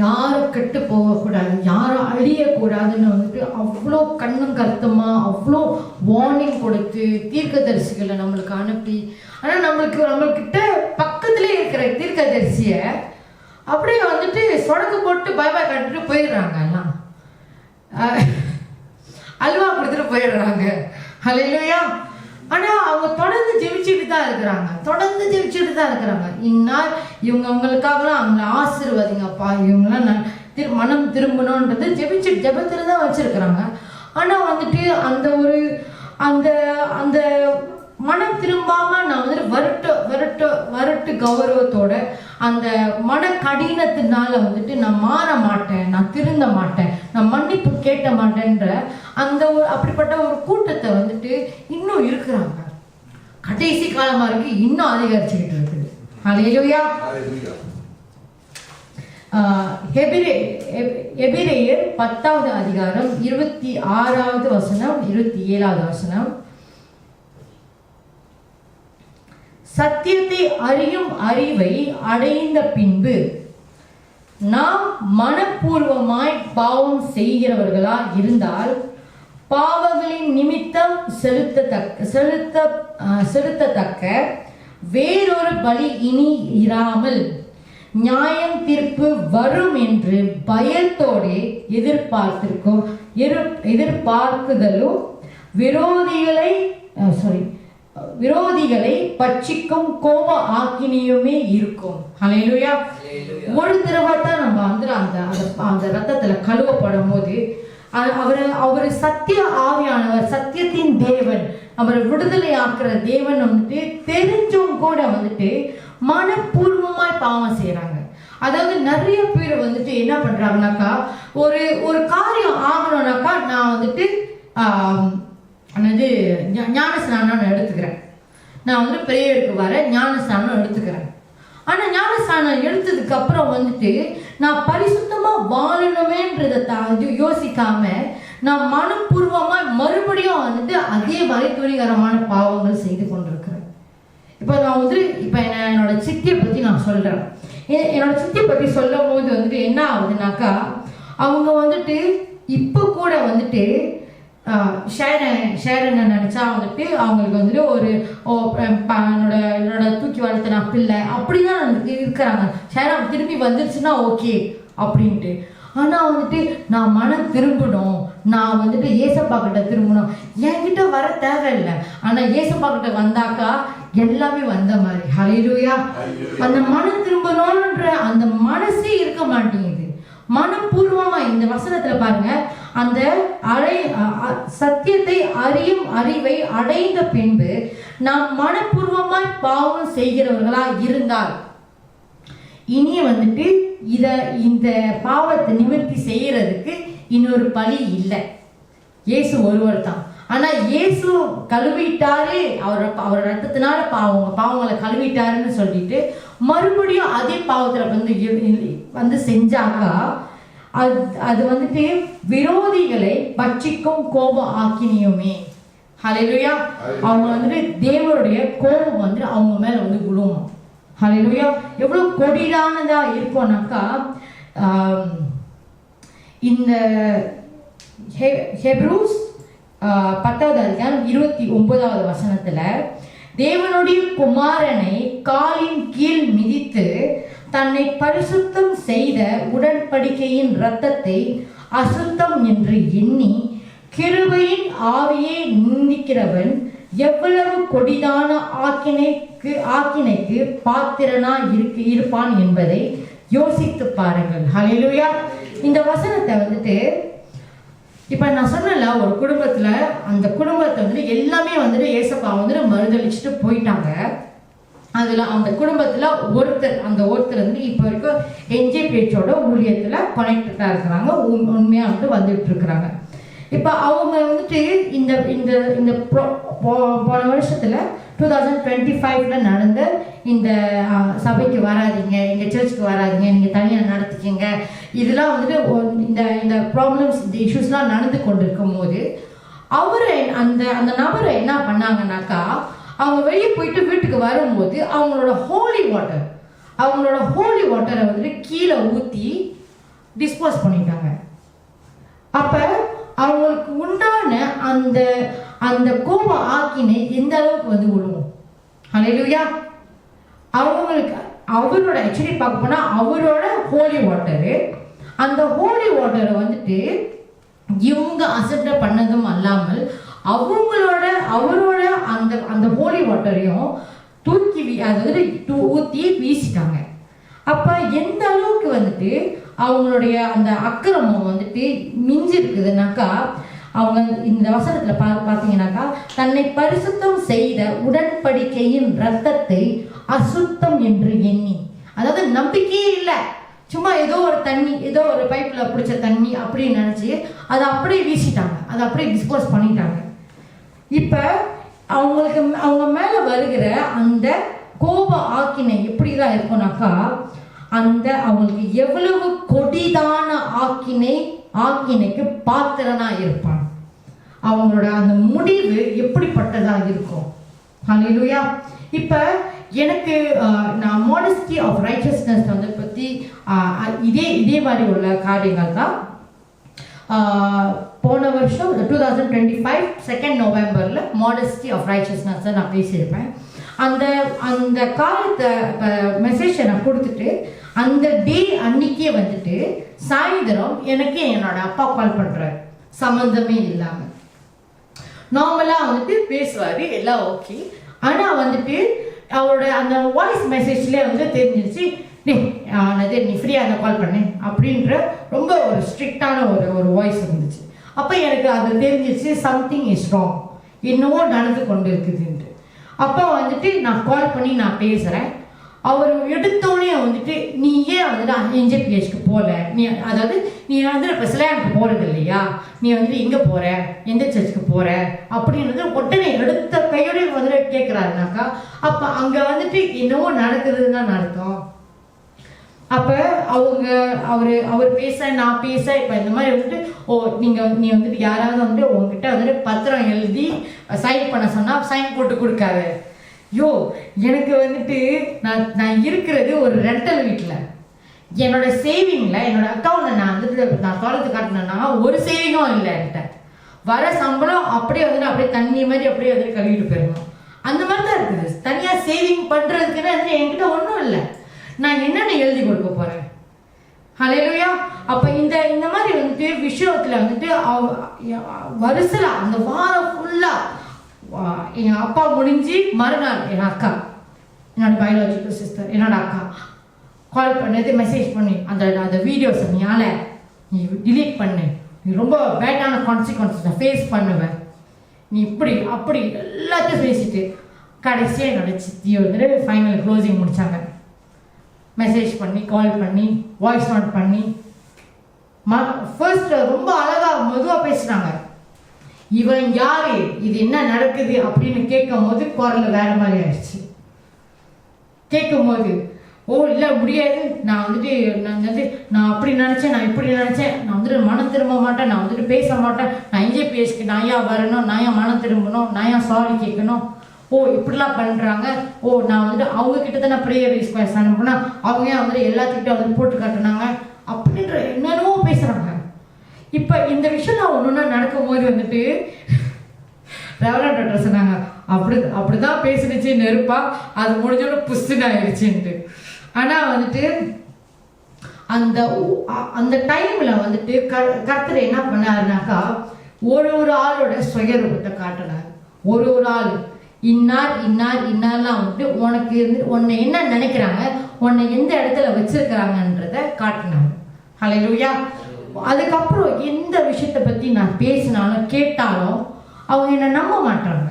யாரும் கெட்டு போகக்கூடாது, யாரும் அழியக்கூடாதுன்னு வந்துட்டு அவ்வளோ கண்ணும் கருத்துமா அவ்வளோ வார்னிங் கொடுத்து தீர்க்கதரிசிகளை நம்மளுக்கு அனுப்பி. ஆனால் நம்மள்கிட்ட பக்கத்திலே இருக்கிற தீர்க்கதரிசியை அப்படியே வந்துட்டு சொடக்கு போட்டு பை பை கட்டிட்டு போயிடுறாங்க எல்லாம். அல்வா கொடுத்துட்டு போயிடுறாங்க. ஹல்லேலூயா. ஆனால் அவங்க தொடர்ந்து ஜெபிச்சுட்டு தான் இருக்கிறாங்க. இன்னார் இவங்க அவங்களுக்காகலாம் அவங்கள ஆசீர்வதிங்கப்பா, இவங்களாம் மனம் திரும்பணுன்றது ஜெபத்தில் தான் வச்சிருக்கிறாங்க. ஆனால் வந்துட்டு அந்த மனம் திரும்பாம நான் வந்துட்டு வரட்டு கௌரவத்தோட அந்த மன கடினத்தினால வந்துட்டு நான் மாற மாட்டேன், நான் திருந்த மாட்டேன், நான் மன்னிப்பு கேட்க மாட்டேன்ற அப்படிப்பட்ட ஒரு கூட்டத்தை வந்துட்டு இன்னும் இருக்கிறாங்க. கடைசி காலமா இருக்கு, இன்னும் அதிகரிச்சுக்கிட்டு இருக்குது. ஹல்லேலூயா. எபிரேயர் 10வது அதிகாரம் 26வது வசனம் 27வது வசனம். சத்தியத்தை அறியும் அறிவை அடைந்த பின்பு நாம் மனப்பூர்வமாய் பாவம் செய்கிறவர்களா இருந்தால் பாவங்களின் நிமித்தம் செலுத்தத்தக்க வேறொரு பலி இனி இராமல் நியாயம் தீர்ப்பு வரும் என்று பயத்தோடு எதிர்பார்க்குதலும் விரோதிகளை பட்சிக்கும் கோப ஆக்கினியுமே இருக்கும். ஹல்லேலூயா. ஒரு தடவை தான் நம்ம வந்து அந்த ரத்தத்துல கழுவப்படும் போது அவர் சத்திய ஆவியானவர், சத்தியத்தின் தேவன், அவர் விடுதலை ஆக்குற தேவன் வந்துட்டு தெரிஞ்சும் கூட வந்துட்டு மனப்பூர்வமாய் பாவம் செய்யறாங்க. அதாவது நிறைய பேர் வந்துட்டு என்ன பண்றாங்கனாக்கா, ஒரு காரியம் ஆகணும்னாக்கா நான் வந்துட்டு ஞானஸ்நானம் எடுத்துக்கிறேன், நான் வந்து பிரேயருக்கு வர ஞானஸ்நானம் எடுத்துக்கிறேன். ஆனா ஞானஸ்நானம் எடுத்ததுக்கு அப்புறம் வந்துட்டு நான் பரிசுத்தமா வாழணுமேன்றதை யோசிக்காம நான் மனப்பூர்வமா மறுபடியும் வந்துட்டு அதே மாதிரி துணிகரமான பாவங்கள் செய்து கொண்டிருக்கிறேன். இப்போ என்னோட சித்தியை பத்தி நான் சொல்றேன். என்னோட சித்தியை பத்தி சொல்லும் போது வந்துட்டு என்ன ஆகுதுனாக்கா, அவங்க வந்துட்டு இப்போ கூட வந்துட்டு ஷேரன் நினைச்சா வந்துட்டு அவங்களுக்கு வந்துட்டு என்னோட தூக்கி வளர்த்த நான் பிள்ளை அப்படிதான் இருக்கிறாங்க. ஷேரன் திரும்பி வந்துருச்சுன்னா ஓகே அப்படின்ட்டு. ஆனா வந்துட்டு நான் மனம் திரும்பணும், நான் வந்துட்டு ஏசப்பா கிட்ட திரும்பணும், என்கிட்ட வர தேவையில்லை. ஆனா ஏசப்பா கிட்ட வந்தாக்கா எல்லாமே வந்த மாதிரி. ஹல்லேலூயா. அந்த மனம் திரும்பணும்ன்ற அந்த மனசே இருக்க மாட்டேங்குது. மனப்பூர்வமா இந்த வசனத்துல பாருங்க, அந்த சத்தியத்தை அறியும் அறிவை அடைந்த பின்பு நாம் மனப்பூர்வமாய் பாவம் செய்கிறவர்களா இருந்தால் இனி வந்துட்டு இந்த பாவத்தை நிவர்த்தி செய்யறதுக்கு இன்னொரு பலி இல்லை, இயேசு ஒருவர் தான். ஆனா இயேசு கழுவிட்டாரு, அவர் ரத்தத்தினால பாவங்களை கழுவிட்டாருன்னு சொல்லிட்டு மறுபடியும் அதே பாவத்துல வந்து செஞ்சாக்கா அது வந்துட்டு விரோதிகளை பட்சிக்கும் கோப ஆக்கினியுமே. ஹல்லேலூயா. அவங்க வந்துட்டு தேவனுடைய கோபம் வந்து அவங்க மேல வந்து விழுவும். ஹல்லேலூயா. எவ்வளவு கொடிதானதா இருக்கும்னாக்கா, இந்த ஹெப்ரூஸ் 10வது அதிகாரம் 29வது வசனத்துல தேவனுடைய குமாரனை காலின் கீழ் மிதித்து தன்னை பரிசுத்தம் செய்த உடன்படிக்கையின் இரத்தத்தை அசுத்தம் என்று எண்ணி கிருபையின் ஆவியை நிந்திக்கிறவன் எவ்வளவு கொடிதான ஆக்கினைக்கு பாத்திரனா இருப்பான் என்பதை யோசித்து பாருங்கள். ஹல்லேலூயா. இந்த வசனத்தை வந்துட்டு இப்ப நான் சொன்னல, ஒரு குடும்பத்துல அந்த குடும்பத்தை வந்துட்டு எல்லாமே வந்துட்டு ஏசப்பா வந்துட்டு மறுதளிச்சுட்டு போயிட்டாங்க. அதுல அந்த குடும்பத்துல ஒருத்தர் வந்து இப்ப வரைக்கும் என்ஜிபிஹெச்சோட ஊழியத்துல கனெக்டடா இருக்கிறாங்க, உண்மையா வந்துட்டு இருக்கிறாங்க. இப்ப அவங்க வந்துட்டு இந்த போன வருஷத்துல 2025 நடந்த இந்த சபைக்கு வராதிங்க, எங்க சர்ச்சுக்கு வராதிங்க, நீங்க தனியா நடத்திக்கிங்க, இதெல்லாம் வந்துட்டு இந்த ப்ராப்ளம்ஸ், இந்த இஷ்யூஸ்லாம் நடந்து கொண்டிருக்கும் போது அந்த நபரை என்ன பண்ணாங்கன்னாக்கா, அவங்க வெளியே போயிட்டு வீட்டுக்கு வரும்போது அவங்களோட ஹோலி வாட்டரை வந்துட்டு கீழே ஊற்றி டிஸ்போஸ் பண்ணிட்டாங்க. அப்ப அவங்களுக்கு உண்டான அந்த கோப ஆக்கினை எந்த அளவுக்கு வந்து விழுவும். ஹல்லேலூயா. அவங்களுக்கு அவரோட ஆக்சுவலி பார்க்க போனா அவரோட ஹோலி வாட்டரு, அந்த ஹோலி வாட்டரை வந்துட்டு இவங்க அசப்ட் பண்ணதும் அல்லாமல் அவரோட அந்த ஹோலி வாட்டரையும் தூக்கி அதாவது ஊற்றி வீசிட்டாங்க. அப்போ எந்த அளவுக்கு வந்துட்டு அவங்களுடைய அந்த அக்கிரமம் வந்துட்டு மிஞ்சி இருக்குதுனாக்கா, அவங்க இந்த வசனத்தில் பார்த்தீங்கன்னாக்கா, தன்னை பரிசுத்தம் செய்த உடன்படிக்கையின் இரத்தத்தை அசுத்தம் என்று எண்ணி, அதாவது நம்பிக்கையே இல்லை, சும்மா ஏதோ ஒரு தண்ணி, ஏதோ ஒரு பைப்பில் பிடிச்ச தண்ணி அப்படின்னு நினச்சி அதை அப்படியே வீசிட்டாங்க, அதை அப்படியே டிஸ்போஸ் பண்ணிட்டாங்க. இப்போ அவங்க மேலே வருகிற அந்த கோப ஆக்கினை எப்படி தான் இருக்கும்னாக்கா, அந்த அவங்களுக்கு எவ்வளவு கொடிதான ஆக்கினைக்கு பாத்திரனா இருப்பான், அவங்களோட அந்த முடிவு எப்படிப்பட்டதா இருக்கும். ஹல்லேலூயா. இப்போ எனக்கு நான் மாடஸ்டி ஆஃப் ரைச்சஸ்னஸ் வந்து பற்றி இதே மாதிரி உள்ள காரியங்கள் தான் போன வருஷம் 2025 2 நவம்பரில் மாடஸ்டி ஆஃப் ரைச்சஸ்னஸ் நான் பேசியிருப்பேன். அந்த காலத்தை மெசேஜை நான் கொடுத்துட்டு அந்த டே அன்னைக்கே வந்துட்டு சாயந்தரம் எனக்கு என்னோட அப்பா கால் பண்ணுறாரு, சம்மந்தமே இல்லாமல். நார்மலாக வந்துட்டு பேசுவார், எல்லாம் ஓகே. ஆனால் வந்துட்டு அவரோட அந்த வாய்ஸ் மெசேஜ்லேயே வந்து தெரிஞ்சிருச்சு, நீ ஃப்ரீயாக இருந்தால் கால் பண்ணு அப்படின்ற ரொம்ப ஒரு ஸ்ட்ரிக்டான ஒரு வாய்ஸ் இருந்துச்சு. அப்போ எனக்கு அது தெரிஞ்சிருச்சு, சம்திங் இஸ் ராங், என்னவோ நடந்து கொண்டு இருக்குதுன்ட்டு. அப்போ வந்துட்டு நான் கால் பண்ணி நான் பேசுகிறேன். அவர் எடுத்தோடனே வந்துட்டு நீ ஏன் வந்துட்டு NJPHக்கு போகல, நீ வந்து இப்போ சிலையானுக்கு போகிறது இல்லையா, நீ வந்துட்டு எங்கே போகிற, எந்த சர்ச்சுக்கு போகிற அப்படின்றது உடனே எடுத்த கையோடய வந்துட்டு கேட்குறாருனாக்கா, அப்போ அங்கே வந்துட்டு என்னவோ நடக்குதுன்னு தான் அர்த்தம். அப்போ அவர் பேச நான் பேச இப்போ இந்த மாதிரி வந்துட்டு நீ வந்துட்டு யாராவது வந்துட்டு உங்ககிட்ட வந்துட்டு பத்திரம் எழுதி சைன் பண்ண சொன்னால் சைன் போட்டு கொடுக்காத. எனக்கு வந்துட்டு நான் இருக்கிறது ஒரு ரெண்டல் வீட்டில், என்னோட சேவிங்கில் என்னோட அக்கௌண்ட்டில் நான் வந்துட்டு நான் தொலைத்து காட்டினேன்னா ஒரு சேவிங்கும் இல்லை என்கிட்ட. வர சம்பளம் அப்படியே வந்துட்டு அப்படியே தண்ணி மாதிரி அப்படியே வந்துட்டு கழுவிட்டு போயிடணும், அந்த மாதிரி தான் இருக்குது. தனியாக சேவிங் பண்ணுறதுக்குன்னு வந்துட்டு என்கிட்ட ஒன்றும் இல்லை. நான் என்னென்ன எழுதி கொடுக்க போகிறேன். ஹல்லேலூயா. அப்போ இந்த மாதிரி வந்துட்டு விஷயத்தில் வந்துட்டு வருஷம் அந்த வாரம் ஃபுல்லாக எங்கள் அப்பா முடிஞ்சு மறுநாள் என் அக்கா, என்னோட பயாலஜிக்கல் சிஸ்டர், என்னோட அக்கா கால் பண்ணது, மெசேஜ் பண்ணி அந்த வீடியோஸை நீ டிலீட் பண்ணு, நீ ரொம்ப பேடான கான்சிக்வன்ஸை ஃபேஸ் பண்ணுவேன், நீ இப்படி அப்படி எல்லாத்தையும் பேசிட்டு கடைசியாக என்னோட சித்தியை வந்துட்டு ஃபைனல் க்ளோசிங் முடித்தாங்க. மெசேஜ் பண்ணி கால் பண்ணி வாய்ஸ் நோட் பண்ணி ஃபர்ஸ்ட் ரொம்ப அழகாக மெதுவாக பேசுகிறாங்க. இவன் யாரு, இது என்ன நடக்குது அப்படின்னு கேட்கும் போது குரல் வேற மாதிரி ஆயிடுச்சு. கேட்கும் போது இல்லை முடியாது, நான் அப்படி நினச்சேன், நான் இப்படி நினச்சேன், நான் வந்துட்டு மனம் திரும்ப மாட்டேன், நான் வந்துட்டு பேச மாட்டேன், நான் NJPHக்கு நான் ஏன் வரணும், நான் ஏன் மனம் திரும்பணும், நான் ஏன் சாரி கேட்கணும், இப்படிலாம் பண்ணுறாங்க, நான் வந்துட்டு அவங்க கிட்ட தான் நான் ப்ரேயர் ரிக்வெஸ்ட் அனுப்புனா அவங்க ஏன் வந்துட்டு எல்லாத்துக்கிட்ட வந்துட்டு போட்டு காட்டினாங்க அப்படின்ற என்னென்னவோ பேசுகிறாங்க. இப்போ இந்த விஷயம் நான் ஒன்று நடக்கும் போது வந்துட்டு ரெவரண்ட் டாக்டர் சொன்னாங்க, அப்படிதான் பேசிடுச்சு நெருப்பா, அது முடிஞ்சோட புஷ்டுன்னு ஆயிடுச்சுன்ட்டு. ஆனால் வந்துட்டு அந்த டைமில் வந்துட்டு கர்த்தர் என்ன பண்ணாருனாக்கா, ஒரு ஆளோட சுயரூபத்தை காட்டினார். ஒரு ஆள் இன்னார்லாம் வந்துட்டு உனக்கு உன்னை என்ன நினைக்கிறாங்க, உன்னை எந்த இடத்துல வச்சிருக்கிறாங்கன்றத காட்டினாங்க. ஹல்லேலூயா. அதுக்கப்புறம் எந்த விஷயத்தை பற்றி நான் பேசினாலும் கேட்டாலும் அவங்க என்னை நம்ப மாட்டாங்க.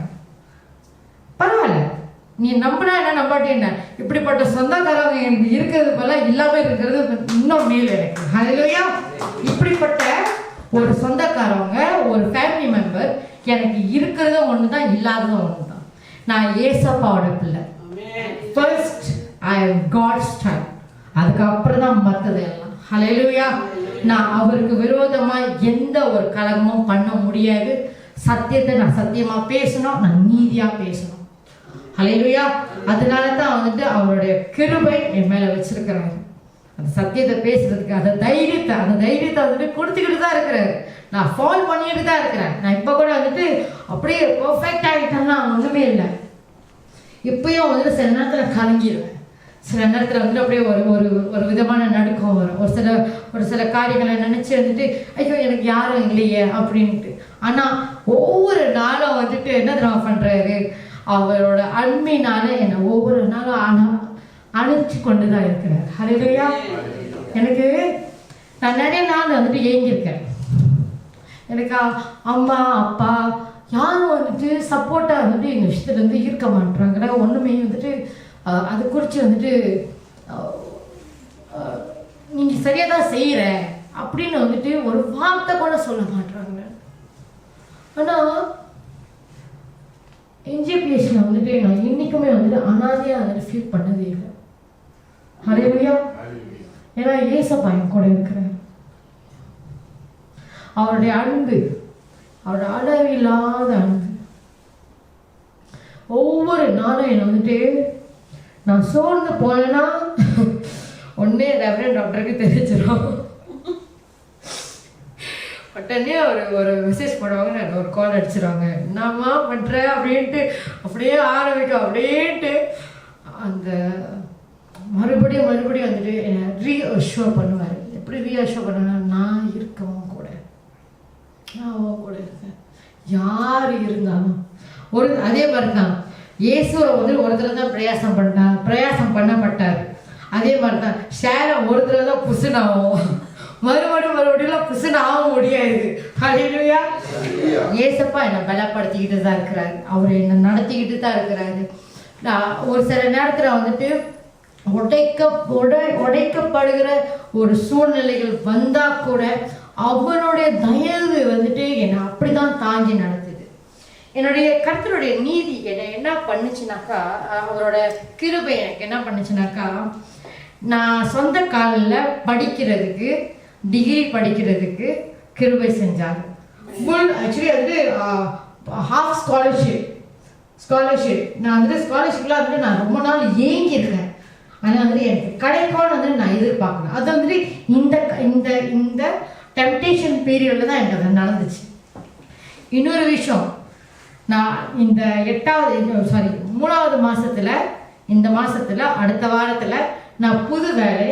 பரவாயில்ல, நீ நம்பினா என்ன நம்பாட்டி என்ன, இப்படிப்பட்ட சொந்தக்காரங்க எனக்கு இருக்கிறது போல இல்லாமல் இருக்கிறது இன்னும் மேல் எனக்கு. ஹல்லேலூயா. இப்படிப்பட்ட ஒரு சொந்தக்காரவங்க, ஒரு ஃபேமிலி மெம்பர் எனக்கு இருக்கிறதும் ஒன்று தான், இல்லாததும் ஒன்று தான். நான் ஏசப்பாவோட பிள்ளை. First I am God's child, அதுக்கப்புறம் தான் மற்றது எல்லாம். ஹல்லேலூயா. நான் அவருக்கு விரோதமாக எந்த ஒரு கலகமும் பண்ண முடியாது. சத்தியத்தை நான் சத்தியமாக பேசணும், நான் நீதியாக பேசணும். ஹல்லேலூயா. அதனால தான் வந்துட்டு அவருடைய கிருபை என் மேலே வச்சிருக்கிறாரு. அந்த சத்தியத்தை பேசுறதுக்கு அந்த தைரியத்தை வந்துட்டு கொடுத்துக்கிட்டு தான் இருக்கிறாரு. நான் ஃபால் பண்ணிட்டு தான் இருக்கிறேன். நான் இப்போ கூட வந்துட்டு அப்படியே பர்ஃபெக்ட் ஆகிட்டேன்னா ஒன்றுமே இல்லை. இப்பயும் வந்துட்டு சில நேரத்தில் கலங்கிடுவேன், சில நேரத்தில் வந்துட்டு அப்படியே ஒரு விதமான நடுக்கம் வரும். ஒரு சில காரியங்களை நினச்சி வந்துட்டு ஐயோ எனக்கு யாரும் இல்லையே அப்படின்ட்டு. ஆனால் ஒவ்வொரு நாளும் வந்துட்டு என்ன தெரியுமா பண்ணுறாரு, அவரோட அன்பினால என்னை ஒவ்வொரு நாளும் அணைச்சி கொண்டு தான் இருக்கிறார். ஹல்லேலூயா. எனக்கு நான் நிறைய நாள் வந்துட்டு ஏங்கியிருக்கேன். எனக்கு அம்மா அப்பா யாரும் வந்துட்டு சப்போர்ட்டாக வந்துட்டு எங்கள் விஷயத்துலேருந்து ஈர்க்க மாட்டுறாங்க. ஒன்றுமே வந்துட்டு அதை குறித்து வந்துட்டு நீங்கள் சரியாக தான் செய்கிற அப்படின்னு வந்துட்டு ஒரு வார்த்தை கூட சொல்ல மாட்டுறாங்க. ஆனால் என்ஜிபிஎஸ்சில் வந்துட்டு நான் இன்றைக்குமே வந்துட்டு அனாதையாக வந்துட்டு ஃபீல் பண்ணதே இல்லை. ஹல்லேலூயா. ஏன்னா ஏசப்பா என் கூட இருக்கிறேன். அவருடைய அன்பு, அவருடைய அளவில்லாத அன்பு ஒவ்வொரு நாளும் என்னை வந்துட்டு நான் சோர்ந்து போனேன்னா ஒன்னே ரெவரண்ட் டாக்டருக்கு தெரிஞ்சிடும். உடனே ஒரு மெசேஜ் பண்ணுவாங்க, நான் ஒரு கால் அடிச்சிருவாங்க, என்னம்மா பண்ணுற அப்படின்ட்டு அப்படியே ஆரம்பிக்கும். அப்படின்ட்டு அந்த மறுபடியும் வந்துட்டு என்னை ரீஅஷ்யூர் பண்ணுவார். எப்படி ரீஅஷ்யூர் பண்ணுவேன்னா, நான் இருக்கவும் கூட, நான் அவன் கூட இருக்கேன். யார் இருந்தாலும் அதே மாதிரி தான் இயேசுவை வந்து ஒரு தடவை தான் பிரயாசம் பண்ணப்பட்டார். அதே மாதிரி தான் ஷேரம் ஒரு தடவை தான் புசுனாவும், மறுபடியும் புசுன ஆக முடியாது. ஹல்லேலூயா. ஏசப்பா என்னை பலப்படுத்திக்கிட்டு தான் இருக்கிறாரு. அவர் என்னை நடத்திக்கிட்டு தான் இருக்கிறாரு. ஒரு சில நேரத்தில் வந்துட்டு உடைக்கப்படுகிற ஒரு சூழ்நிலைகள் வந்தா கூட அவனுடைய தயவு வந்துட்டு என்னை அப்படிதான் தாங்கி நடத்துது. என்னுடைய கர்த்தருடைய நீதி என்னை என்ன பண்ணுச்சுனாக்கா, அவரோட கிருபை எனக்கு என்ன பண்ணுச்சுனாக்கா, நான் சொந்த காலில் படிக்கிறதுக்கு, டிகிரி படிக்கிறதுக்கு கிருபை செஞ்சாங்க. ஃபுல் ஆக்சுவலி வந்து ஹாஃப் ஸ்காலர்ஷிப் நான் வந்துட்டு ஸ்காலர்ஷிப்லாம் வந்துட்டு நான் ரொம்ப நாள் ஏங்கியிருக்கேன். ஆனால் வந்துட்டு எனக்கு கிடைக்கும்னு வந்து நான் எதிர்பார்க்கல. அது வந்துட்டு இந்த இந்த டெம்டேஷன் பீரியடில் தான் எனக்கு அது நடந்துச்சு. இன்னொரு விஷயம், நான் இந்த 3வது மாதத்தில், இந்த மாதத்தில் அடுத்த வாரத்தில் நான் புது வேலை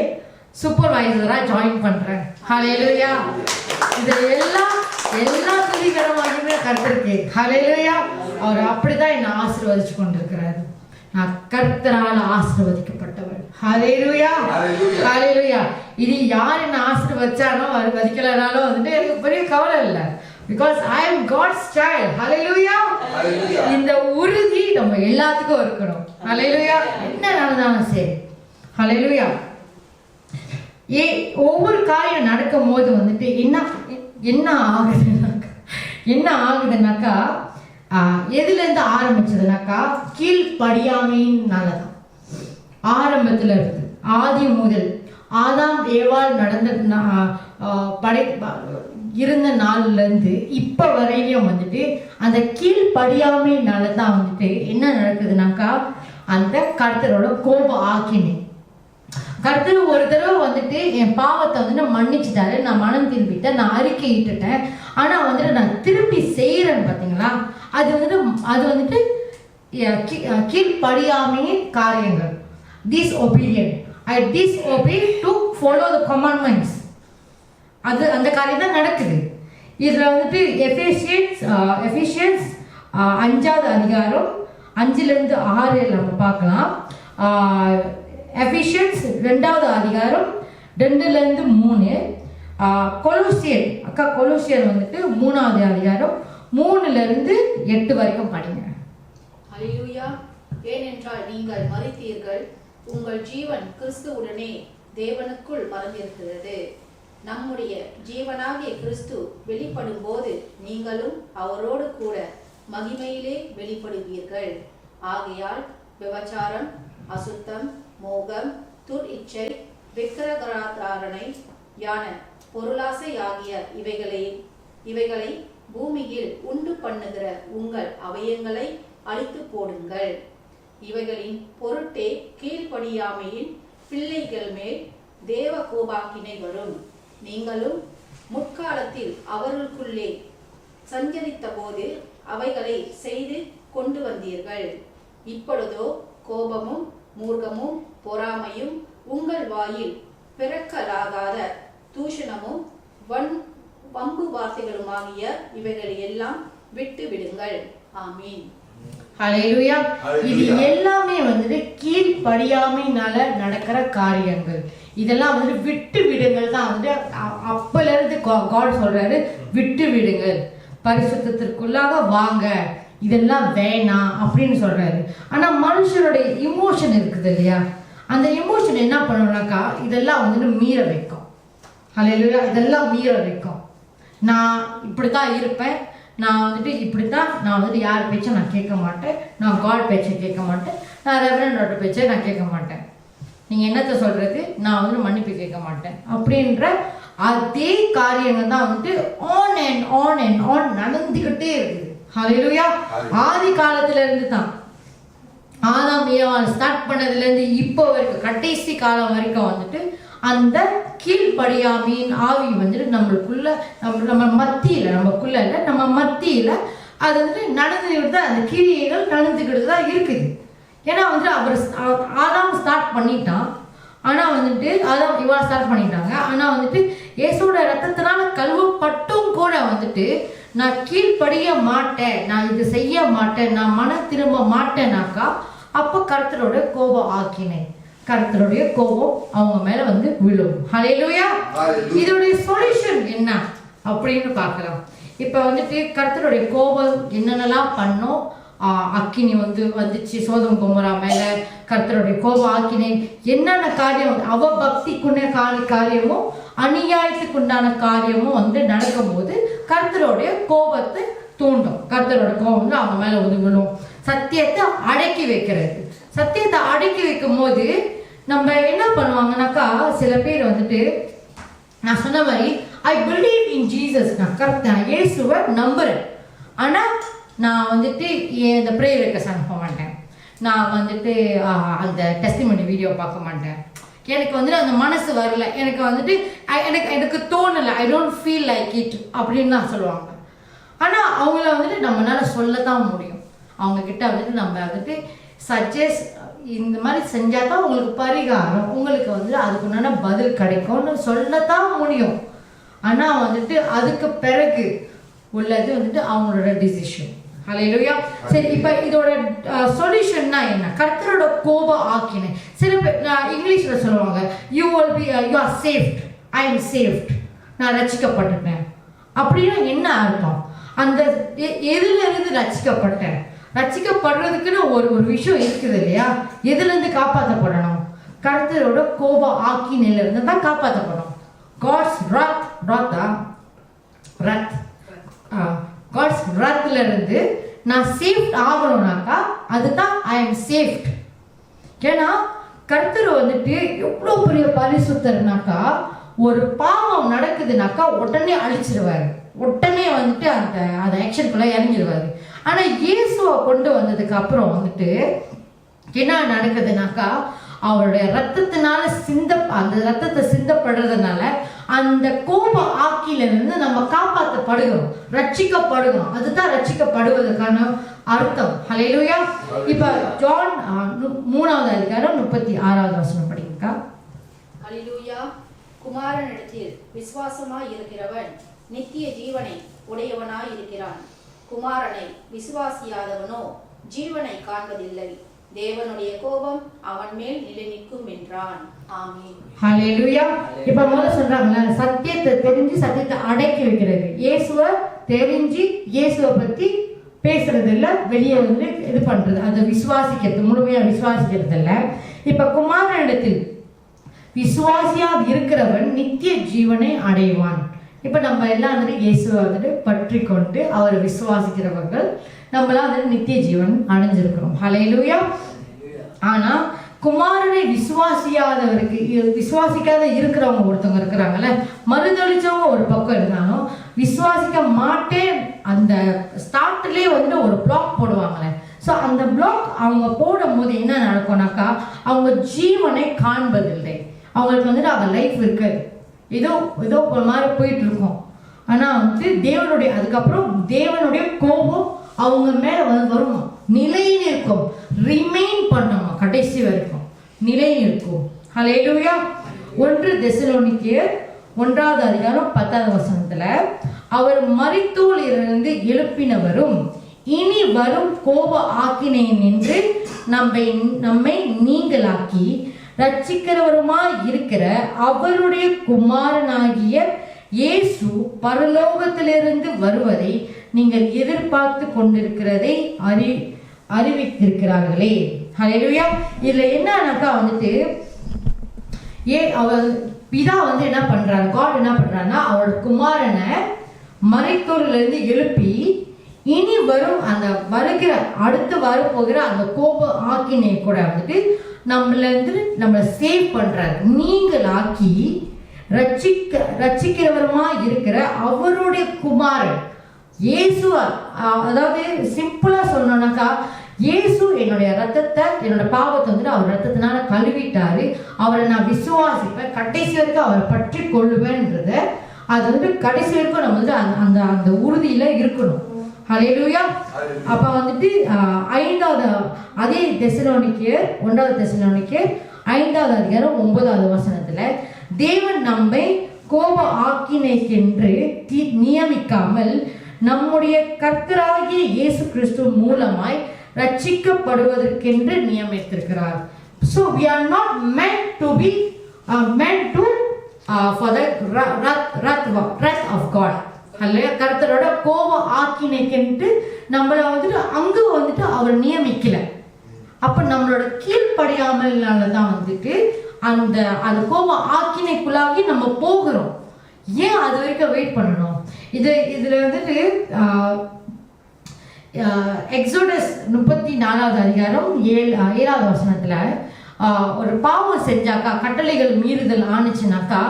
சூப்பர்வைசராக ஜாயின் பண்ணுறேன். ஹல்லேலூயா. இது எல்லா துதிகரமாகவே கர்த்தருக்கு. ஹல்லேலூயா. அவர் அப்படி தான் என்னை ஆசீர்வதிச்சு கொண்டிருக்கிறாரு. நான் கர்த்தரால் ஆசீர்வதிக்கப்பட்டவள். ஹல்லேலூயா. ஹல்லேலூயா. இது யார் என்ன ஆசீர்வதிச்சானோ வதிக்கலனாலும் வந்துட்டு எனக்கு பெரிய கவலை இல்லை. Because I am God's child. Hallelujah. இந்த உறுதி நம்ம எல்லாத்துக்கும் இருக்கணும். Hallelujah. என்ன நடந்தாலும் சரி. Hallelujah. ஒவ்வொரு காரியம் நடக்கும் போது வந்துட்டு என்ன ஆகுதுனாக்கா எதுலேருந்து ஆரம்பிச்சதுனாக்கா கீழ்ப்படியாமையினாலதான் ஆரம்பத்துல இருந்து. ஆதி முதல் ஆதாம் ஏவாள் இருந்த நாள்ல இருந்து இப்ப வரையிலும் வந்துட்டு அந்த கீழ்ப்படியாமையினால தான் வந்துட்டு என்ன நடக்குதுனாக்கா, அந்த கர்த்தரோட கோப ஆக்கினேன். கர்த்தர் ஒரு தடவை வந்துட்டு என் பாவத்தை வந்து மன்னிச்சுட்டாரு. நான் மனம் திரும்பிட்டேன், நான் அறிக்கையிட்டுட்டேன். ஆனா வந்துட்டு நான் திருப்பி செய்யறேன்னு பாத்தீங்களா, அது வந்துட்டு கீழ்ப்படியாமையின் காரியங்கள். disobedient. I disobey to follow the commandments. அந்த காரியம் தான் நடக்குது. இதுல வந்துட்டு எஃபேசியன்ஸ் 5வது அதிகாரம் 5லிருந்து 6 நம்ம பார்க்கலாம். எஃபேசியன்ஸ் 2வது அதிகாரம் 2லிருந்து 3. கொலோசியர் வந்துட்டு 3வது அதிகாரம் 3லிருந்து 8 வரைக்கும் படிங்க. ஹல்லேலூயா. ஏனென்றால் நீங்கள் மரித்தீர்கள், உங்கள் ஜீவன் கிறிஸ்துவுடனே தேவனுக்குள் மறைந்திருக்கிறது. நம்முடைய ஜீவனாகிய கிறிஸ்து வெளிப்படும் போது நீங்களும் அவரோடு கூட மகிமையிலே வெளிப்படுவீர்கள். ஆகையால் விபச்சாரம், அசுத்தம், மோகம், துர் இச்சை, விக்கிரகாராதனை, யான பொருளாசை ஆகிய இவைகளை பூமியில் உண்டு பண்ணுகிற உங்கள் அவயங்களை அழித்து போடுங்கள். இவைகளின் பொருட்டே கீழ்ப்படியாமையின் பிள்ளைகள் மேல் தேவ கோபாக்கினை வரும். நீங்களும் முற்காலத்தில் அவர்களுக்குள்ளே சஞ்சரித்த போது அவைகளை செய்து கொண்டு வந்தீர்கள். இப்பொழுதோ கோபமும் மூர்க்கமும் பொறாமையும் உங்கள் வாயில் பிறக்கலாகாத தூஷணமும் வம்பு வார்த்தைகளுமாகிய இவைகளை எல்லாம் விட்டு விடுங்கள். ஆமீன். ஹல்லேலூயா. இது எல்லாமே வந்துட்டு கீழ்ப்படியாமைனால நடக்கிற காரியங்கள். இதெல்லாம் வந்து விட்டு விடுங்கள் தான் வந்து அப்பல இருந்து காட் சொல்றாரு, விட்டு விடுங்கள், பரிசுத்தத்திற்குள்ளாக வாங்க, இதெல்லாம் வேணாம் அப்படின்னு சொல்றாரு. ஆனா மனுஷனுடைய இமோஷன் இருக்குது இல்லையா, அந்த இமோஷன் என்ன பண்ணணும்னாக்கா இதெல்லாம் வந்துட்டு மீற வைக்கும். ஹல்லேலூயா. இதெல்லாம் மீற வைக்கும். நான் இப்படித்தான் இருப்பேன், நான் வந்துட்டு இப்படித்தான், நான் வந்துட்டு யார் பேச்சும் நான் கேட்க மாட்டேன், நான் காட் பேச்சை கேட்க மாட்டேன், நான் ரெவரண்டோட பேச்சை நான் கேட்க மாட்டேன், நீங்கள் என்னத்தை சொல்கிறது, நான் வந்துட்டு மன்னிப்பு கேட்க மாட்டேன் அப்படின்ற அதே காரியங்கள் தான் வந்துட்டு ஆன் அண்ட் ஆன் நடந்துக்கிட்டே இருக்குது. ஹல்லேலூயா. ஆதி காலத்துல இருந்து தான், ஆதாம் ஏவாள் ஸ்டார்ட் பண்ணதுலேருந்து இப்போ வரைக்கும் கடைசி காலம் வரைக்கும் வந்துட்டு அந்த கீழ்ப்படியாமையின் ஆவி வந்துட்டு நம்மளுக்குள்ள நம்ம மத்தியில், நமக்குள்ள இல்லை, நம்ம மத்தியில் அது வந்துட்டு நடந்துக்கிட்டு தான், அந்த கிரியைகள் நடந்துக்கிட்டு தான் இருக்குது. ஏன்னா வந்துட்டு அவர் ஆதாம் ஸ்டார்ட் பண்ணிட்டான், ஆனால் வந்துட்டு ஆதாம் இவாள் ஸ்டார்ட் பண்ணிட்டாங்க. ஆனால் வந்துட்டு இயேசுவோட ரத்தத்தினால கழுவப்பட்டும் கூட வந்துட்டு நான் கீழ்ப்படிய மாட்டேன், நான் இது செய்ய மாட்டேன், நான் மன திரும்ப மாட்டேனாக்கா அப்போ கர்த்தரோட கோபம் ஆக்கினேன், கர்த்தருடைய கோபம் அவங்க மேல வந்து விழும். ஹல்லேலூயா. இதோடைய சொல்யூஷன் என்ன அப்படின்னு பார்க்கலாம். இப்ப வந்துட்டு கர்த்தருடைய கோபம் என்னென்னலாம் பண்ணோம், அக்கினி வந்துச்சு சோதம் குமரா மேல, கர்த்தருடைய கோபம் ஆக்கினை, என்னென்ன காரியம் அவ பக்திக்குண்டான காரியமும் அநியாயத்துக்குண்டான காரியமும் வந்து நடக்கும்போது கர்த்தருடைய கோபத்தை தூண்டும். கர்த்தரோட கோபம் வந்து அவங்க மேல விழும். சத்தியத்தை அடக்கி வைக்கிறது. சத்தியத்தை அடக்கி வைக்கும் போது நம்ம என்ன பண்ணுவாங்கன்னாக்கா, சில பேர் வந்துட்டு நான் சொன்ன மாதிரி ஐ பிலீவ் இன் ஜீசஸ், நான் கரெக்ட், நான் இயேசுவை நம்புறேன், ஆனால் நான் வந்துட்டு இந்த ப்ரேயர் ரெக்வெஸ்ட் அனுப்ப மாட்டேன், நான் வந்துட்டு அந்த டெஸ்டிமனி வீடியோ பார்க்க மாட்டேன், எனக்கு வந்துட்டு அந்த மனசு வரல, எனக்கு வந்துட்டு எனக்கு தோணலை, I don't feel like it அப்படின்னு தான் சொல்லுவாங்க. ஆனால் அவங்கள வந்துட்டு நம்மளால சொல்லத்தான் முடியும். அவங்க கிட்ட வந்துட்டு நம்ம வந்துட்டு சஜஸ்ட் இந்த மாதிரி செஞ்சால் தான் உங்களுக்கு பரிகாரம், உங்களுக்கு வந்து அதுக்குண்டான பதில் கிடைக்கும்னு சொல்லத்தான் முடியும். ஆனால் வந்துட்டு அதுக்கு பிறகு உள்ளது வந்துட்டு அவங்களோட டிசிஷன். ஹல்லேலூயா. சரி, இப்போ இதோட சொல்யூஷன்னா என்ன? கர்த்தரோட கோபம் ஆக்கினேன். சில பேர் இங்கிலீஷில் சொல்லுவாங்க, யூ ஆர் சேஃப்ட், ஐ எம் சேஃப்ட், நான் ரட்சிக்கப்பட்டுட்டேன் அப்படின்னா என்ன அர்த்தம்? அந்த எதுல இருந்து ரட்சிக்கப்பட்டேன்? ரட்சிக்கப்படுறதுக்குன்னு ஒரு விஷயம் இருக்குது இல்லையா? எதுலேருந்து காப்பாற்றப்படணும்? கர்த்தரோட கோபம் ஆக்கினிலிருந்து தான் காப்பாற்றப்படும். காட்ஸ் காட்ஸ் ரத்ல இருந்து நான் சேஃப்ட் ஆகணும்னாக்கா அதுதான் ஐ எம் சேஃப்ட். ஏன்னா கர்த்தர் வந்துட்டு எவ்வளோ பெரிய பரிசுத்தர்னாக்கா, ஒரு பாவம் நடக்குதுனாக்கா உடனே அழிச்சிருவாரு, உடனே வந்துட்டு அந்த ஆக்ஷனுக்குள்ள இறங்கிடுவாரு. ஆனால் இயேசுவை கொண்டு வந்ததுக்கு அப்புறம் வந்துட்டு என்ன நடக்குதுனாக்கா, அவருடைய ரத்தத்தினால அந்த ரத்தத்தை சிந்தப்படுறதுனால அந்த கோப ஆக்கிலிருந்து நம்ம காப்பாற்றப்படுகிறோம், ரட்சிக்கப்படுகிறோம். அதுதான் ரட்சிக்கப்படுவதற்கான அர்த்தம். ஹல்லேலூயா. இப்ப ஜான் 3வது அதிகாரம் 36வது வசனம் படிங்க. ஹல்லேலூயா. குமாரனிடத்தில் விசுவாசமாய் இருக்கிறவன் நித்திய ஜீவனை உடையவனாய் இருக்கிறான். குமாரனை விசுவாசியாதவனோ ஜீவனை காண்பதில்லை, தேவனுடைய கோபம் அவன் மேல் நிலை நிற்கும் என்றான். ஆமென். ஹல்லேலூயா. இப்ப முதல்ல சொல்றாங்க, சத்தியத்தை தெரிஞ்சு சத்தியத்தை அடக்கி வைக்கிறது. இயேசுவை தெரிஞ்சு இயேசுவை பத்தி பேசுறது இல்ல, வெளியே வந்து இது பண்றது, அதை விசுவாசிக்கிறது, முழுமையா விசுவாசிக்கிறது இல்ல. இப்ப குமாரனிடத்தில் விசுவாசியா இருக்கிறவன் நித்திய ஜீவனை அடைவான். இப்ப நம்ம எல்லாம் வந்துட்டு இயேசுவை வந்துட்டு பற்றி கொண்டு அவரை விசுவாசிக்கிறவர்கள் நம்மளாம் வந்துட்டு நித்திய ஜீவன் அடைஞ்சிருக்கிறோம். ஹல்லேலூயா. ஆனா குமாரனை விசுவாசிக்காத இருக்கிறவங்க ஒருத்தவங்க இருக்கிறாங்கல்ல, மறுதளிச்சவங்க ஒரு பக்கம் இருந்தாலும் விசுவாசிக்க மாட்டேன் அந்த ஸ்டார்ட்லேயே வந்துட்டு ஒரு பிளாக் போடுவாங்களே. ஸோ அந்த பிளாக் அவங்க போடும் போது என்ன நடக்கும்னாக்கா, அவங்க ஜீவனை காண்பதில்லை, அவங்களுக்கு வந்துட்டு அவங்க லைஃப் இருக்காது, ஏதோ ஒரு மாதிரி போயிட்டு இருக்கும். ஆனால் வந்துட்டு தேவனுடைய அதுக்கப்புறம் தேவனுடைய கோபம் அவங்க மேலே வருமா, நிலை நிற்கும், ரிமைன் பண்ணுமா கடைசி வரைக்கும். நிலை நிற்கும். ஹல்லேலூயா. 1 தெசலோனிக்கேயர் 1வது அதிகாரம் 10வது வசனத்துல, அவர் மரித்தோரிலிருந்து எழுப்பினவரும் இனி வரும் கோப ஆக்கினை நின்று நம்மை நீங்களாக்கி ரட்சிக்கிறவருமாய் இருக்கிற அவருடைய குமாரனாகிய இயேசு பரலோகத்திலிருந்து வருவதை நீங்கள் எதிர்பார்த்து கொண்டிருக்கிறதை அறிவித்திருக்கிறார்களே. ஹல்லேலூயா. இதுல என்னன்னாக்கா வந்துட்டு அவர் பிதா வந்து என்ன பண்றாரு, காட் என்ன பண்றாருன்னா அவரோட குமாரனை மரித்தோரிலிருந்து எழுப்பி இனி வரும் அந்த அடுத்து வரப்போகிற அந்த கோப ஆக்கினை கூட வந்துட்டு நம்மளை சேவ் பண்றாரு, நீங்களாக்கி ரட்சிக்கிறவருமா இருக்கிற அவருடைய குமாரன் இயேசு. அதாவது சிம்பிளா சொல்லணும்னாக்கா, இயேசு என்னுடைய ரத்தத்தை, என்னோட பாவத்தை வந்துட்டு அவர் ரத்தத்தினால கழுவிட்டாரு, அவரை நான் விசுவாசிப்பேன், கடைசி வரைக்கும் அவரை பற்றி கொள்ளுவேன்றத அது வந்து கடைசி வரைக்கும் நம்ம வந்து அந்த அந்த உறுதியில இருக்கணும். ஹல்லேலூயா. அப்ப வந்துட்டு 5வது அதே தெசலோனிக்கேயர் 1வது தெசலோனிக்கேயர் 5வது அதிகாரம் 9வது வசனத்துல, தேவன் நம்மை கோப ஆக்கினைக்கென்று நியமிக்காமல் நம்முடைய கர்த்தராகிய இயேசு கிறிஸ்து மூலமாய் ரட்சிக்கப்படுவதற்கென்று நியமித்திருக்கிறார். So we are not meant to be for the wrath of God. கர்த்தரோட கோப ஆக்கினைக்கென்று நம்மள வந்துட்டு அங்க வந்துட்டு அவர் நியமிக்கல. அப்ப நம்மளோட கீழ்ப்படியாமல்னாலதான் வந்துட்டு அந்த கோப ஆக்கினைக்குள்ளாகி நம்ம போகிறோம். ஏன் அது வரைக்கும் வெயிட் பண்ணணும்? இதுல வந்துட்டு எக்ஸோடஸ் 34வது அதிகாரம் 7வது வசனத்துல, ஒரு பாவம் செஞ்சாக்கா, கட்டளைகள் மீறுதல் ஆணுச்சுனாக்கா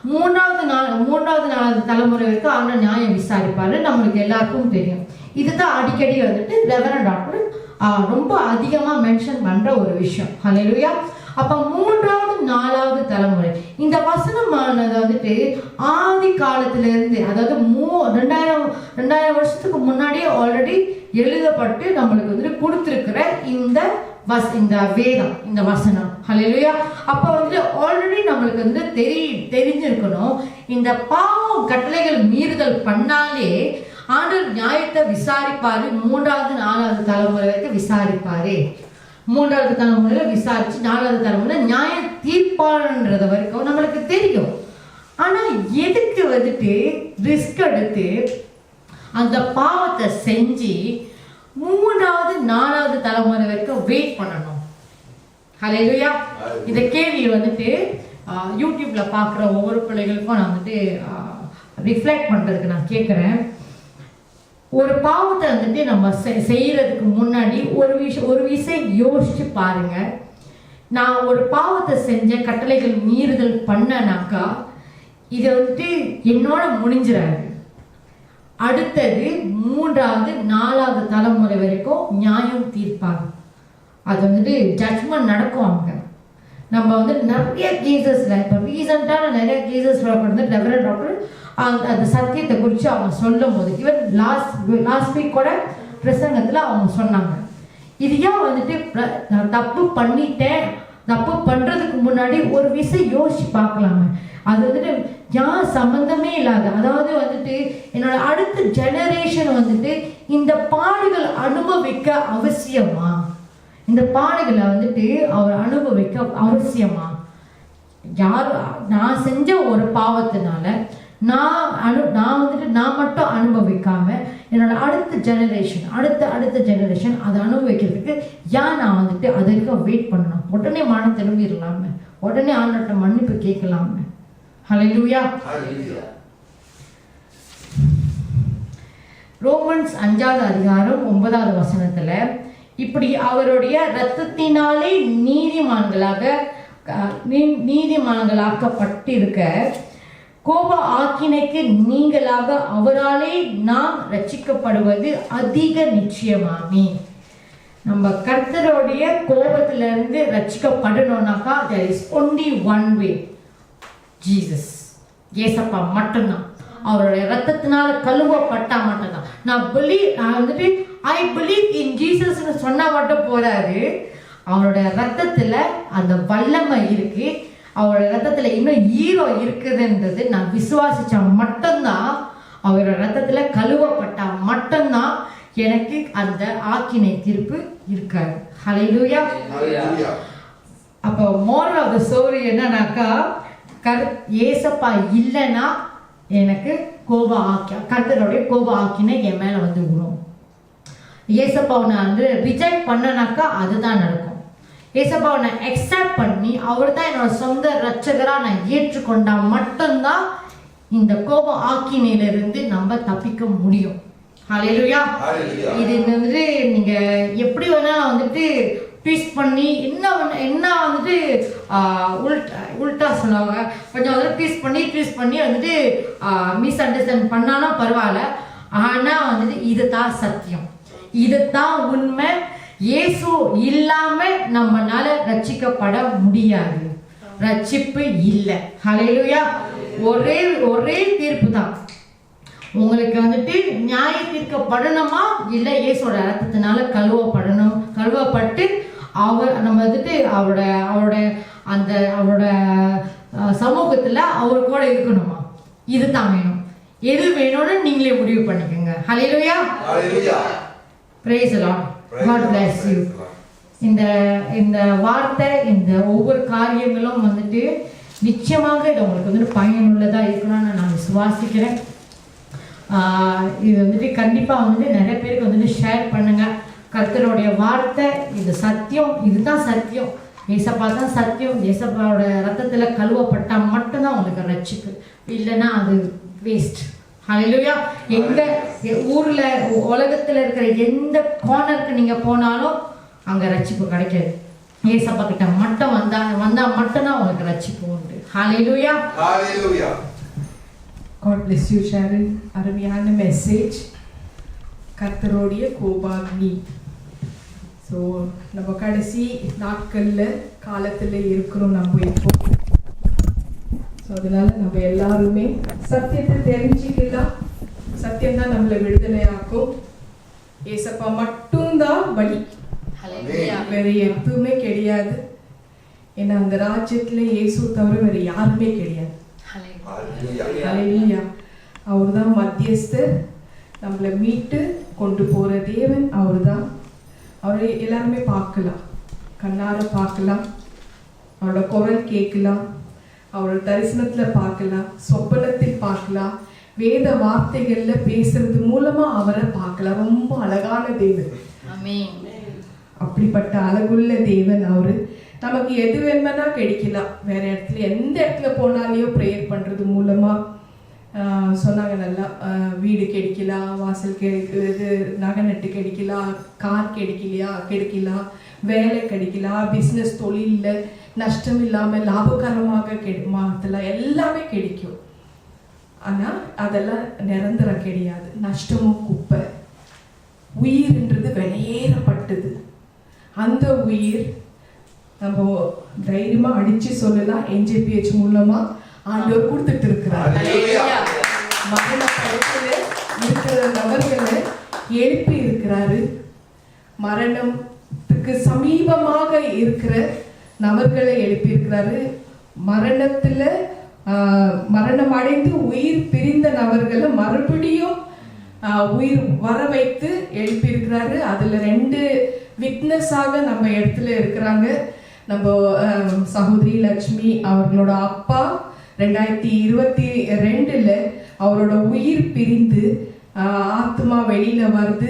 3வது தலைமுறை வரைக்கும் ஆன நியாயம் விசாரிப்பாரு. நம்மளுக்கு எல்லாருக்கும் தெரியும். இதுதான் அடிக்கடி வந்துட்டு ரெவரண்ட் டாக்டர் ரொம்ப அதிகமா மென்ஷன் பண்ற ஒரு விஷயம். ஹல்லேலூயா. அப்ப 3வது 4வது தலைமுறை இந்த வசனமானது வந்துட்டு ஆதி காலத்துல இருந்து, அதாவது 2000 வருஷத்துக்கு முன்னாடியே ஆல்ரெடி எழுதப்பட்டு நம்மளுக்கு வந்துட்டு கொடுத்திருக்கிற இந்த வேதம், இந்த வசனம். ஹல்லேலூயா. அப்ப வந்து ஆல்ரெடி நம்மளுக்கு வந்து தெரிஞ்சிருக்கணும், இந்த பாவம் கட்டளைகள் மீறுதல் பண்ணாலே ஆண்டவர் நியாயத்தை விசாரிப்பாரு. 3வது 4வது தலைமுறை வரைக்கும் விசாரிப்பாரு. 3வது தலைமுறையில விசாரிச்சு 4வது தலைமுறை நியாய தீர்ப்பாளர்ன்றது வரைக்கும் நம்மளுக்கு தெரியும். ஆனா எதுக்கு வந்துட்டு ரிஸ்க் எடுத்து அந்த பாவத்தை செஞ்சு 3வது 4வது தலைமுறை வரைக்கும் வெயிட் பண்ணணும்? ஹல்லேலூயா. இந்த கேள்வி வந்துட்டு யூடியூப்ல பாக்குற ஒவ்வொரு பிள்ளைகளுக்கும் நான் வந்துட்டு ரிஃப்ளெக்ட் பண்றதுக்கு நான் கேட்கிறேன். ஒரு பாவத்தை வந்துட்டு நம்ம செய்யறதுக்கு முன்னாடி ஒரு விஷயம் யோசிச்சு பாருங்க. நான் ஒரு பாவத்தை செஞ்ச, கட்டளைகள் மீறுதல் பண்ணனாக்கா இதை வந்துட்டு என்னோட முடிஞ்சிடாது. அடுத்தது 3வது 4வது தலைமுறை வரைக்கும் நியாயம் தீர்ப்பாங்க. அது வந்துட்டு ஜட்ஜ்மெண்ட் நடக்கும். அங்க நம்ம வந்து நிறைய கேசஸ்ல, இப்போ ரீசெண்டான நிறைய கேசஸ்ல வந்து ரெவரண்ட் டாக்டர் அந்த சத்தியத்தை குறித்து அவங்க சொல்லும் போது, ஈவன் லாஸ்ட் வீக் கூட பிரசங்கத்துல அவங்க சொன்னாங்க, இது ஏன் வந்துட்டு நான் தப்பு பண்ணிட்டேன், தப்பு பண்றதுக்கு முன்னாடி ஒரு விஷயம் யோசிச்சு பார்க்கலாமே. அது வந்துட்டு யார் சம்பந்தமே இல்லாத, அதாவது வந்துட்டு என்னோட அடுத்த ஜெனரேஷன் வந்துட்டு இந்த பாடுகள் அனுபவிக்க அவசியமா? இந்த பாடுகளை வந்துட்டு அவர் அனுபவிக்க அவசியமா? யார் நான் செஞ்ச ஒரு பாவத்தினால நான் வந்துட்டு நான் மட்டும் அனுபவிக்காம என்னோட அடுத்த ஜெனரேஷன் அதை அனுபவிக்கிறதுக்கு ஏன் நான் வந்துட்டு அதற்கு வெயிட் பண்ணணும்? உடனே மனம் திரும்பிடலாமே, உடனே ஆண்டவர்கிட்ட மன்னிப்பு கேட்கலாமே. ஹல்லேலூயா. ரோமன்ஸ் 5வது அதிகாரம் 9வது வசனத்துல, இப்படி அவருடைய இரத்தத்தினாலே நீதிமான்களாக்கப்பட்டிருக்க கோப ஆக்கினைக்கு நீங்களாக அவராலே நாம் ரட்சிக்கப்படுவது அதிக நிச்சயமாமே. நம்ம கர்த்தருடைய கோபத்துல இருந்து ரட்சிக்கப்படணும்னாக்கா there is only one way, Jesus, ஏசப்பா மட்டும்தான். அவருடைய ரத்தத்தினால கழுவப்பட்டா மட்டும்தான். நான் வந்துட்டு ஐ பிலீவ் இன் ஜீசஸ் சொன்னா மட்டும் போதாது, அவரோட ரத்தத்துல அந்த வல்லமை இருக்கு, அவரோட ரத்தத்துல இன்னும் ஈரோ இருக்குதுன்றது நான் விசுவாசிச்சா மட்டும்தான், அவரோட ரத்தத்துல கழுவப்பட்டா மட்டும்தான் எனக்கு அந்த ஆக்கினை தீர்ப்பு இருக்காது. ஹல்லேலூயா. அப்போ மோரல் ஆஃப் த ஸ்டோரி என்னன்னாக்கா, ஏசப்பா இல்லைன்னா எனக்கு கர்த்தருடைய கோப ஆக்கினை என் மேல வந்து விடும். ஏசப்பாவை நான் வந்து ரிஜெக்ட் பண்ணனாக்கா அதுதான் நடக்கும். ஏசப்பாவை நான் அக்செப்ட் பண்ணி அவர் தான் என்னோட சொந்த ரட்சகரா நான் ஏற்றுக்கொண்டா மட்டும்தான் இந்த கோப ஆக்கினையிலிருந்து நம்ம தப்பிக்க முடியும். ஹல்லேலூயா. இது வந்துட்டு நீங்க எப்படி வேணாலும் வந்துட்டு ட்விஸ்ட் பண்ணி என்ன வந்துட்டு உல்டா சொல்லுவாங்க, கொஞ்சம் வந்துட்டு ட்விஸ்ட் பண்ணி வந்துட்டு மிஸ் அண்டர்ஸ்டாண்ட் பண்ணாலும் பரவாயில்ல. ஆனா வந்துட்டு இதுதான் சத்தியம், இதுதான் உண்மை. இயேசு இல்லாம நம்மளால ரட்சிக்கப்பட முடியாது, ரட்சிப்பு இல்லை. ஹல்லேலூயா. ஒரே தீர்ப்பு தான். உங்களுக்கு வந்துட்டு நியாய தீர்க்கப்படணுமா இல்லை இயேசுவோட ரத்தத்தினால கழுவப்பட்டு நம்ம வந்துட்டு அவரோட சமூகத்துல அவர் கூட இருக்கணுமா, இதுதான் வேணும். எது வேணும்னு நீங்களே முடிவு பண்ணிக்கோங்க. ஹல்லேலூயா. Praise the Lord. God bless you. இந்த வார்த்தை, இந்த ஒவ்வொரு காரியங்களும் வந்துட்டு நிச்சயமாக இது உங்களுக்கு வந்துட்டு பயனுள்ளதா இருக்கணும்னு நான் விசுவாசிக்கிறேன். இது வந்துட்டு கண்டிப்பா வந்துட்டு நிறைய பேருக்கு வந்துட்டு ஷேர் பண்ணுங்க. கர்த்தருடைய வார்த்தை இது சத்தியம், இதுதான் சத்தியம். ஏசப்பா தான் சத்தியம். ஏசப்பாவோட ரத்தத்துல கழுவப்பட்டா மட்டும்தான் உங்களுக்கு ரட்சிப்பு, இல்லைன்னா அது வேஸ்ட். ஹல்லேலூயா. எங்க ஊர்ல உலகத்துல இருக்கிற எந்த கார்னருக்கு நீங்க போனாலும் அங்க ரட்சிப்பு கிடைக்காது. ஏசப்பா கிட்ட மட்டும் வந்தா மட்டும்தான் உங்களுக்கு ரட்சிப்பு உண்டு. ஹல்லேலூயா. Hallelujah. God bless you, Sharon. அருமையான மெசேஜ். கர்த்தருடைய கோபாக்னி. ஸோ நம்ம கடைசி நாட்களில் காலத்தில் இருக்கிறோம் நம்ம இப்போ. ஸோ அதனால நம்ம எல்லாருமே சத்தியத்தை தெரிஞ்சுக்கலாம். சத்தியம்தான் நம்மளை விடுதலையாக்கும். ஏசப்பா மட்டும்தான் வழி, வேற எதுவுமே கிடையாது. ஏன்னா அந்த ராஜ்யத்துல இயேசு தவிர வேற யாருமே கிடையாது. ஹல்லேலூயா. அவர் தான் மத்தியஸ்தர், நம்மளை மீட்டு கொண்டு போற தேவன் அவர் தான். அவரை எல்லாருமே பார்க்கலாம், கண்ணார பார்க்கலாம், அவரோட குரல் கேட்கலாம், அவரோட தரிசனத்துல பார்க்கலாம், சொப்பனத்தில் பார்க்கலாம், வேத வார்த்தைகள்ல பேசுறது மூலமா அவரை பார்க்கலாம். ரொம்ப அழகான தேவன். அப்படிப்பட்ட அழகுள்ள தேவன் அவரு. நமக்கு எது வேணும்னா கிடைக்கலாம். வேற இடத்துல எந்த இடத்துல போனாலையும் ப்ரேயர் பண்றது மூலமா சொன்னாங்க, நல்லா வீடு கிடைக்கலாம், வாசல் கிடைக்கிறது, நகை நட்டு கிடைக்கலாம், கார் கிடைக்கலாம், வேலை கிடைக்கலாம், பிஸ்னஸ் தொழில்ல நஷ்டம் இல்லாம லாபகரமாக மாத்தலாம், எல்லாமே கிடைக்கும். ஆனா அதெல்லாம் நிரந்தரம் கிடையாது. நஷ்டமும் குப்பை. உயிர்ன்றது வெளியேறப்பட்டது. அந்த உயிர் நம்ம தைரியமா அடிச்சு சொல்லலாம், NJPH மூலமா ஆண்டவர் கொடுத்துட்டு இருக்கிறார். மரண படுக்கையில இருக்கிற நபர்களை எழுப்பி இருக்கிறாரு. மரணத்துக்கு சமீபமாக இருக்கிற நபர்களை எழுப்பி இருக்கிறாரு. மரணம் அடைந்து உயிர் பிரிந்த நபர்களை மறுபடியும் உயிர் வர வைத்து எழுப்பி இருக்கிறாரு. அதுல 2 விட்னஸாக நம்ம இடத்துல இருக்கிறாங்க. நம்ம சகோதரி லட்சுமி அவர்களோட அப்பா 2022 அவரோட உயிர் பிரிந்து ஆத்மா வெளியில வருது.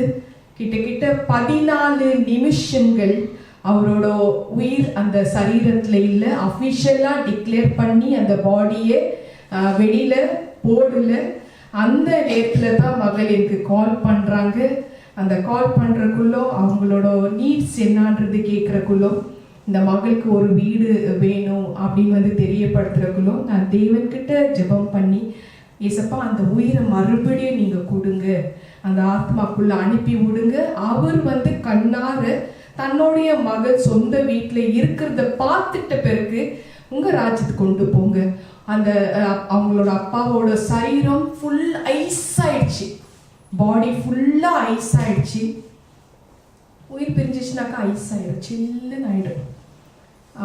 கிட்டத்தட்ட 14 நிமிஷங்கள் அவரோட உயிர் அந்த சரீரத்துல இல்லை. அஃபிஷியலா டிக்ளேர் பண்ணி அந்த பாடியை வெளியில போடல. அந்த நேரத்துல தான் மகள் எனக்கு கால் பண்றாங்க. அந்த கால் பண்றதுக்குள்ளோ அவங்களோட நீட்ஸ் என்னன்றது கேட்கறக்குள்ளோ இந்த மகளுக்கு ஒரு வீடு வேணும் அப்படின்னு தெரியப்படுத்துறக்குள்ளோ நான் தேவன்கிட்ட ஜெபம் பண்ணி, ஏசப்பா அந்த உயிரை மறுபடியும் நீங்க கொடுங்க, அந்த ஆத்மாக்குள்ள அனுப்பி விடுங்க. அவர் கண்ணார தன்னுடைய மகள் சொந்த வீட்டுல இருக்கிறத பார்த்துட்ட பிறகு உங்க ராஜ்யத்துக்கு கொண்டு போங்க. அந்த அவங்களோட அப்பாவோட சரீரம் ஃபுல் ஐஸ் ஆயிடுச்சு, பாடி ஃபுல்லா ஐஸ் ஆயிடுச்சு. உயிர் பிரிஞ்சிச்சுனாக்கா ஐஸ் ஆயிடும், சில்லுன்னு ஆயிடும்.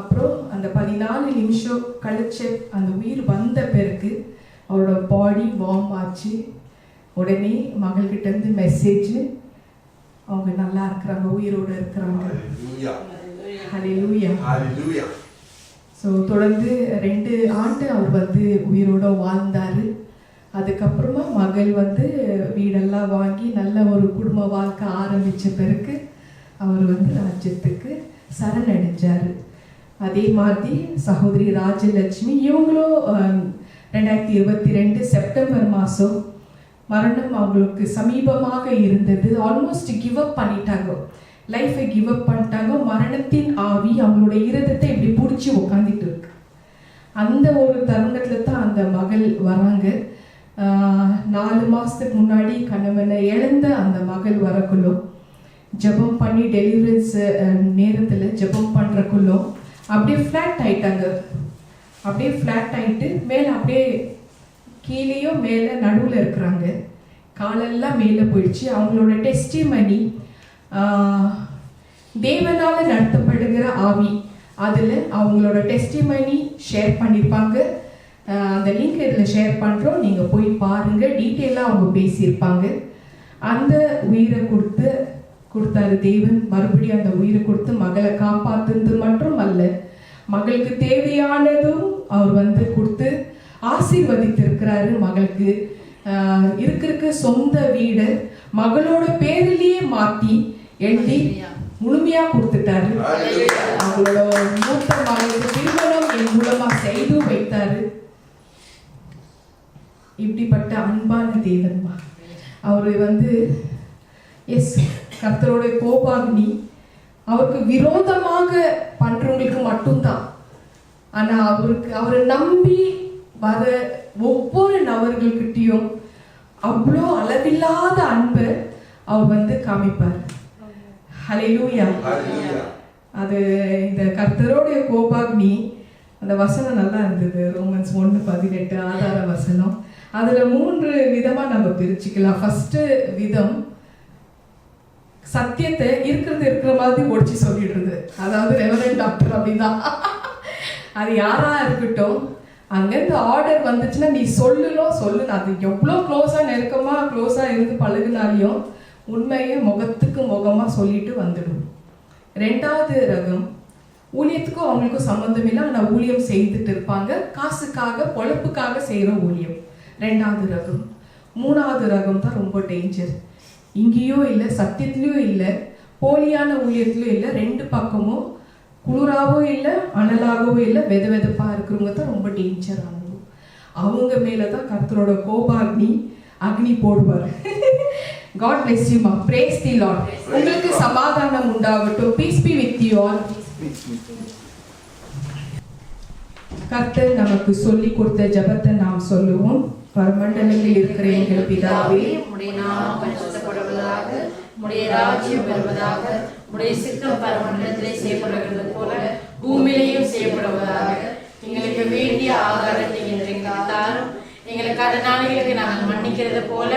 அப்புறம் அந்த 14 நிமிஷம் கழிச்சு அந்த உயிர் வந்த பிறகு அவரோட பாடி வார்ம் ஆச்சு. உடனே மகள்கிட்ட இருந்து மெசேஜ், அவங்க நல்லா இருக்கிறாங்க, உயிரோடு இருக்கிறாங்க. ஹல்லேலூயா. Hallelujah. ஸோ தொடர்ந்து 2 ஆண்டு அவர் வந்து உயிரோட வாழ்ந்தார். அதுக்கப்புறமா மகள் வந்து வீடெல்லாம் வாங்கி நல்ல ஒரு குடும்ப வாழ்க்கை ஆரம்பித்த பிறகு அவர் வந்து ராஜ்யத்துக்கு சரணடைஞ்சார். அதே மாதிரி சகோதரி ராஜலட்சுமி இவங்களும் 2022 செப்டம்பர் மாதம் மரணம் அவங்களுக்கு சமீபமாக இருந்தது. ஆல்மோஸ்ட் கிவ் அப் பண்ணிட்டாங்க, லைஃபை கிவ் அப் பண்ணிட்டாங்க. மரணத்தின் ஆவி அவங்களோட இருதத்தை இப்படி பிடிச்சி உட்காந்துட்டு இருக்கு. அந்த ஒரு தருணத்தில் தான் அந்த மகள் வராங்க. 4 மாதத்துக்கு முன்னாடி கணவனை இழந்த அந்த மகள் வரக்குள்ளோ ஜெபம் பண்ணி டெலிவரன்ஸ் நேரத்தில் ஜெபம் பண்ணுறக்குள்ளோ அப்படியே ஃப்ளாட் ஆயிட்டாங்க. அப்படியே ஃப்ளாட் ஆகிட்டு மேலே அப்படியே கீழேயோ மேலே நடுவில் இருக்கிறாங்க. காலெல்லாம் மேலே போயிடுச்சு. அவங்களோட டெஸ்டிமனி தேவனால் நடத்தப்படுகிற ஆவி, அதில் அவங்களோட டெஸ்டிமனி ஷேர் பண்ணியிருப்பாங்க. அந்த லிங்க் இதில் ஷேர் பண்ணுறோம், நீங்கள் போய் பாருங்கள். டீட்டெயிலாக அவங்க பேசியிருப்பாங்க. அந்த உயிரை கொடுத்தாரு தேவன். மறுபடியும் அந்த உயிரை கொடுத்து மகளை காப்பாற்றுறது மட்டும் அல்ல, மகளுக்கு தேவையானதும் அவர் வந்து கொடுத்து ஆசீர்வதித்திருக்கிறாரு. மகளுக்கு இருக்கிற சொந்த வீடு மகளோட பேரிலேயே மாற்றி எழுதி முழுமையா கொடுத்துட்டாரு. அவங்களோட மூத்த மகளுக்கு திருமணம் என் மூலமா செய்து வைத்தாரு. இப்படிப்பட்ட அன்பான தேவன்மா அவரு வந்து கர்த்தரோட கோபாக்னி அவருக்கு விரோதமாக பண்றவங்களுக்கு மட்டும்தான். ஆனா அவரை நம்பி வர ஒவ்வொரு நபர்கள்கிட்டையும் அவ்வளோ அளவில்லாத அன்பை அவர் வந்து காமிப்பார். ஹல்லேலூயா. அது இந்த கர்த்தரோடைய கோபாக்னி அந்த வசனம் நல்லா இருந்தது. ரோமன்ஸ் 1:18 ஆதார வசனம். அதுல 3 விதமா நம்ம பிரிச்சுக்கலாம். ஃபர்ஸ்ட் விதம் சத்தியத்தை இருக்கிற மாதிரி ஒடிச்சு சொல்லிடுறது, அதாவது ரெவரண்ட் டாக்டர் அப்படிதான். அது யாரா இருக்கட்டும், அங்கேருந்து ஆர்டர் வந்துச்சுன்னா நீ சொல்லு. அது எவ்வளோ க்ளோஸா இருந்து பழகுனாலையும் உண்மையை முகத்துக்கு முகமா சொல்லிட்டு வந்துடும். 2வது ரகம் ஊழியத்துக்கும் அவங்களுக்கும் சம்மந்தம் இல்லை, ஆனால் ஊழியம் செய்துட்டு இருப்பாங்க, காசுக்காக பொழப்புக்காக செய்கிற ஊழியம். 2வது ரகம். 3வது ரகம் தான் ரொம்ப டேஞ்சர். இங்கேயோ இல்லை, சத்தியத்திலையும் இல்லை, போலியான ஊழியத்திலையும் இல்லை, 2 பக்கமும் குளிராகவும் இல்லை அனலாகவும் இல்லை, வெதப்பா இருக்கிறவங்க தான் ரொம்ப டேஞ்சர் ஆனவங்க. அவங்க மேலே தான் கர்த்தரோட கோபாக்னி அக்னி போடுவார். God bless you ma. Praise the Lord. உங்களுக்கு சமாதானம் உண்டாகட்டும். Peace be with you all. கர்த்தர் நமக்கு சொல்லி கொடுத்த ஜெபத்தை நாம் சொல்லுவோம். பரமண்டலங்களில் இருக்கிற எங்கள் பிதாவே, உம்முடைய நாமம் பரிசுத்தப்படுவதாக, உம்முடைய ராஜ்யம் வருவதாக, உம்முடைய சித்தம் பரமண்டலத்திலே செய்யப்படுகிறது போல பூமியிலேயும் செய்யப்படுவதாக. எங்களுக்கு வேண்டிய ஆகாரத்தை இன்றைக்கு தாரும். எங்கள் கடனாளிகளுக்கு நாங்கள் மன்னிக்கிறது போல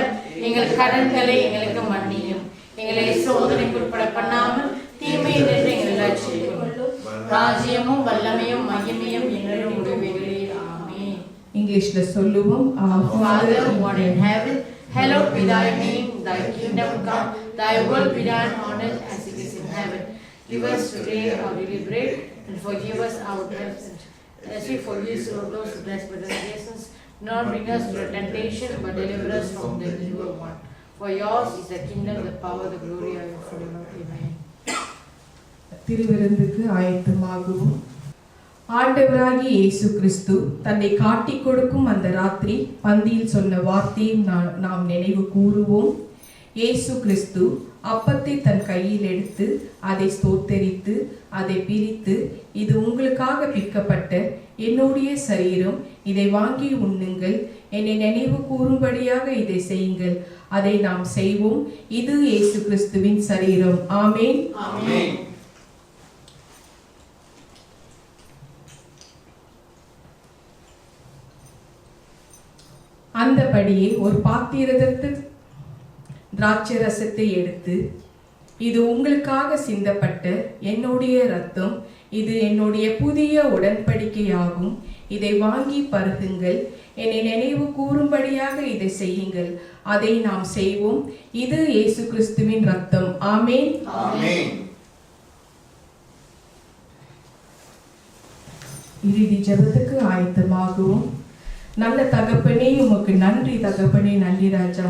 எங்கள் கடன்களை எங்களுக்கு மன்னியும். எங்களை சோதனைக்கு உட்பட பண்ணாமல் தீமையிலிருந்து எங்களை ரட்சித்துக் கொள்ளும். ராஜ்யமும் வல்லமையும் மகிமையும் எங்களுடைய உடைமைகளே. ஆமென். இங்கிலீஷ்ல சொல்லுவோம். Our Father who art in heaven, hallowed be thy name. Thy kingdom come, thy will be done on earth as it is in heaven. Give us today our daily bread, and forgive us our debts, as we forgive those who trespass against us. Not bring us to temptation, but deliver us from the evil one. For yours is the kingdom, the power, the glory of your forever. Amen. திருவிருந்துக்கு ஆயத்தமாகவும். ஆண்டவராகிய இயேசு கிறிஸ்து தன்னை காட்டிக் கொடுக்கும் அந்த ராத்திரி பந்தியில் சொன்ன வார்த்தையை நாம் நினைவு கூறுவோம். இயேசு கிறிஸ்து அப்பத்தை தன் கையில் எடுத்து அதை ஸ்தோத்தரித்து அதை பிரித்து, இது உங்களுக்காக பிற்கப்பட்ட என்னுடைய சரீரம், இதை வாங்கி உண்ணுங்கள், என்னை நினைவு கூறும்படியாக இதை செய்யுங்கள். அதை நாம் செய்வோம். இது இயேசு கிறிஸ்துவின் சரீரம். ஆமென். ஆமென். அந்தபடியே ஒரு பாத்திரத்தில் திராட்சை ரசத்தை எடுத்து இது உங்களுக்காக சிந்தப்பட்ட என்னுடைய இரத்தம். இது என்னுடைய புதிய உடன்படிக்கையாகும். இதை வாங்கி பருகுங்கள். என்னை நினைவு கூறும்படியாக இதை செய்யுங்கள். அதை நாம் செய்வோம். இது இயேசு கிறிஸ்துவின் இரத்தம். ஆமென். Amen. இறுதி ஜெபத்துக்கு ஆயத்தமாகவும். நல்ல தகப்பனே, உமக்கு நன்றி தகப்பனே. நன்றி ராஜா.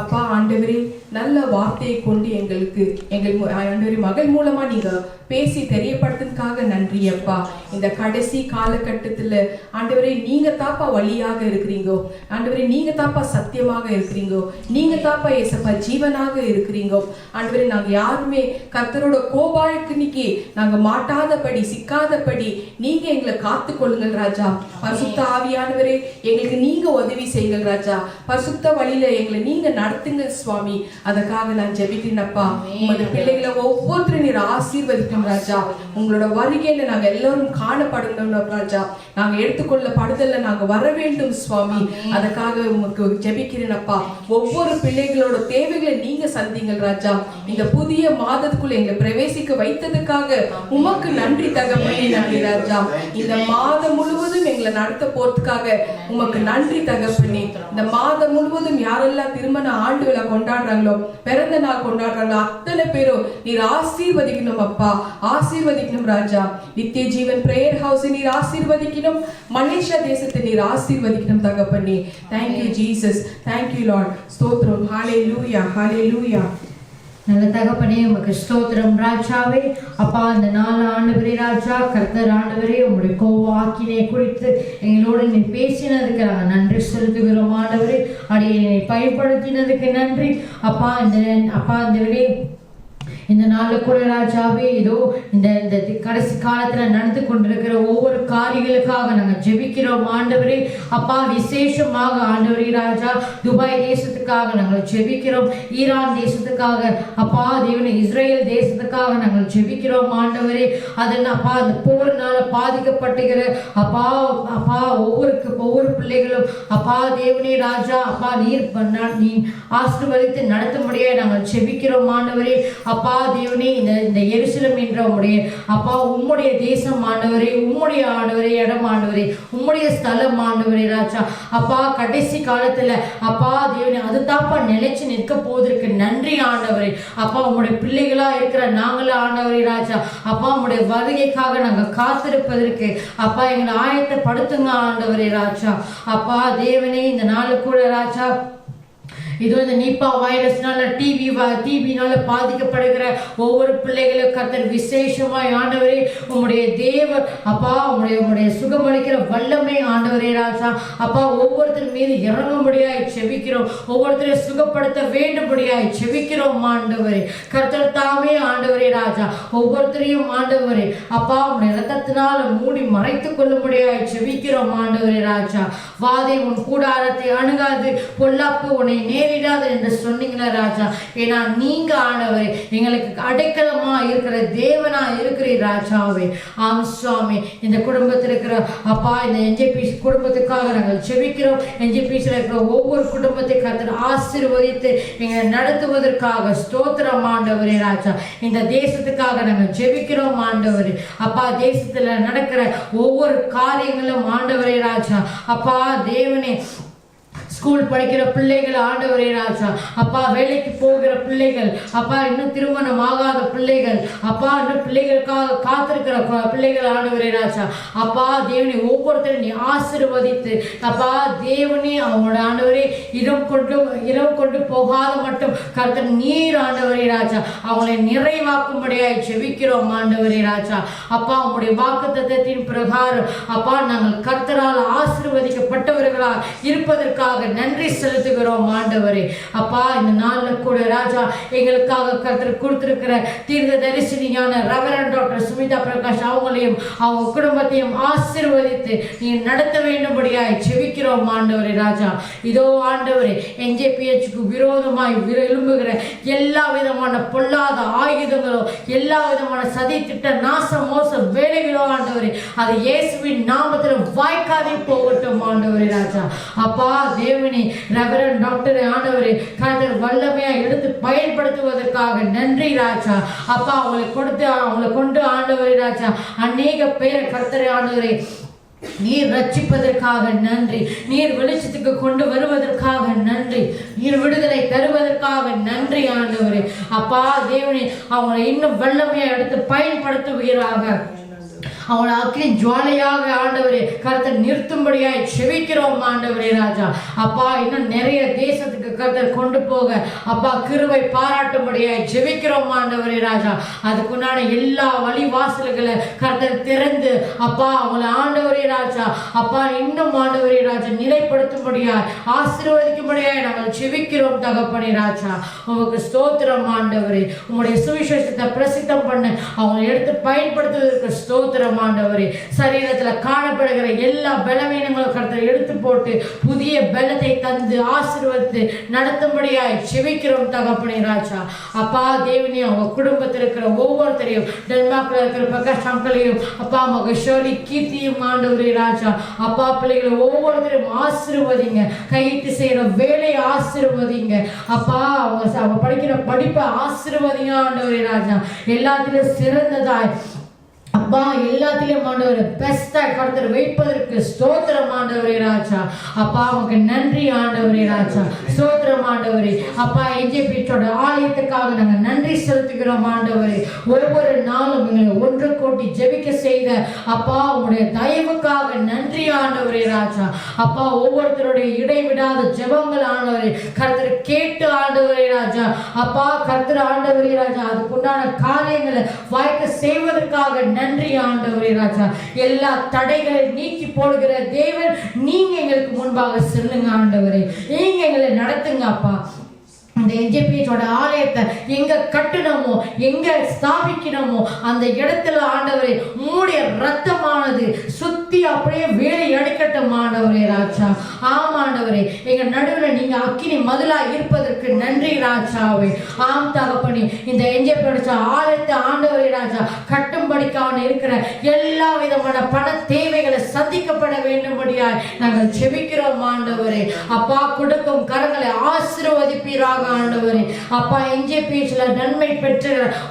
அப்பா ஆண்டவரே, நல்ல வார்த்தையை கொண்டு ஆண்டவரே மகள் மூலமா நீங்க பேசி தெரியப்படுத்துறதுக்காக நன்றி அப்பா. இந்த கடைசி காலகட்டத்துல ஆண்டவரே நீங்க தாப்பா வழியாக இருக்கிறீங்கோ. ஆண்டவரே நீங்க தாப்பா சத்தியமாக இருக்கிறீங்கோ. நீங்க தாப்பா ஏசப்பா ஜீவனாக இருக்கிறீங்கோ. ஆண்டவரே நாங்க யாருமே கர்த்தரோட கோபாயக்குனிக்கு நாங்க மாட்டாதபடி சிக்காதபடி நீங்க எங்களை காத்து கொள்ளுங்கள் ராஜா. பரிசுத்த ஆவியானவரே, எங்களுக்கு நீங்க உதவி செய்யுங்கள் ராஜா. பரிசுத்த வழியில எங்களை நீங்க நடத்துங்க சுவாமி. அதற்காக நான் ஜெபிக்கிறேன் அப்பா. உமது பிள்ளைகளை ஒவ்வொருத்தரும் நீர் ஆசீர்வதிக்கும் ராஜா. உங்களோட வருகையில நாங்க எல்லாரும் காணப்படணும் ராஜா. நாங்க எடுத்துக்கொள்ள படுதல்ல நாங்க வர வேண்டும் சுவாமி. அதற்காக உமக்கு ஜெபிக்கிறேன் அப்பா. ஒவ்வொரு பிள்ளைகளோட தேவைகளை நீங்க சந்திங்கள் ராஜா. இந்த புதிய மாதத்துக்குள்ள எங்களை பிரவேசிக்க வைத்ததுக்காக உமக்கு நன்றி தகப்பனே. நன்றி ராஜா. இந்த மாதம் முழுவதும் எங்களை நடத்த போறதுக்காக உமக்கு நன்றி தகப்பனே. இந்த மாதம் முழுவதும் யாரெல்லாம் திருமண ஆண்டு விழா கொண்டாடுறாங்களோ, பிறந்த நாள் கொண்டாடுறாங்களோ, அத்தனை பேரும் நீர் ஆசீர்வதிக்கணும் அப்பா. ஆசீர்வதிக்கணும் ராஜா. நித்திய ஜீவன் பிரேயர் ஹவுஸ் நீர் ஆசீர்வதிக்கணும். மலேசியா தேசத்தை நீர் ஆசீர்வதிக்கணும் தகப்பனே. Thank you Jesus. Thank you Lord. ஸ்தோத்திரம். ஹalleluya ஹalleluya. நல்ல தகப்பனே, உமக்கு ஸ்தோத்திரம் ராஜாவே. அப்பா, இந்த 4 ஆண்டவரே ராஜா, கர்த்தர் ஆண்டவரே, உங்களுடைய கோவாக்கினை குறித்து எங்களோடு நீ பேசினதுக்கு நாங்கள் நன்றி செலுத்துகிறோம் ஆண்டவரே. அடியை பயன்படுத்தினதுக்கு நன்றி அப்பா. இந்த நாளில் கூட ராஜாவே, இதோ இந்த கடைசி காலத்துல நடந்து கொண்டிருக்கிற ஒவ்வொரு காரியங்களுக்காக நாங்கள் ஜெபிக்கிறோம் ஆண்டவரே. அப்பா, விசேஷமாக ஆண்டவரே ராஜா, துபாய் தேசத்துக்காக நாங்கள் ஜெபிக்கிறோம். ஈரான் தேசத்துக்காக அப்பா தேவனே, இஸ்ரேல் தேசத்துக்காக நாங்கள் ஜெபிக்கிறோம் ஆண்டவரே. அதன் அப்பா, அந்த போர்னால பாதிக்கப்பட்டுகிற அப்பா ஒவ்வொரு பிள்ளைகளும் அப்பா தேவனே ராஜா, அப்பா நீர் ஆசீர்வதித்து நடத்தும்படியாக நாங்கள் ஜெபிக்கிறோம் ஆண்டவரே. அப்பா தேவனே, இந்த எருசலேம் என்ற உம்முடைய தேசம் ஆண்டவரே, உம்முடைய ஆண்டவரே இடம் ஆண்டவரே, உம்முடைய ஸ்தலம் ஆண்டவரே ராஜா. அப்பா, கடைசி காலத்துல அப்பா தேவனே அது தாப்பா நிலைச்சு நிற்க போவதற்கு நன்றி ஆண்டவரே. அப்பா, உம்முடைய பிள்ளைகளா இருக்கிற நாங்களா ஆண்டவரே ராஜா, அப்பா உம்முடைய வருகைக்காக நாங்கள் காத்திருப்பதற்கு அப்பா எங்களை ஆயத்தப்படுத்துங்க ஆண்டவரே ராஜா. அப்பா தேவனே, இந்த நாள் கூட ராஜா, இதோ இந்த நிப்பா வைரஸ்னால டிபினால பாதிக்கப்படுகிற ஒவ்வொரு பிள்ளைகளும் கர்த்தர் விசேஷமாய் ஆண்டவரே உம்முடைய அப்பா உம்முடைய சுகமளிக்கிற வல்லமை ஆண்டவரே ராஜா. அப்பா, ஒவ்வொருத்தர் மீது இறங்கும்படியாய் செபிக்கிறோம். ஒவ்வொருத்தரை சுகப்படுத்த வேண்டும்படியாய் செபிக்கிறோம் ஆண்டவரே. கர்த்தர் தாமே ஆண்டவரே ராஜா, ஒவ்வொருத்தரையும் ஆண்டவரே அப்பா உம்முடைய இரத்தத்தினால மூடி மறைத்துக் கொள்ளும்படியாய் செபிக்கிறோம் ஆண்டவரே ராஜா. வாதை உன் கூடாரத்தை அணுகாது, பொல்லாப்பு உன்னை நேரிடாது என்று சொன்னீங்களா ராஜா. ஏன்னா நீங்க ஆண்டவரே எங்களுக்கு அடைக்கலமா இருக்கிற தேவனா இருக்கிறீர் ராஜாவே. ஆம் சுவாமி. இந்த குடும்பத்தில் இருக்கிற அப்பா, இந்த என்ஜிபி குடும்பத்துக்காக நாங்கள் செபிக்கிறோம். என்ஜிபிசியில் இருக்கிற ஒவ்வொரு குடும்பத்தை கர்த்தர் ஆசீர்வதித்து எங்களை நடத்துவதற்காக ஸ்தோத்திரம் ஆண்டவரே ராஜா. இந்த தேசத்துக்காக நாங்கள் ஜெபிக்கிறோம் ஆண்டவரே. அப்பா, தேசத்துல நடக்கிற ஒவ்வொரு காரியங்களும் ஆண்டவரே ராஜா, அப்பா தேவனே, ஸ்கூல் படிக்கிற பிள்ளைகள் ஆண்டவரே ராஜா, அப்பா வேலைக்கு போகிற பிள்ளைகள், அப்பா இன்னும் திருமணம் ஆகாத பிள்ளைகள், அப்பா இன்னும் பிள்ளைகளுக்காக காத்திருக்கிற பிள்ளைகள் ஆண்டவரே ராஜா. அப்பா தேவனே, ஒவ்வொருத்தரும் நீ ஆசீர்வதித்து அப்பா தேவனே அவங்களோட ஆண்டவரே இரவு கொண்டு போகாத மட்டும் கர்த்தர் நீர் ஆண்டவரே ராஜா அவங்களை நிறைவாக்கும்படியாய் ஜெபிக்கிறோம் ஆண்டவரே ராஜா. அப்பா, உங்களுடைய வாக்குத்தத்தத்தின் பிரகாரம் அப்பா நாங்கள் கர்த்தரால் ஆசீர்வதிக்கப்பட்டவர்களா இருப்பதற்காக நன்றி செலுத்துகிறோம் ஆண்டவரே. அப்பா, இந்த நாளில் கூட ராஜா எங்களுக்காக கர்த்தர் கொடுத்திருக்கிற தீர்க்க தரிசனியான ரெவரண்ட் டாக்டர் சுமிதா பிரகாஷ் அவங்களையும் அவங்க குடும்பத்தையும் ஆசீர்வதித்து நீ நடத்த வேண்டும்படியாய் ஜெபிக்கிறோம் ஆண்டவரே ராஜா. இதோ ஆண்டவரே, என்ஜேபிஎச்சுக்கு விரோதமாய் எழும்புகிற எல்லா விதமான பொல்லாத ஆயுதங்களோ, எல்லா விதமான சதி திட்ட நாச மோச வேலைகளோ ஆண்டவரே, அது இயேசுவின் நாமத்தில் வாய்க்காதே போகட்டும் ஆண்டவரே ராஜா. அப்பா தேவ தேவனே ரெவரண்ட் டாக்டர் ஆண்டவரே கர்த்தர் வல்லமையா எடுத்து பயன்படுத்துவதற்காக நன்றி ராஜா. அப்பா அவங்களை கொண்டு ஆண்டவரே ராஜா அநேக பேரை கர்த்தரை ஆண்டவரே நீர் ரட்சிப்பதற்காக நன்றி, நீர் வெளிச்சத்துக்கு கொண்டு வருவதற்காக நன்றி, நீர் விடுதலை தருவதற்காக நன்றி ஆண்டவரே. அப்பா தேவனே அவங்களை இன்னும் வல்லமையா எடுத்து பயன்படுத்துவீராக. அவளை அக்கினி ஜுவாலையாக ஆண்டவரே கர்த்தர் நிறுத்தும்படியாய் செபிக்கிறோம் ஆண்டவரே ராஜா. அப்பா இன்னும் நிறைய தேசத்துக்கு கர்த்தர் கொண்டு போக அப்பா கிருபை பாராட்டும்படியாய் செபிக்கிறோம் ஆண்டவரே ராஜா. அதுக்குண்டான எல்லா வழிவாசல்களை கர்த்தர் திறந்து அப்பா அவங்களை ஆண்டவரே ராஜா அப்பா இன்னும் ஆண்டவரே ராஜா நிலைப்படுத்தும்படியாய் ஆசீர்வதிக்கும்படியாய் நாங்கள் செபிக்கிறோம் தகப்பனே ராஜா. உங்களுக்கு ஸ்தோத்திரம் ஆண்டவரே. உங்களுடைய சுவிசேஷத்தை பிரசித்தம் பண்ண அவங்களை எடுத்து பயன்படுத்துவதற்கு ஸ்தோத்திரம் ஆண்டவரே. சரீரத்துல காணப்படுகிற எல்லா பலவீனங்களும் கர்த்தர் எடுத்து போட்டு புதிய பலத்தை தந்து ஆசீர்வதித்து நடத்தும்படியாய் செபிக்கிறோம் தகப்பனே ராஜா. அப்பா தேவனே அவங்க குடும்பத்தில் இருக்கிற ஒவ்வொருத்தரையும் டென்மார்க்ல இருக்கிற பிரகாஷ் அங்களையும் அப்பா மகேஸ்வரி கீர்த்தியும் ஆண்டவரே ராஜா அப்பா பிள்ளைகளை ஒவ்வொருத்தரையும் ஆசீர்வதிங்க. கையிட்டு செய்யற வேலையை ஆசீர்வதிங்க அப்பா. அவங்க படிக்கிற படிப்பை ஆசீர்வதிங்க ஆண்டவரே ராஜா. எல்லாத்திலும் சிறந்ததாய் அப்பா எல்லாத்திலும் ஆண்டவரே பெஸ்டா கர்த்தர் வைப்பதற்கு ஸ்தோத்திரம் ஆண்டவரே ராஜா. அப்பா உங்களுக்கு நன்றி ஆண்டவரே ராஜா. ஸ்தோத்திரம் ஆண்டவரே. அப்பா எஜிபியோட ஆலயத்துக்காக நாங்கள் நன்றி செலுத்துகிறோம் ஆண்டவரே. ஒவ்வொரு நாளும் எங்களை ஒன்று கூட்டி ஜெபிக்க செய்த அப்பா உங்களுடைய தயவுக்காக நன்றி ஆண்டவரே ராஜா. அப்பா ஒவ்வொருத்தருடைய இடைவிடாத ஜெபங்கள் ஆண்டவரே கர்த்தர் கேட்டு ஆண்டவரே ராஜா அப்பா கர்த்தர் ஆண்டவரே ராஜா அதுக்குண்டான காரியங்களை வாய்க்க செய்வதற்காக நன்றி ஆண்டவரே ராஜா. எல்லா தடைகளை நீக்கி போடுகிற தேவன் நீங்க எங்களுக்கு முன்பாக செல்லுங்க ஆண்டவரே. நீங்க எங்களை நடத்துங்க அப்பா. இந்த எஜிபியோட ஆலயத்தை எங்க கட்டணமோ எங்க ஸ்தாபிக்கணுமோ அந்த இடத்துல ஆண்டவரே மூடைய ரத்தமானது சுத்தி அப்படியே வேலை அடிக்கட்டும் ஆண்டவரே ராஜா. ஆமாண்டவரே எங்க நடுவில் நீங்க அக்கினி மதிலா இருப்பதற்கு நன்றி ராஜாவே. ஆம் தகப்பனே இந்த எஜிபியோட ஆலயத்தை ஆண்டவரே ராஜா கட்டும்படிக்கான இருக்கிற எல்லா விதமான பண தேவைகளை சந்திக்கப்பட வேண்டும்படியாய் நாங்கள் செபிக்கிறோம் ஆண்டவரே. அப்பா கொடுக்கும் கரங்களை ஆசீர்வதிப்பீராக ஆண்டவரே. அப்பா என்ஜிபிஎஸ்ல நன்மை பெற்ற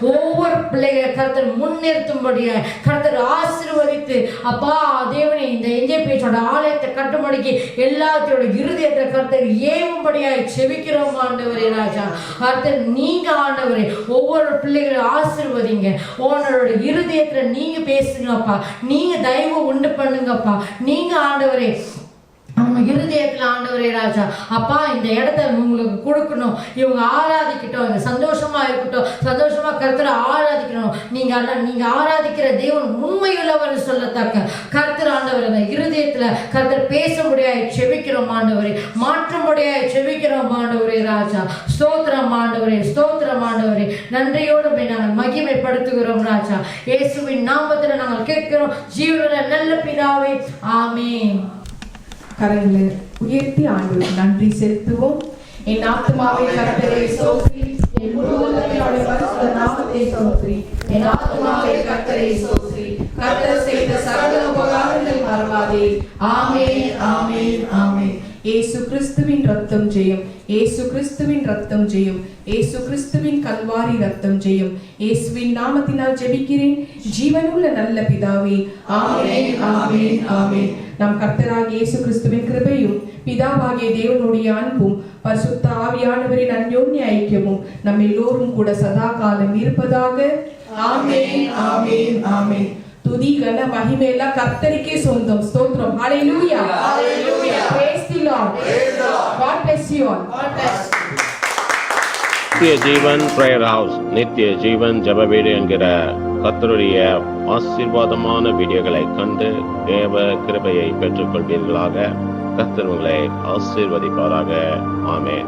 ஒவ்வொரு பிள்ளைகளை கர்த்தர் முன்னிறுத்தும்படியாய் கர்த்தர் ஆசீர்வதித்து அப்பா தேவனே இந்த என்ஜிபிஎஸோட ஆலயத்தை கட்டும்படிக்கு எல்லாத்தோட இருதயத்தை கர்த்தர் ஏவும்படியாய் செபிக்கிறோம் ஆண்டவரே ராஜா. கர்த்தர் நீங்க ஆண்டவரே ஒவ்வொரு பிள்ளைகளை ஆசீர்வதிங்க. உன்னோட இருதயத்துல நீங்க பேசுங்கப்பா. நீங்க தயவு உண்டு பண்ணுங்கப்பா. நீங்க ஆண்டவரே அவங்க இருதயத்தில் ஆண்டவரே ராஜா அப்பா இந்த இடத்த உங்களுக்கு கொடுக்கணும். இவங்க ஆராதிக்கட்டும், சந்தோஷமா இருக்கட்டும், சந்தோஷமா கர்த்தரை ஆராதிக்கணும். நீங்க ஆராதிக்கிற தேவன் உண்மையுள்ளவர் சொல்லத்தக்க கர்த்தர் ஆண்டவர் அந்த இருதயத்துல கர்த்தர் பேச முடியாய் செபிக்கிறோம் ஆண்டவரே. மாற்றும்படியாய் செபிக்கிறோம் ஆண்டவரே ராஜா. ஸ்தோத்திரம் ஆண்டவரே, ஸ்தோத்திரம் ஆண்டவரே. நன்றியோடு நாங்கள் மகிமைப்படுத்துகிறோம் ராஜா. இயேசுவின் நாமத்தில் நாங்கள் கேட்கிறோம் ஜீவனுள்ள நல்ல பிதாவே, ஆமென். கரங்களை உயர்த்தி ஆண்டவருக்கு நன்றி செலுத்துவோம். என் ஆத்துமாவை கர்த்தரை ஸ்தோத்திரி, என் முழு உள்ளமே அவருடைய பரிசுத்த நாமத்தை ஸ்தோத்திரி. என் ஆத்துமாவை கர்த்தரை ஸ்தோத்திரி, கர்த்தர் செய்த சகல உபகாரங்களை மறவாதே. ஆமென், ஆமென், ஆமென். இயேசு கிறிஸ்துவின் ரத்தம் ஜெயம், இயேசு கிறிஸ்துவின் ரத்தம் ஜெயம், இயேசு கிறிஸ்துவின் கல்வாரி ரத்தம் ஜெயம். இயேசுவின் நாமத்தினால் ஜெபிக்கிறேன் ஜீவனுள்ள நல்ல பிதாவே, ஆமென், ஆமென், ஆமென். நம் கர்த்தராகிய இயேசு கிறிஸ்துவின் கிருபையும் பிதாவாகிய தேவனுடைய அன்பும் பரிசுத்த ஆவியானவரின் அன்யோன்ய ஐக்கியமும் நம்ம எல்லோரும் கூட சதா காலம் இருப்பதாக. ஆமென், ஆமென், ஆமென். துதி கன மகிமை எல்லாம் கர்த்தருக்கே சொந்தம். ஸ்தோத்திரம். ஹalleluya, ஹalleluya. Praise the Lord. Praise the Lord. God bless you all. God bless. நித்திய ஜீவன் பிரேயர் ஹவுஸ், நித்திய ஜீவன் ஜெப வீடு என்கிற கர்த்தருடைய ஆசீர்வாதமான வீடியோகளை கண்டு தேவ கிருபையை பெற்றுக் கொள்வீர்களாக. கர்த்தர் உங்களை ஆசீர்வதிப்பாராக. ஆமென்.